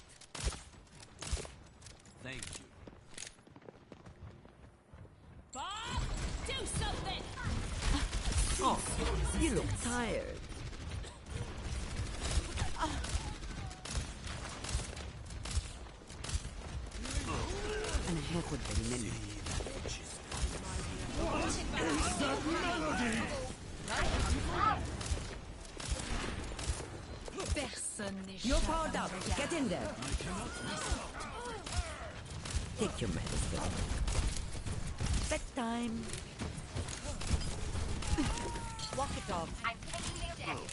Thank you. Bob, do something! Oh, you look tired. أنا هاخد بالي منك. You're powered up. Get in there. Take your medicine. Bedtime. Walk it off. I'm taking the objective.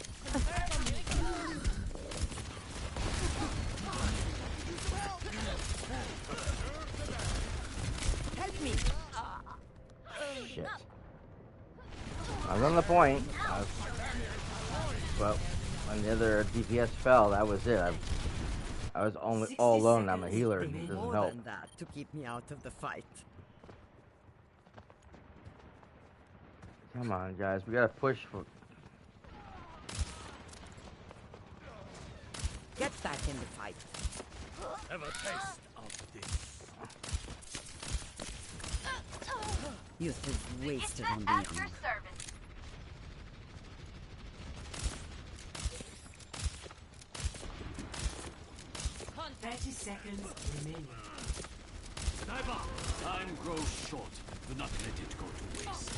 Help me. Shit. I was on the point. Well, when the other DPS fell, that was it. I was only all alone. I'm a healer. It doesn't More help. than that to keep me out of the fight. Come on, guys. We gotta push for. Get back in the fight. Have a taste of this. Youth is wasted on the young. service. 30 seconds remaining. Sniper! Time grows short. Do not let it go to waste.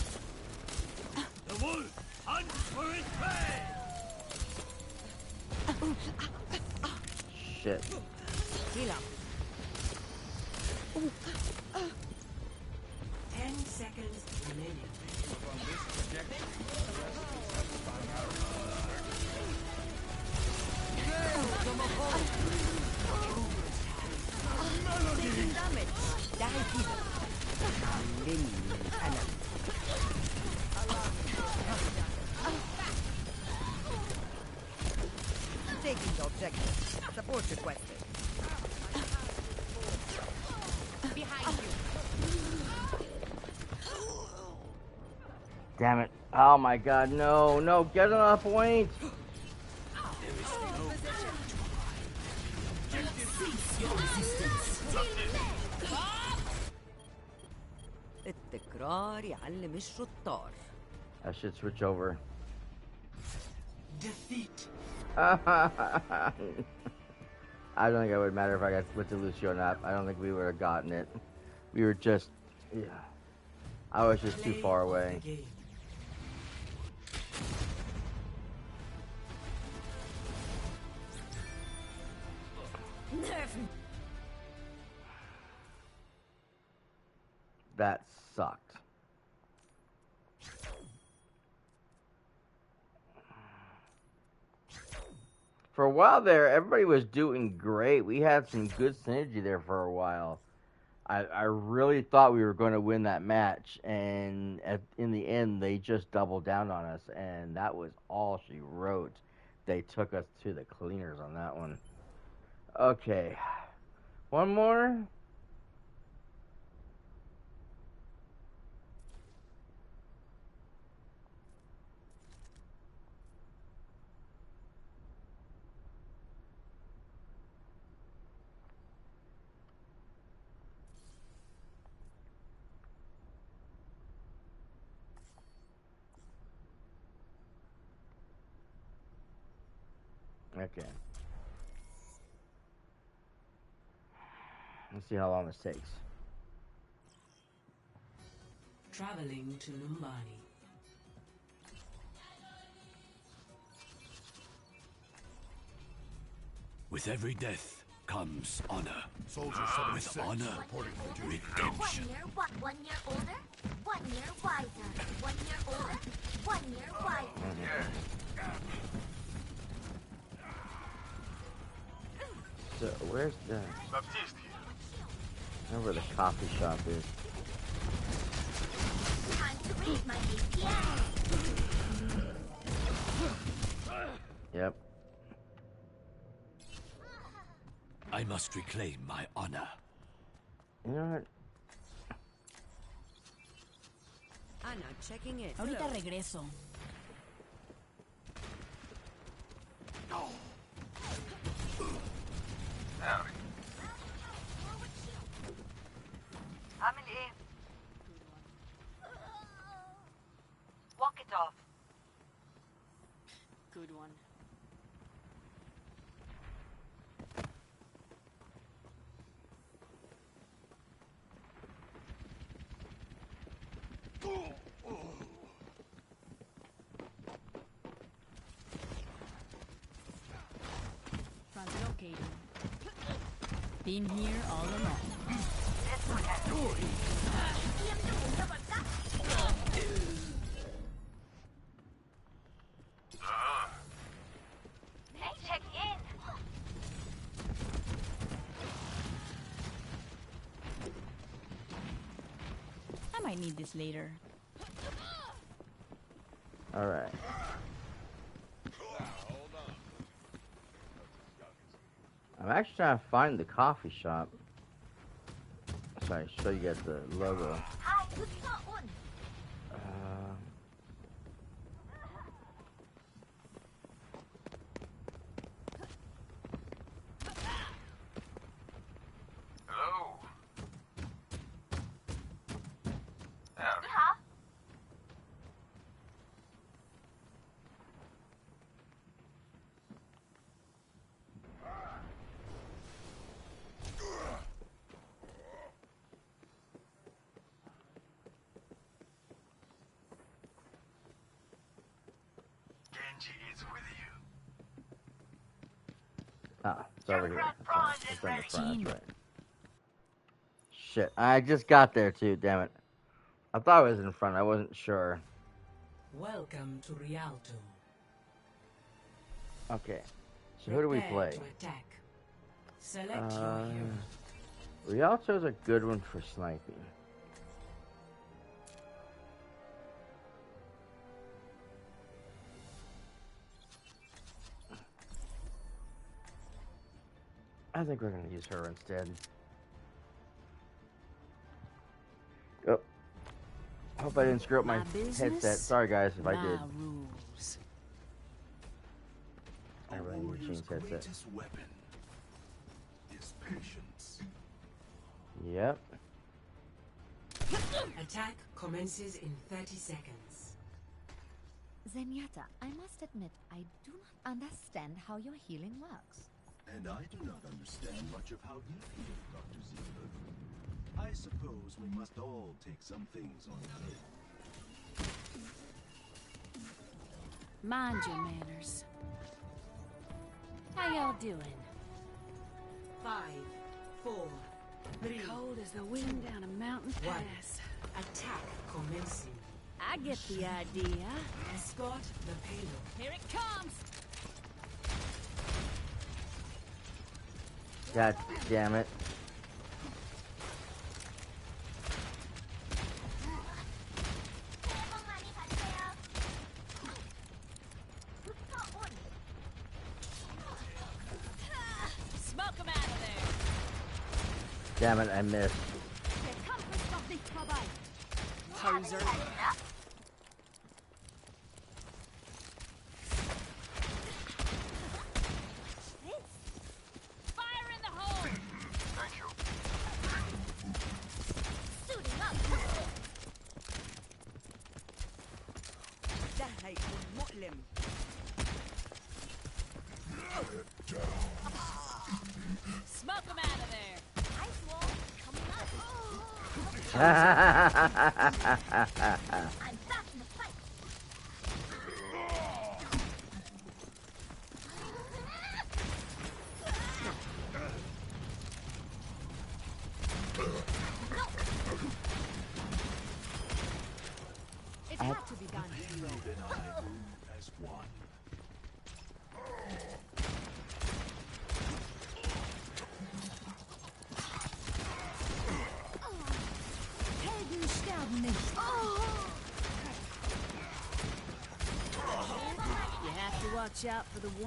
The wolf hunts for its prey! Shit. Heal up. 10 seconds remaining. Taking damage. Die here. Lin enemy. Taking the objective. Support requested. Behind you. Damn it. Oh my god, no, no, get on a point. التكرار يعلم الشطار. I should switch over. Defeat. I don't think it would matter if I got split to Lucio or not. I don't think we would have gotten it. We were just, yeah. I was just too far away. That sucked. For a while there, everybody was doing great. We had some good synergy there for a while. I really thought we were going to win that match, and in the end, they just doubled down on us, and that was all she wrote. They took us to the cleaners on that one. Okay. One more. Okay. Let's see how long this takes. Traveling to Numbani. With every death comes honor. Soldier With 76 honor, reporting for duty. redemption. 1 year older, 1 year wiser. 1 year older, 1 year wiser. So where's the? I know where the coffee shop is. Time to raise my APM. Yep. I must reclaim my honor. You know what? Ana, checking it. Ahorita regreso. عامل ايه؟ Walk it off. Good one. Translocating. Been here all along. Hey, check in. I might need this later. All right. I'm actually trying to find the coffee shop. Sorry, show you guys the logo. Hi, who's not on? Hello. Huh? Genji is with you. Ah, it's over here. It's on the front, that's right. Shit, I just got there too, damn it. I thought it was in front, I wasn't sure. Welcome to Rialto. Okay. So who do we Prepare play? to attack. Select your hero. Rialto's a good one for sniping. I think we're going to use her instead. Oh. Hope I didn't screw up my headset. Sorry guys if I did. Rules. I really need to change headset. Greatest weapon is patience. Yep. Attack commences in 30 seconds. Zenyatta, I must admit, I do not understand how your healing works. And I do not understand much of how you feel, Dr. Ziegler. I suppose we must all take some things on faith. Mind your manners. How y'all doing? 5, 4, 3. Cold as the wind down a mountain pass. Attack commencing. I get the idea. Escort the payload. Here it comes. God damn it. Smoke him out of there. Damn it, I missed. Poser. Fire in the hole. Thank you. Suiting up. ده هيكون مؤلم. Smoke him out of there. Ice wall coming up. I'm back in the fight. It had to be done. Hero and I move as one. Helden sterben nicht. You have to watch out for the 1%.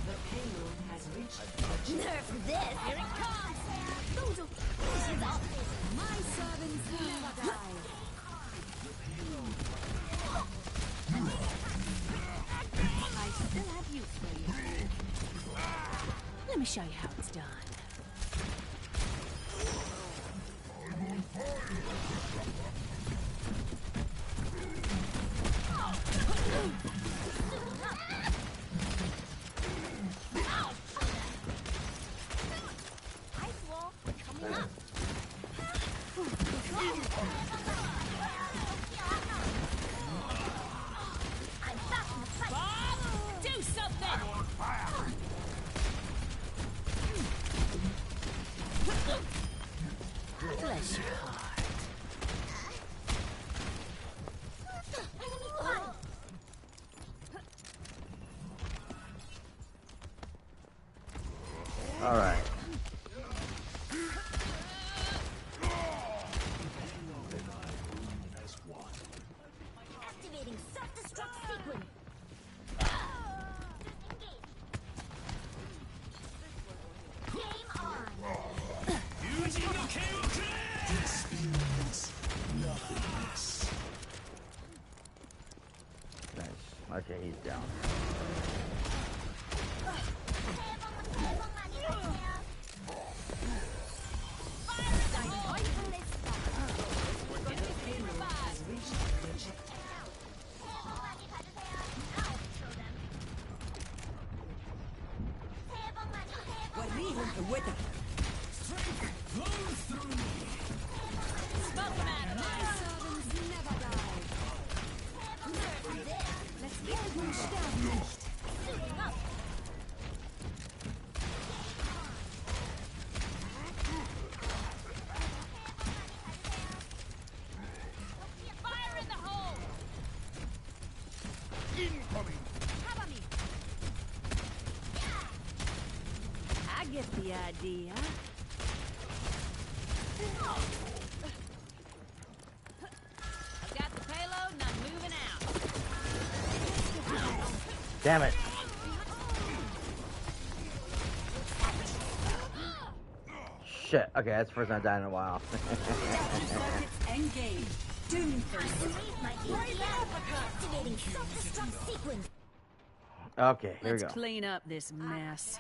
The payload has reached Nerf this! Here it comes! My servants never die. I still have use for you. Let me show you how it's done. Ice wall coming up. I'm back in the fight. Bob, do something. Bless your heart. All right. Activating self-destruct sequence. Game on. Experience nothingness. Nice. Okay, he's down. وريهم قوتك. Smoke him out of My servants never die. Helden sterben nicht. Suiting up. Fire in the hole. Incoming! Cover me. get the idea. I've got the payload and I'm moving out. Damn it. Shit. Okay, that's the first time I died in a while. Engage. Doom Okay, here we Let's go. clean up this mess.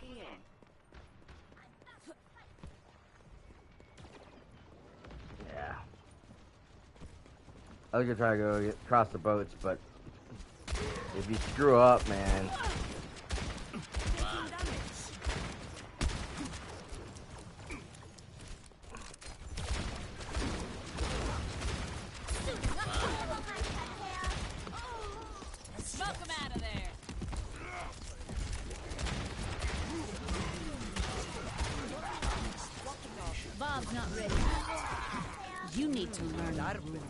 Yeah. I was gonna try to go across the boats, but if you screw up, man. Smoke him out of there. Bob's not ready. You need to learn the rules.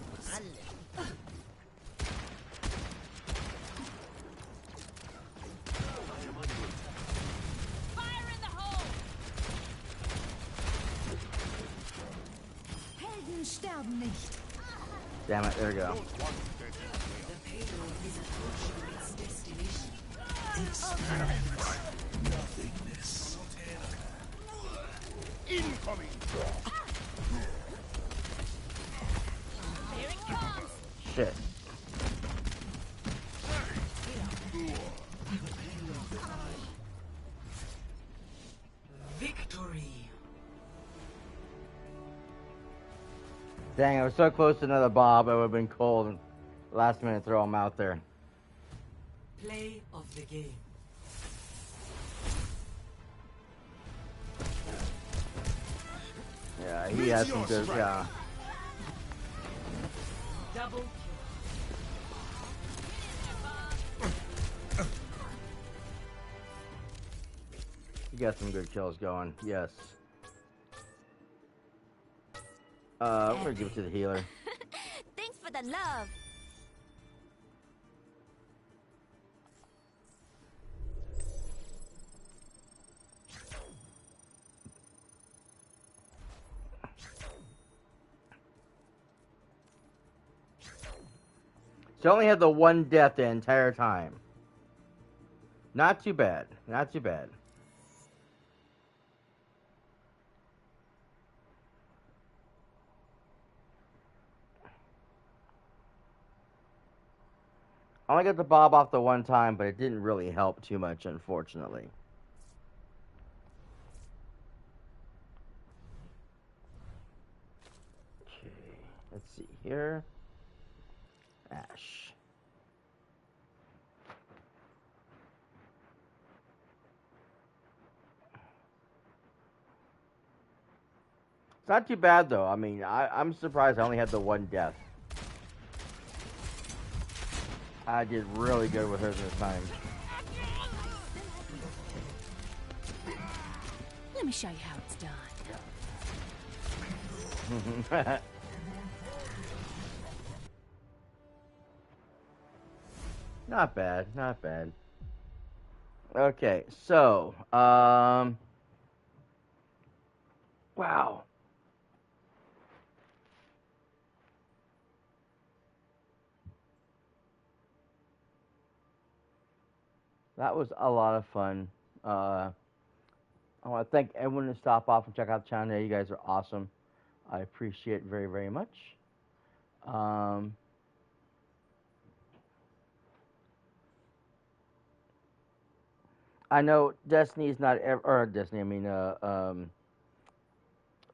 Fire in the hole! Helden sterben nicht. Damn it, there we go. The payload is approaching its destination. Nothingness. Incoming! Here it comes! Shit. Victory. Dang, I was so close to another Bob, I would have been cold and last minute throw him out there. Play of the game. Yeah, he has some good, yeah. Double He got some good kills going, yes. I'm gonna give it to the healer. Thanks for the love. So I only had the one death the entire time. Not too bad. Not too bad. I only got the Bob off the one time, but it didn't really help too much, unfortunately. Okay, let's see here. Ash. It's not too bad, though. I mean, I'm surprised I only had the one death. I did really good with her this time. Let me show you how it's done. Not bad, not bad. Okay, so, wow. That was a lot of fun. I want to thank everyone to stop off and check out the channel. You guys are awesome. I appreciate it very, very much. I know Destiny's not Destiny. I mean,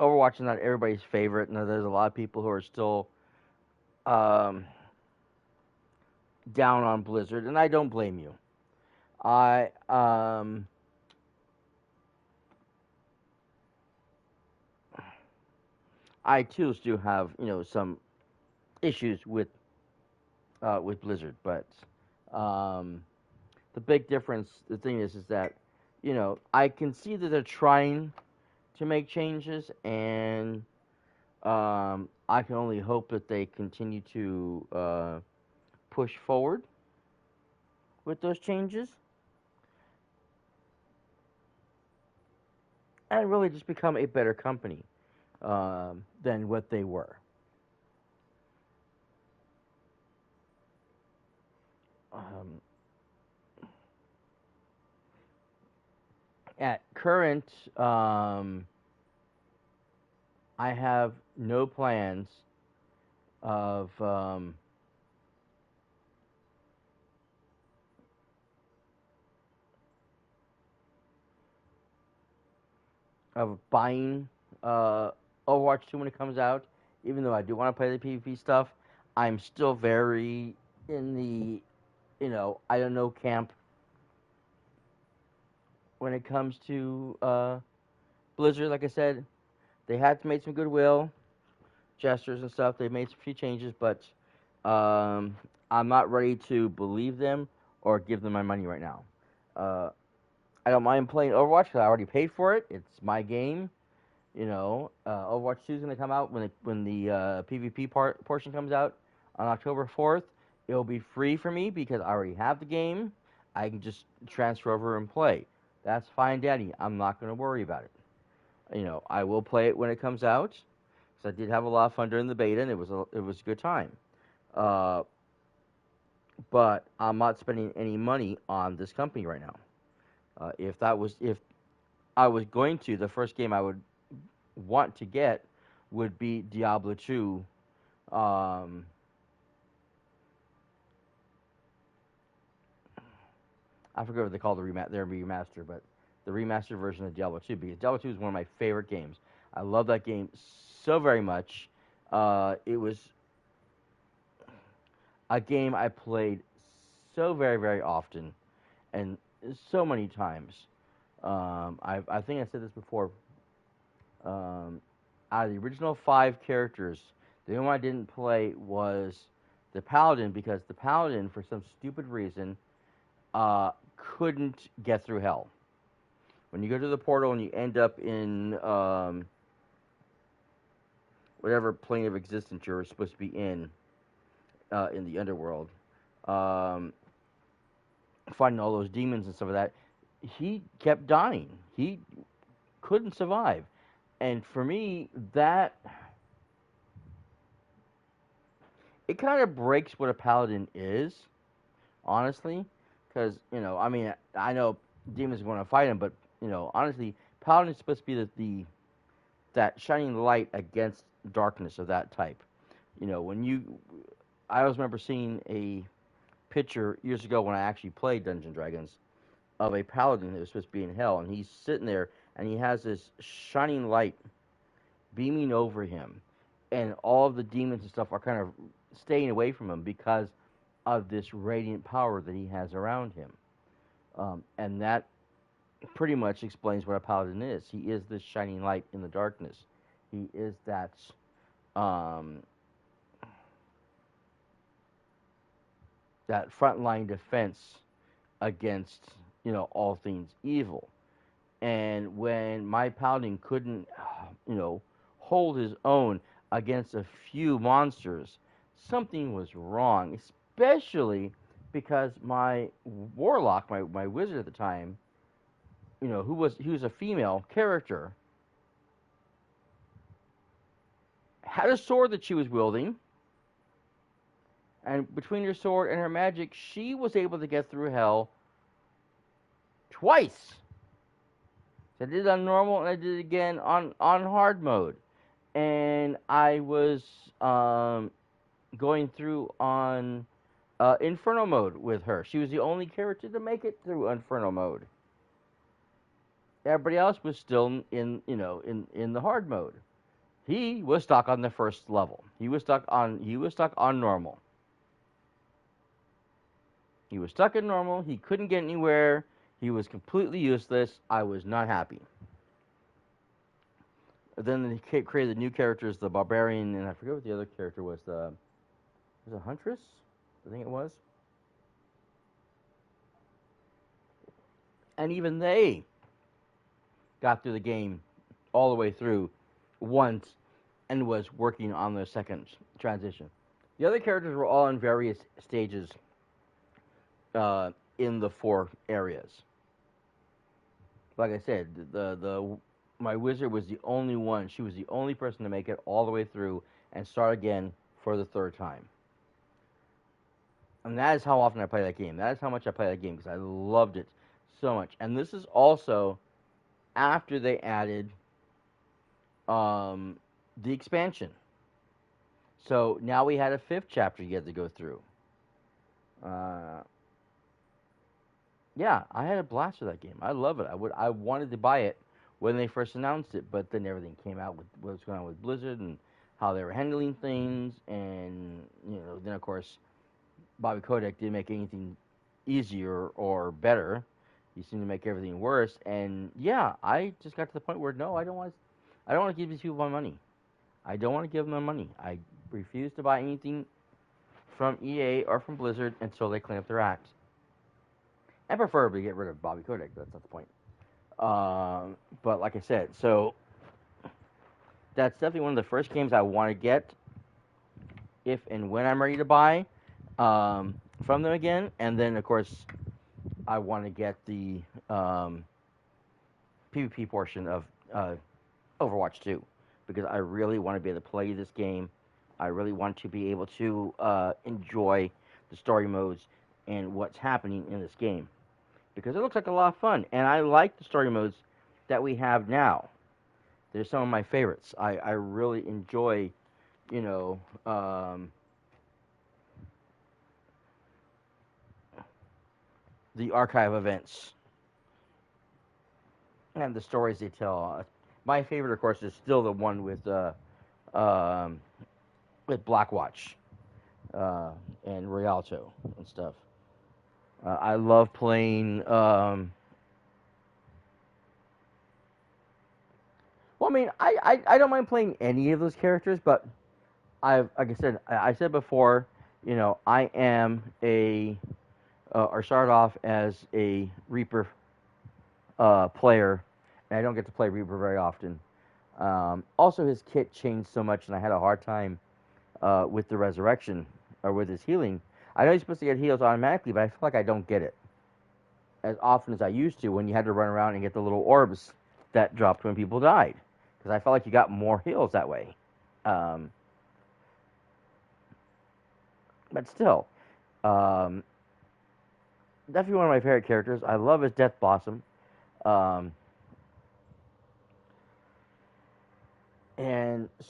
Overwatch is not everybody's favorite. And there's a lot of people who are still down on Blizzard, and I don't blame you. I too do have some issues with Blizzard, but the big difference, the thing is that I can see that they're trying to make changes, and I can only hope that they continue to push forward with those changes. and really just become a better company than what they were. Um, at current, I have no plans of buying Overwatch 2 when it comes out. Even though I do want to play the PvP stuff, I'm still very in the, I don't know camp when it comes to Blizzard. Like I said, they had to make some goodwill gestures and stuff. They made some few changes, but I'm not ready to believe them or give them my money right now. I don't mind playing Overwatch because I already paid for it. It's my game. Overwatch 2 is going to come out when the PvP portion comes out on October 4th. It'll be free for me because I already have the game. I can just transfer over and play. That's fine, Daddy. I'm not going to worry about it. I will play it when it comes out. So I did have a lot of fun during the beta, and it was a good time. But I'm not spending any money on this company right now. If I was going to, the first game I would want to get would be Diablo 2. I forget what they call their remaster, but the remastered version of Diablo 2, because Diablo 2 is one of my favorite games. I love that game so very much. It was a game I played so very, very often and so many times. I think I said this before. Out of the original 5 characters, the only one I didn't play was the Paladin, because the Paladin, for some stupid reason, couldn't get through hell. When you go to the portal and you end up in whatever plane of existence you're supposed to be in the underworld, fighting all those demons and stuff like that, he kept dying. He couldn't survive. And for me, it kind of breaks what a paladin is, honestly. Because, I know demons are going to fight him, but, honestly, paladin is supposed to be that shining light against darkness of that type. I always remember seeing a picture years ago when I actually played Dungeons and Dragons of a paladin that was supposed to be in hell, and he's sitting there, and he has this shining light beaming over him, and all of the demons and stuff are kind of staying away from him because of this radiant power that he has around him. And that pretty much explains what a paladin is. He is this shining light in the darkness. He is that that frontline defense against, all things evil. And when my paladin couldn't, hold his own against a few monsters, something was wrong, especially because my warlock, my wizard at the time, he was a female character, had a sword that she was wielding, and between her sword and her magic, she was able to get through hell twice. So I did it on normal, and I did it again on hard mode. And I was going through on Inferno mode with her. She was the only character to make it through Inferno mode. Everybody else was still in the hard mode. He was stuck on the first level. He was stuck on normal. He was stuck in normal. He couldn't get anywhere. He was completely useless. I was not happy. Then they created new characters, the Barbarian, and I forget what the other character was. Was it Huntress? I think it was. And even they got through the game all the way through once and was working on the second transition. The other characters were all in various stages in the 4 areas. Like I said, My wizard was the only one. She was the only person to make it all the way through and start again for the third time. And that is how often I play that game. That is how much I play that game because I loved it so much. And this is also after they added the expansion. So now we had a 5th chapter you had to go through. Yeah, I had a blast with that game. I love it. I wanted to buy it when they first announced it, but then everything came out with what's going on with Blizzard and how they were handling things, and then of course Bobby Kotick didn't make anything easier or better. He seemed to make everything worse. And yeah, I just got to the point where no, I don't want to give these people my money. I don't want to give them their money. I refuse to buy anything from EA or from Blizzard until they clean up their act. And preferably get rid of Bobby Kotick. That's not the point. But like I said, so that's definitely one of the first games I want to get if and when I'm ready to buy from them again. And then, of course, I want to get the PvP portion of Overwatch 2 because I really want to be able to play this game. I really want to be able to enjoy the story modes and what's happening in this game because it looks like a lot of fun. And I like the story modes that we have now. They're some of my favorites. I really enjoy, the archive events and the stories they tell. My favorite, of course, is still the one with Blackwatch and Rialto and stuff. I love playing. Well, I mean, I don't mind playing any of those characters, but like I said before, I am or started off as a Reaper player, and I don't get to play Reaper very often. Also, his kit changed so much, and I had a hard time with the resurrection or with his healing. I know you're supposed to get heals automatically, but I feel like I don't get it as often as I used to when you had to run around and get the little orbs that dropped when people died. Because I felt like you got more heals that way. But still, definitely one of my favorite characters. I love his Death Blossom. And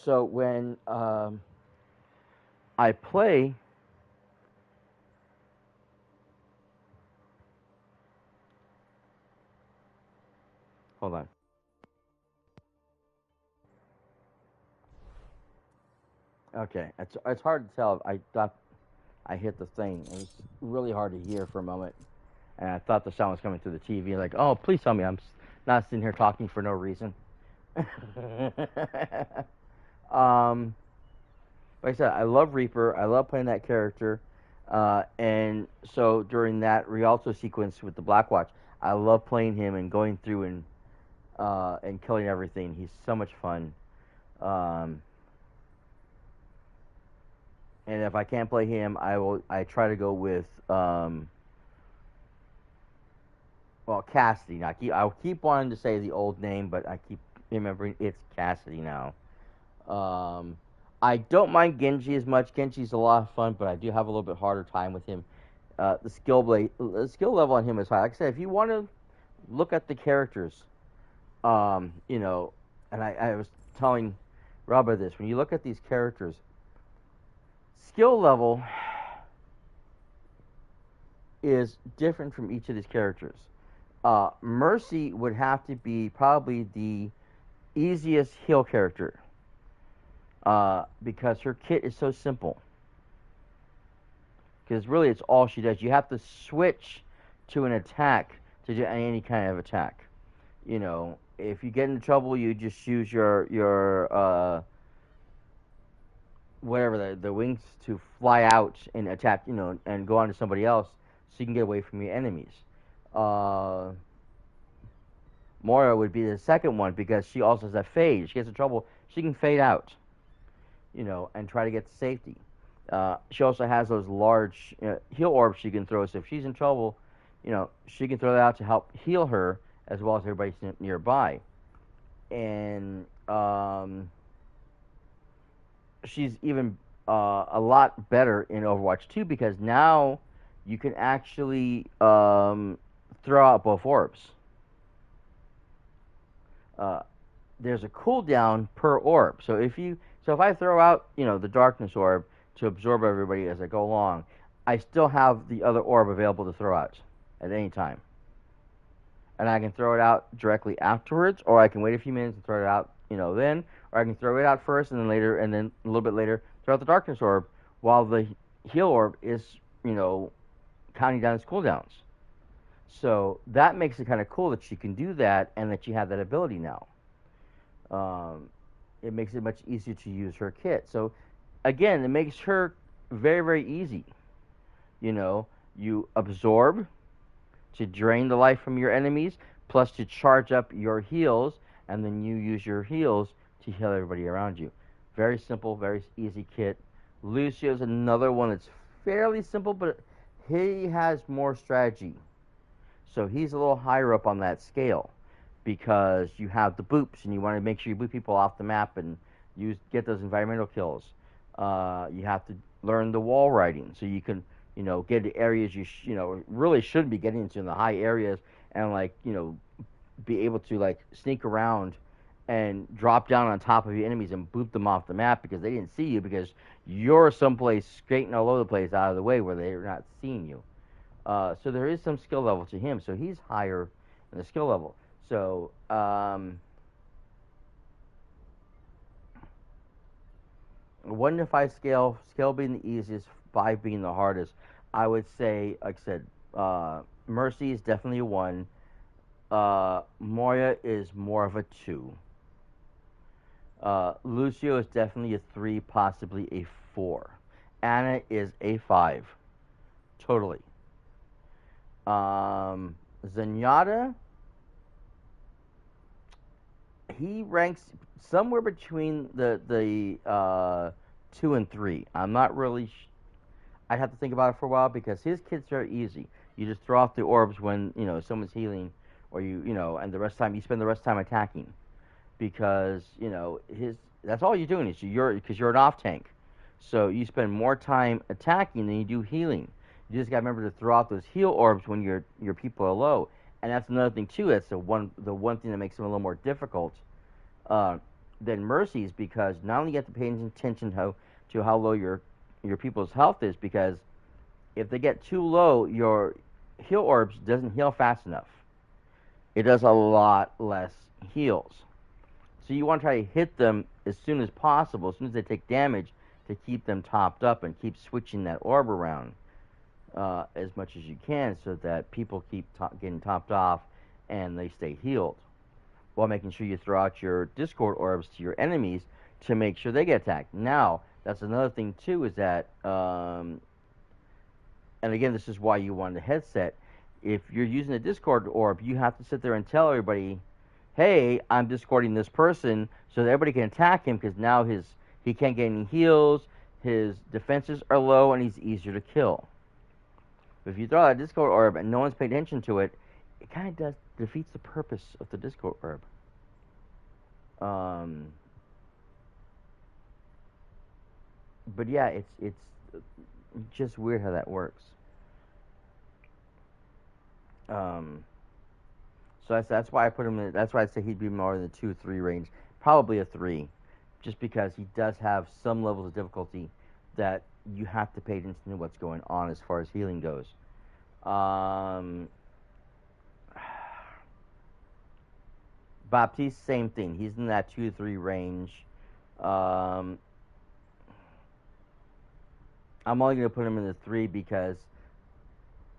so when I play... Hold on. Okay, it's hard to tell. I thought I hit the thing. It was really hard to hear for a moment, and I thought the sound was coming through the TV. Like, oh, please tell me I'm not sitting here talking for no reason. Like I said, I love Reaper. I love playing that character, and so during that Rialto sequence with the Blackwatch, I love playing him and going through and killing everything. He's so much fun. And if I can't play him, I try to go with Cassidy. Now I'll keep wanting to say the old name, but I keep remembering it's Cassidy now. I don't mind Genji as much. Genji's a lot of fun, but I do have a little bit harder time with him. The skill level on him is high. Like I said, if you want to look at the characters, and I was telling Robert this, when you look at these characters, skill level is different from each of these characters. Mercy would have to be probably the easiest heal character because her kit is so simple. Because really it's all she does. You have to switch to an attack to do any kind of attack. If you get into trouble, you just use your whatever the wings to fly out and attack, and go on to somebody else, so you can get away from your enemies. Moira would be the second one because she also has that fade. She gets in trouble, she can fade out, and try to get to safety. She also has those large heal orbs she can throw. So if she's in trouble, she can throw that out to help heal her as well as everybody nearby. and she's even a lot better in Overwatch 2 because now you can actually throw out both orbs. There's a cooldown per orb. So if I throw out, the darkness orb to absorb everybody as I go along, I still have the other orb available to throw out at any time. And I can throw it out directly afterwards, or I can wait a few minutes and throw it out, then, or I can throw it out first and then later, and then a little bit later throw out the darkness orb while the heal orb is, counting down its cooldowns. So that makes it kind of cool that she can do that and that you have that ability now. It makes it much easier to use her kit. So again, it makes her very, very easy. You absorb to drain the life from your enemies, plus to charge up your heals, and then you use your heals to heal everybody around you. Very simple, very easy kit. Lucio's another one that's fairly simple, but he has more strategy. So he's a little higher up on that scale because you have the boops, and you want to make sure you boot people off the map and get those environmental kills. You have to learn the wall riding, so you can get to areas you really shouldn't be getting into in the high areas, and be able to sneak around and drop down on top of your enemies and boot them off the map because they didn't see you because you're someplace skating all over the place out of the way where they're not seeing you. So there is some skill level to him, so he's higher in the skill level. So 1 to 5 scale being the easiest, 5 being the hardest. I would say, like I said, Mercy is definitely a 1. Moya is more of a 2. Lucio is definitely a 3, possibly a 4. Anna is a 5. Totally. Zenyatta, he ranks somewhere between the 2 and 3. I'm not really I'd have to think about it for a while because his kit's very easy. You just throw off the orbs when someone's healing, or and the rest of the time you spend the rest of the time attacking, because that's all you're doing is because you're an off tank, so you spend more time attacking than you do healing. You just got to remember to throw out those heal orbs when your people are low, and that's another thing too. That's the one thing that makes them a little more difficult than Mercy's, because not only you have to pay attention to how low your people's health is, because if they get too low, your heal orbs doesn't heal fast enough. It does a lot less heals. So you want to try to hit them as soon as possible, as soon as they take damage, to keep them topped up and keep switching that orb around as much as you can, so that people keep getting topped off and they stay healed, while making sure you throw out your Discord orbs to your enemies to make sure they get attacked. Now, that's another thing too, is that, and again, this is why you want a headset. If you're using a Discord orb, you have to sit there and tell everybody, hey, I'm discording this person, so that everybody can attack him, because now he can't get any heals, his defenses are low, and he's easier to kill. But if you throw out a Discord orb and no one's paying attention to it, it kind of defeats the purpose of the Discord orb. But yeah, it's just weird how that works. So that's why I put him in. That's why I say he'd be more in the 2-3 range, probably a 3, just because he does have some levels of difficulty that you have to pay attention to what's going on as far as healing goes. Baptiste, same thing. He's in that 2-3 range. I'm only going to put him in the 3 because,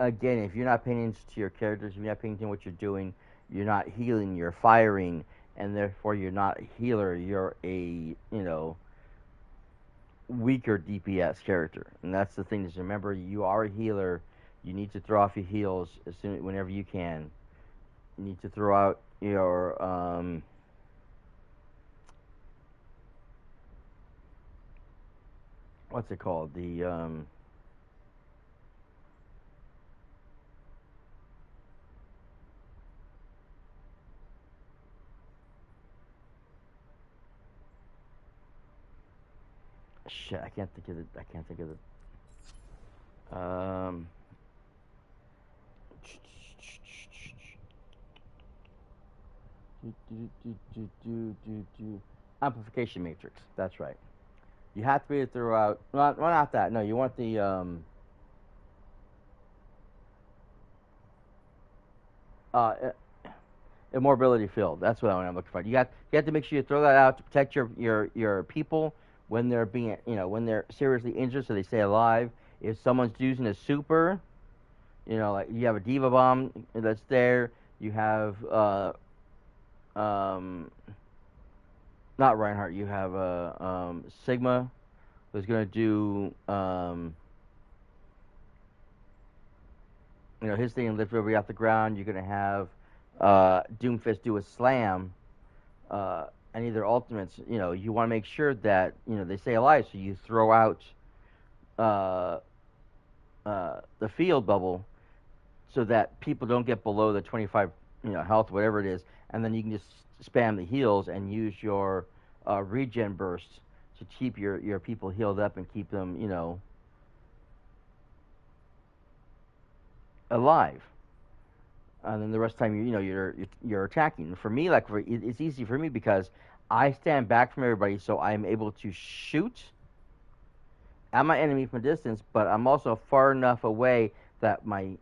again, if you're not paying attention to your characters, if you're not paying attention to what you're doing, you're not healing, you're firing, and therefore you're not a healer, you're a, weaker DPS character. And that's the thing, is remember, you are a healer. You need to throw off your heals whenever you can. You need to throw out your, what's it called? The, Shit, I can't think of it. I can't think of it. Amplification matrix. That's right. You have to be able to throw out. Not that. No, you want the uh, immobility field. That's what I'm looking for. You have to make sure you throw that out to protect your people when they're being when they're seriously injured, so they stay alive. If someone's using a super, like you have a diva bomb that's there. You have not Reinhardt. You have Sigma, who's going to do his thing and lift everybody off the ground. You're going to have Doomfist do a slam. Any of their ultimates, you want to make sure that they stay alive. So you throw out the field bubble so that people don't get below the 25 health, whatever it is, and then you can just spam the heals and use your regen bursts to keep your people healed up and keep them alive. And then the rest of the time you're attacking. For me, it's easy for me because I stand back from everybody, so I'm able to shoot at my enemy from a distance, but I'm also far enough away that my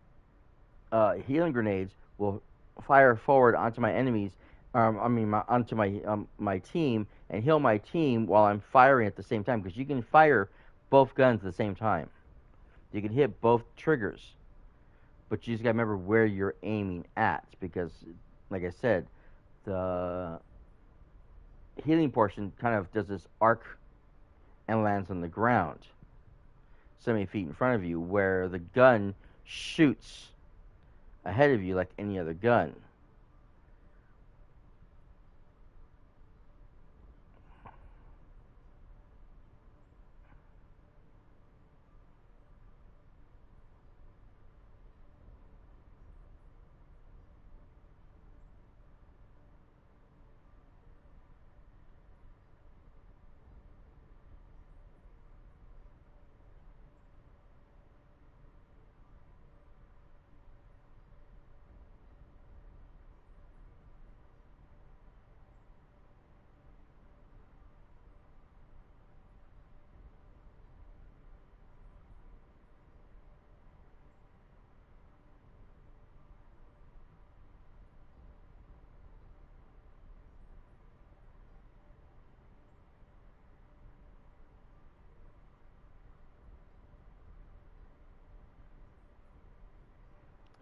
healing grenades will fire forward onto my enemies. Onto my team and heal my team while I'm firing at the same time. Because you can fire both guns at the same time. You can hit both triggers, but you just gotta remember where you're aiming at. Because, like I said, the healing portion kind of does this arc and lands on the ground, 70 feet in front of you, where the gun shoots ahead of you like any other gun.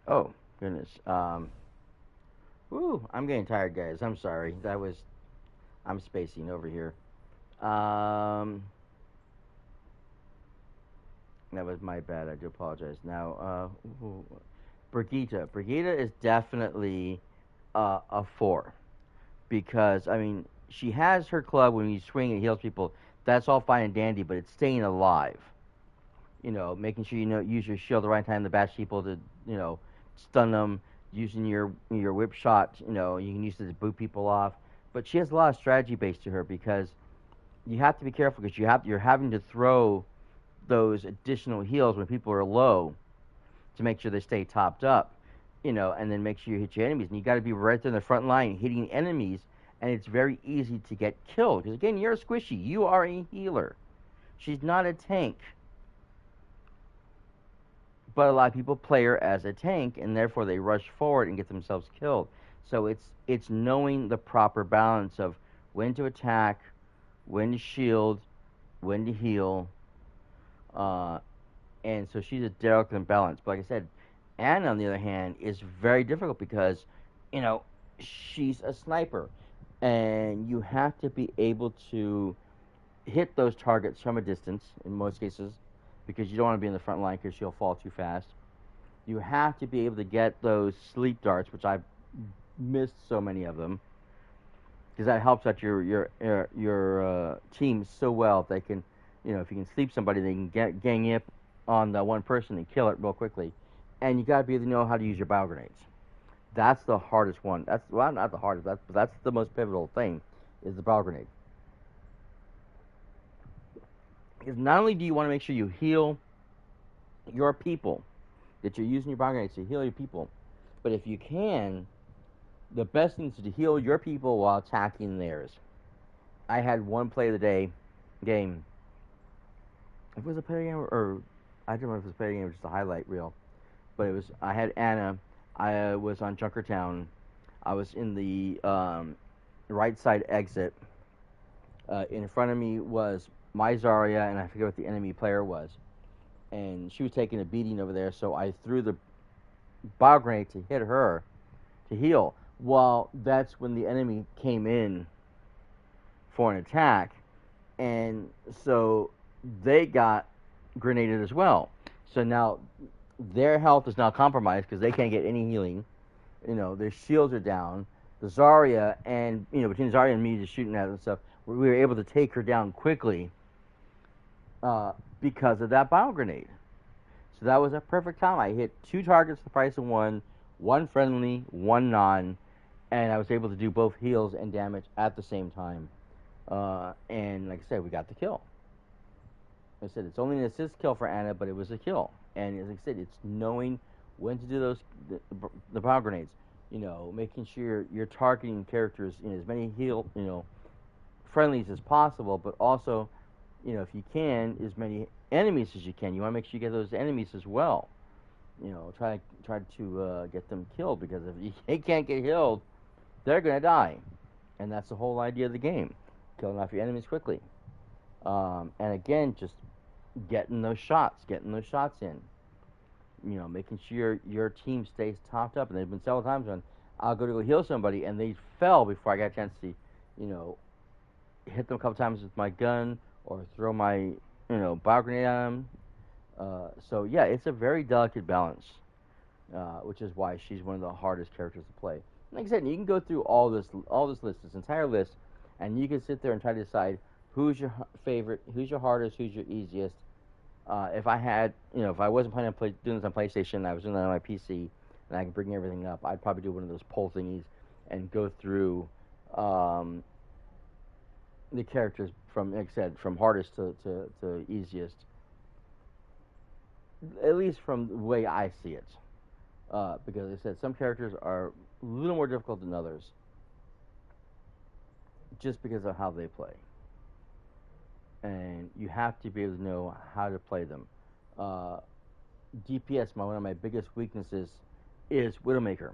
Oh, goodness. I'm getting tired, guys. I'm sorry. I'm spacing over here. That was my bad. I do apologize. Now, Brigitte. Brigitte is definitely a 4. Because, she has her club when you swing and heals people. That's all fine and dandy, but it's staying alive. Making sure use your shield the right time to bash people to, stun them, using your whip shot, you can use it to boot people off. But she has a lot of strategy based to her because you have to be careful because you're having to throw those additional heals when people are low to make sure they stay topped up, and then make sure you hit your enemies. And you got to be right there in the front line hitting enemies, and it's very easy to get killed because again, you're a squishy. You are a healer. She's not a tank. But a lot of people play her as a tank, and therefore they rush forward and get themselves killed. So it's knowing the proper balance of when to attack, when to shield, when to heal, and so she's a delicate balance. But like I said, Anna, on the other hand, is very difficult because, she's a sniper, and you have to be able to hit those targets from a distance in most cases, because you don't want to be in the front line because she'll fall too fast. You have to be able to get those sleep darts, which I've missed so many of them, because that helps out your team so well. They can, if you can sleep somebody, they can gang up on the one person and kill it real quickly. And you got to be able to know how to use your bio grenades. That's the hardest one. Not the hardest. That's the most pivotal thing, is the bio grenade. Because not only do you want to make sure you heal your people, that you're using your bio grenades to heal your people, but if you can, the best thing is to heal your people while attacking theirs. I had one play of the day game. If it was a play game or I don't remember if it was a play game or just a highlight reel, but it was. I had Anna. I was on Junkertown. I was in the right side exit. In front of me was my Zarya, and I forget what the enemy player was. And she was taking a beating over there, so I threw the bio grenade to hit her to heal. Well, that's when the enemy came in for an attack, and so they got grenaded as well. So now their health is now compromised because they can't get any healing. You know, their shields are down. The Zarya and, you know, between Zarya and me just shooting at her and stuff, we were able to take her down quickly because of that bio grenade. So that was a perfect time. I hit 2 targets for the price of one friendly, 1 non, and I was able to do both heals and damage at the same time. And like I said, we got the kill. Like I said, it's only an assist kill for Anna, but it was a kill. And as I said, it's knowing when to do the bio grenades. You know, making sure you're targeting characters in as many friendlies as possible, but also, you know, if you can, as many enemies as you can. You want to make sure you get those enemies as well. You know, try to get them killed, because if they can't get healed, they're gonna die, and that's the whole idea of the game: killing off your enemies quickly. And again, just getting those shots in. You know, making sure your team stays topped up. And there's been several times when I'll go heal somebody and they fell before I got a chance to, you know, hit them a couple times with my gun or throw my, bio grenade at them. So yeah, it's a very delicate balance, which is why she's one of the hardest characters to play. Like I said, you can go through all this list, this entire list, and you can sit there and try to decide who's your favorite, who's your hardest, who's your easiest. If I had, if I wasn't planning on doing this on PlayStation, I was doing that on my PC, and I can bring everything up, I'd probably do one of those poll thingies and go through the characters from, like I said, from hardest to easiest, at least from the way I see it. Because, like I said, some characters are a little more difficult than others, just because of how they play. And you have to be able to know how to play them. DPS, one of my biggest weaknesses is Widowmaker.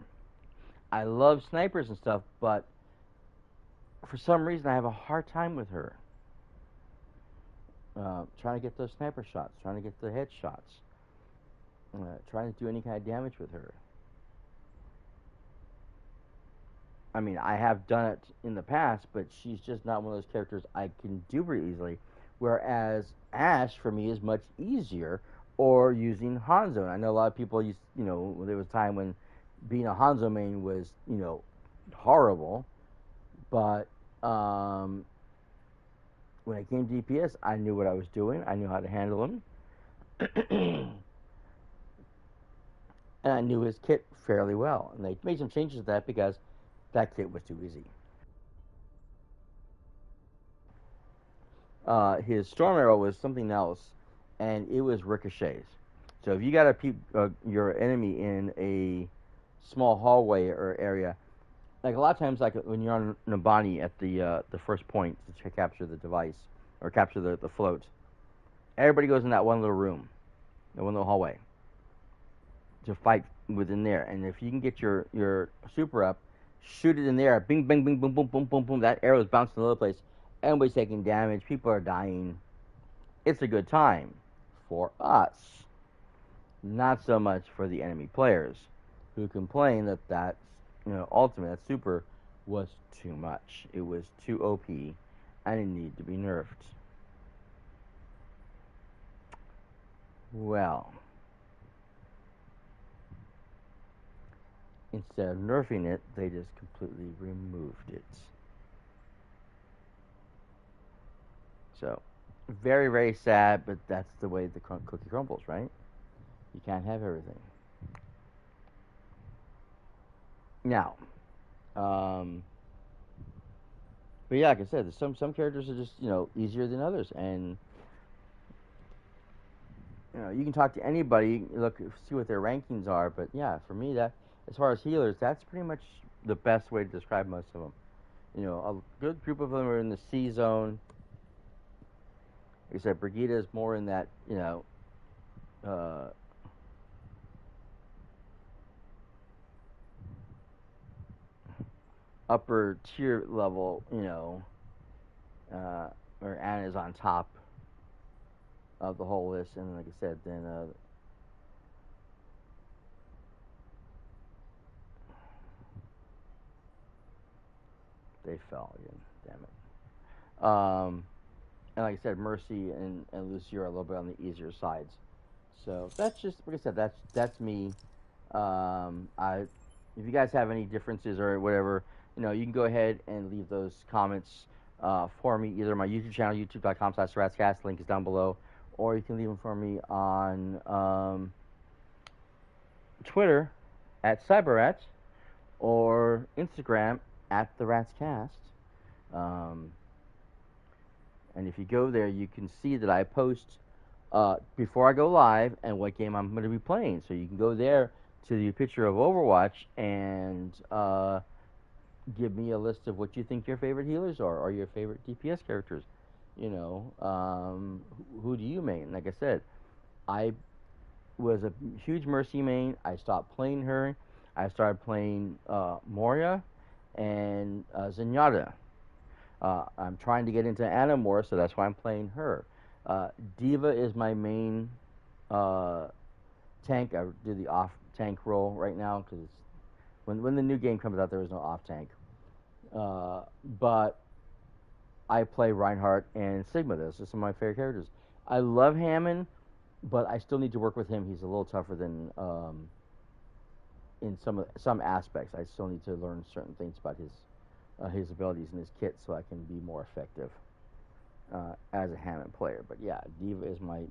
I love snipers and stuff, but for some reason I have a hard time with her. Trying to get those sniper shots, trying to get the headshots, trying to do any kind of damage with her. I mean, I have done it in the past, but she's just not one of those characters I can do very easily. Whereas Ash, for me, is much easier, or using Hanzo. And I know a lot of people used, there was a time when being a Hanzo main was, horrible. But when it came to DPS, I knew what I was doing. I knew how to handle him. And I knew his kit fairly well. And they made some changes to that because that kit was too easy. His storm arrow was something else, and it was ricochets. So if you got your enemy in a small hallway or area, like a lot of times, like when you're on Nabani at the first point to capture the device or capture the float, everybody goes in that one little room, that one little hallway, to fight within there. And if you can get your super up, shoot it in there, bing, bing, bing, boom, boom, boom, boom, boom. That arrow is bouncing all over the place. Everybody's taking damage. People are dying. It's a good time for us. Not so much for the enemy players, who complain that ultimate, that super, was too much. It was too OP, and it needed to be nerfed. Well, instead of nerfing it, they just completely removed it. So, very, very sad, but that's the way the cookie crumbles, right? You can't have everything. Now, but yeah, like I said, some characters are just, easier than others, and you can talk to anybody, look, see what their rankings are. But yeah, for me, that as far as healers, that's pretty much the best way to describe most of them. A good group of them are in the C zone. Like I said, Brigitte is more in that, uh, upper tier level, where Anna is on top of the whole list. And like I said, then they fell again. Damn it. And like I said, Mercy and Lucy are a little bit on the easier sides. So that's just, like I said, that's me. If you guys have any differences or whatever, you can go ahead and leave those comments for me, either on my YouTube channel, youtube.com/ratscast, link is down below, or you can leave them for me on Twitter at cyperrat, or Instagram at the Ratscast. And if you go there, you can see that I post before I go live and what game I'm going to be playing. So you can go there to the picture of Overwatch and give me a list of what you think your favorite healers are or your favorite DPS characters. Who do you main? Like I said, I was a huge Mercy main. I stopped playing her. I started playing Moria and Zenyatta. I'm trying to get into Ana more, so that's why I'm playing her. Diva is my main tank. I do the off tank role right now because when the new game comes out, there is no off tank. But I play Reinhardt and Sigma. Those are some of my favorite characters. I love Hammond, but I still need to work with him. He's a little tougher than in some aspects. I still need to learn certain things about his abilities and his kit so I can be more effective as a Hammond player. But yeah, Diva is my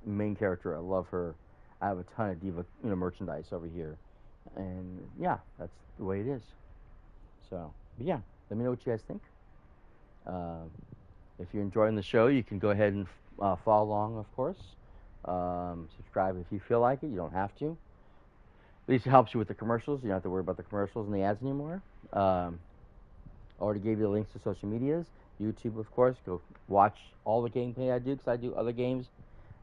main character. I love her. I have a ton of Diva merchandise over here, and yeah, that's the way it is. So, but yeah, let me know what you guys think. If you're enjoying the show, you can go ahead and follow along, of course. Subscribe if you feel like it. You don't have to. At least it helps you with the commercials. You don't have to worry about the commercials and the ads anymore. I already gave you the links to social medias. YouTube, of course. Go watch all the gameplay I do, because I do other games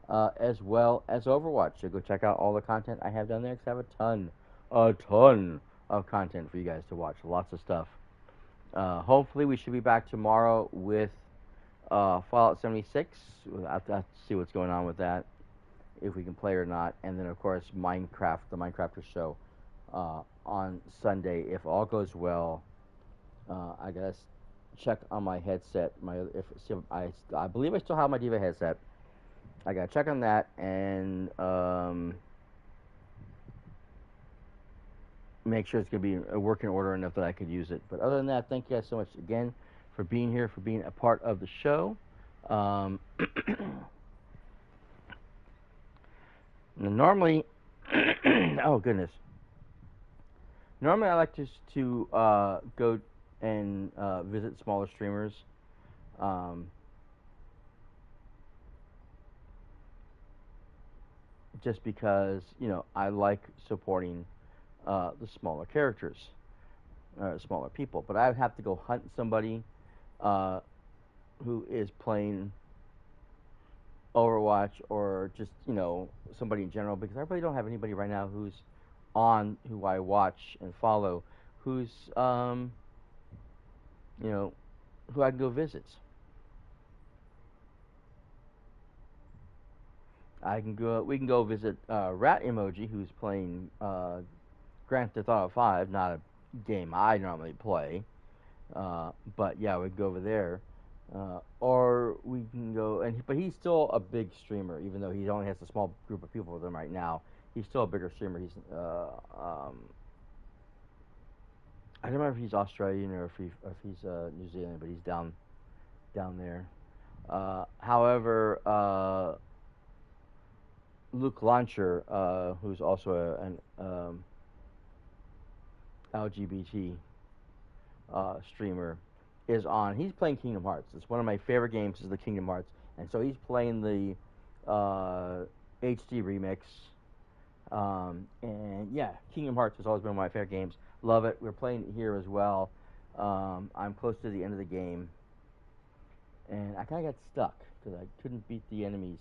as well as Overwatch. So go check out all the content I have down there, because I have a ton of content for you guys to watch. Lots of stuff. Hopefully we should be back tomorrow with Fallout 76. We'll have to see what's going on with that, if we can play or not. And then, of course, Minecraft, the Minecrafters show on Sunday. If all goes well, I gotta check on my headset. I believe I still have my Diva headset. I gotta check on that and make sure it's gonna be a working order enough that I could use it. But other than that, thank you guys so much again for being here, for being a part of the show. Normally, oh goodness. Normally I like to go and visit smaller streamers. Just because, I like supporting the smaller characters, smaller people. But I would have to go hunt somebody who is playing Overwatch, or just, somebody in general, because I really don't have anybody right now who's on, who I watch and follow, who's, who I can go visit. We can go visit Rat Emoji, who's playing Grand Theft Auto 5, not a game I normally play, but yeah, we can go over there. Or we can go, but he's still a big streamer, even though he only has a small group of people with him right now. He's still a bigger streamer. He's, I don't remember if he's Australian or if he's New Zealand, but he's down there. However, Luke Launcher, who's also an LGBT streamer, is on. He's playing Kingdom Hearts. It's one of my favorite games, is the Kingdom Hearts, and so he's playing the HD remix. And yeah, Kingdom Hearts has always been one of my favorite games. Love it. We're playing it here as well. I'm close to the end of the game, and I kind of got stuck because I couldn't beat the enemies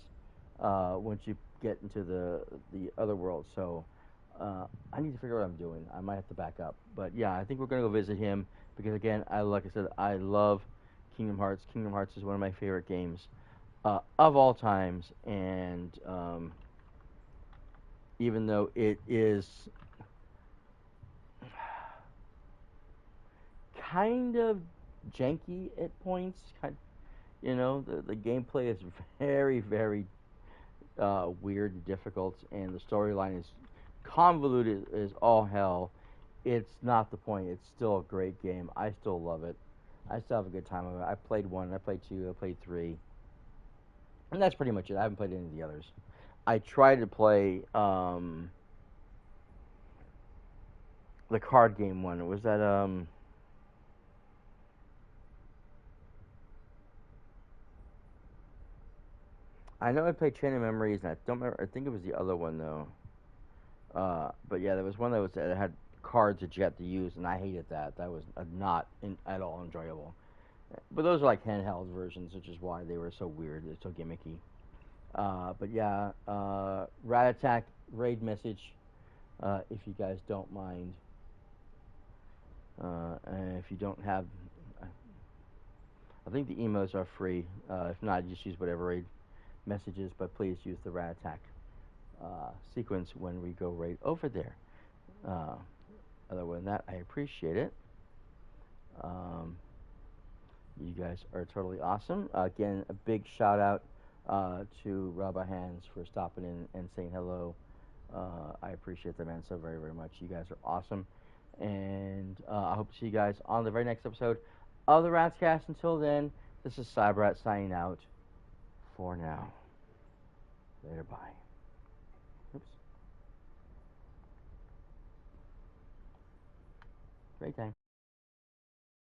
once you get into the other world. So I need to figure out what I'm doing. I might have to back up. But yeah, I think we're gonna go visit him because again, like I said, I love Kingdom Hearts. Kingdom Hearts is one of my favorite games of all times, and even though it is kind of janky at points, the gameplay is very, very weird and difficult, and the storyline is convoluted as all hell. It's not the point. It's still a great game. I still love it. I still have a good time with it. I played 1, I played 2, I played 3, and that's pretty much it. I haven't played any of the others. I tried to play the card game one. Was that I know I played Chain of Memories, and I don't remember. I think it was the other one though. But yeah, there was one that had cards that you had to use, and I hated that. That was not at all enjoyable. But those are like handheld versions, which is why they were so weird. They're so gimmicky. But yeah, Rat Attack raid message, if you guys don't mind. And if you don't have, I think the emos are free. If not, just use whatever raid messages. But please use the Rat Attack sequence when we go right over there. Other than that, I appreciate it. You guys are totally awesome. Again, a big shout out to Rabba Hands for stopping in and saying hello. I appreciate that, man, so very, very much. You guys are awesome. And I hope to see you guys on the very next episode of the Ratscast. Until then, this is cyperrat signing out for now. Later, bye. Oops. Great time.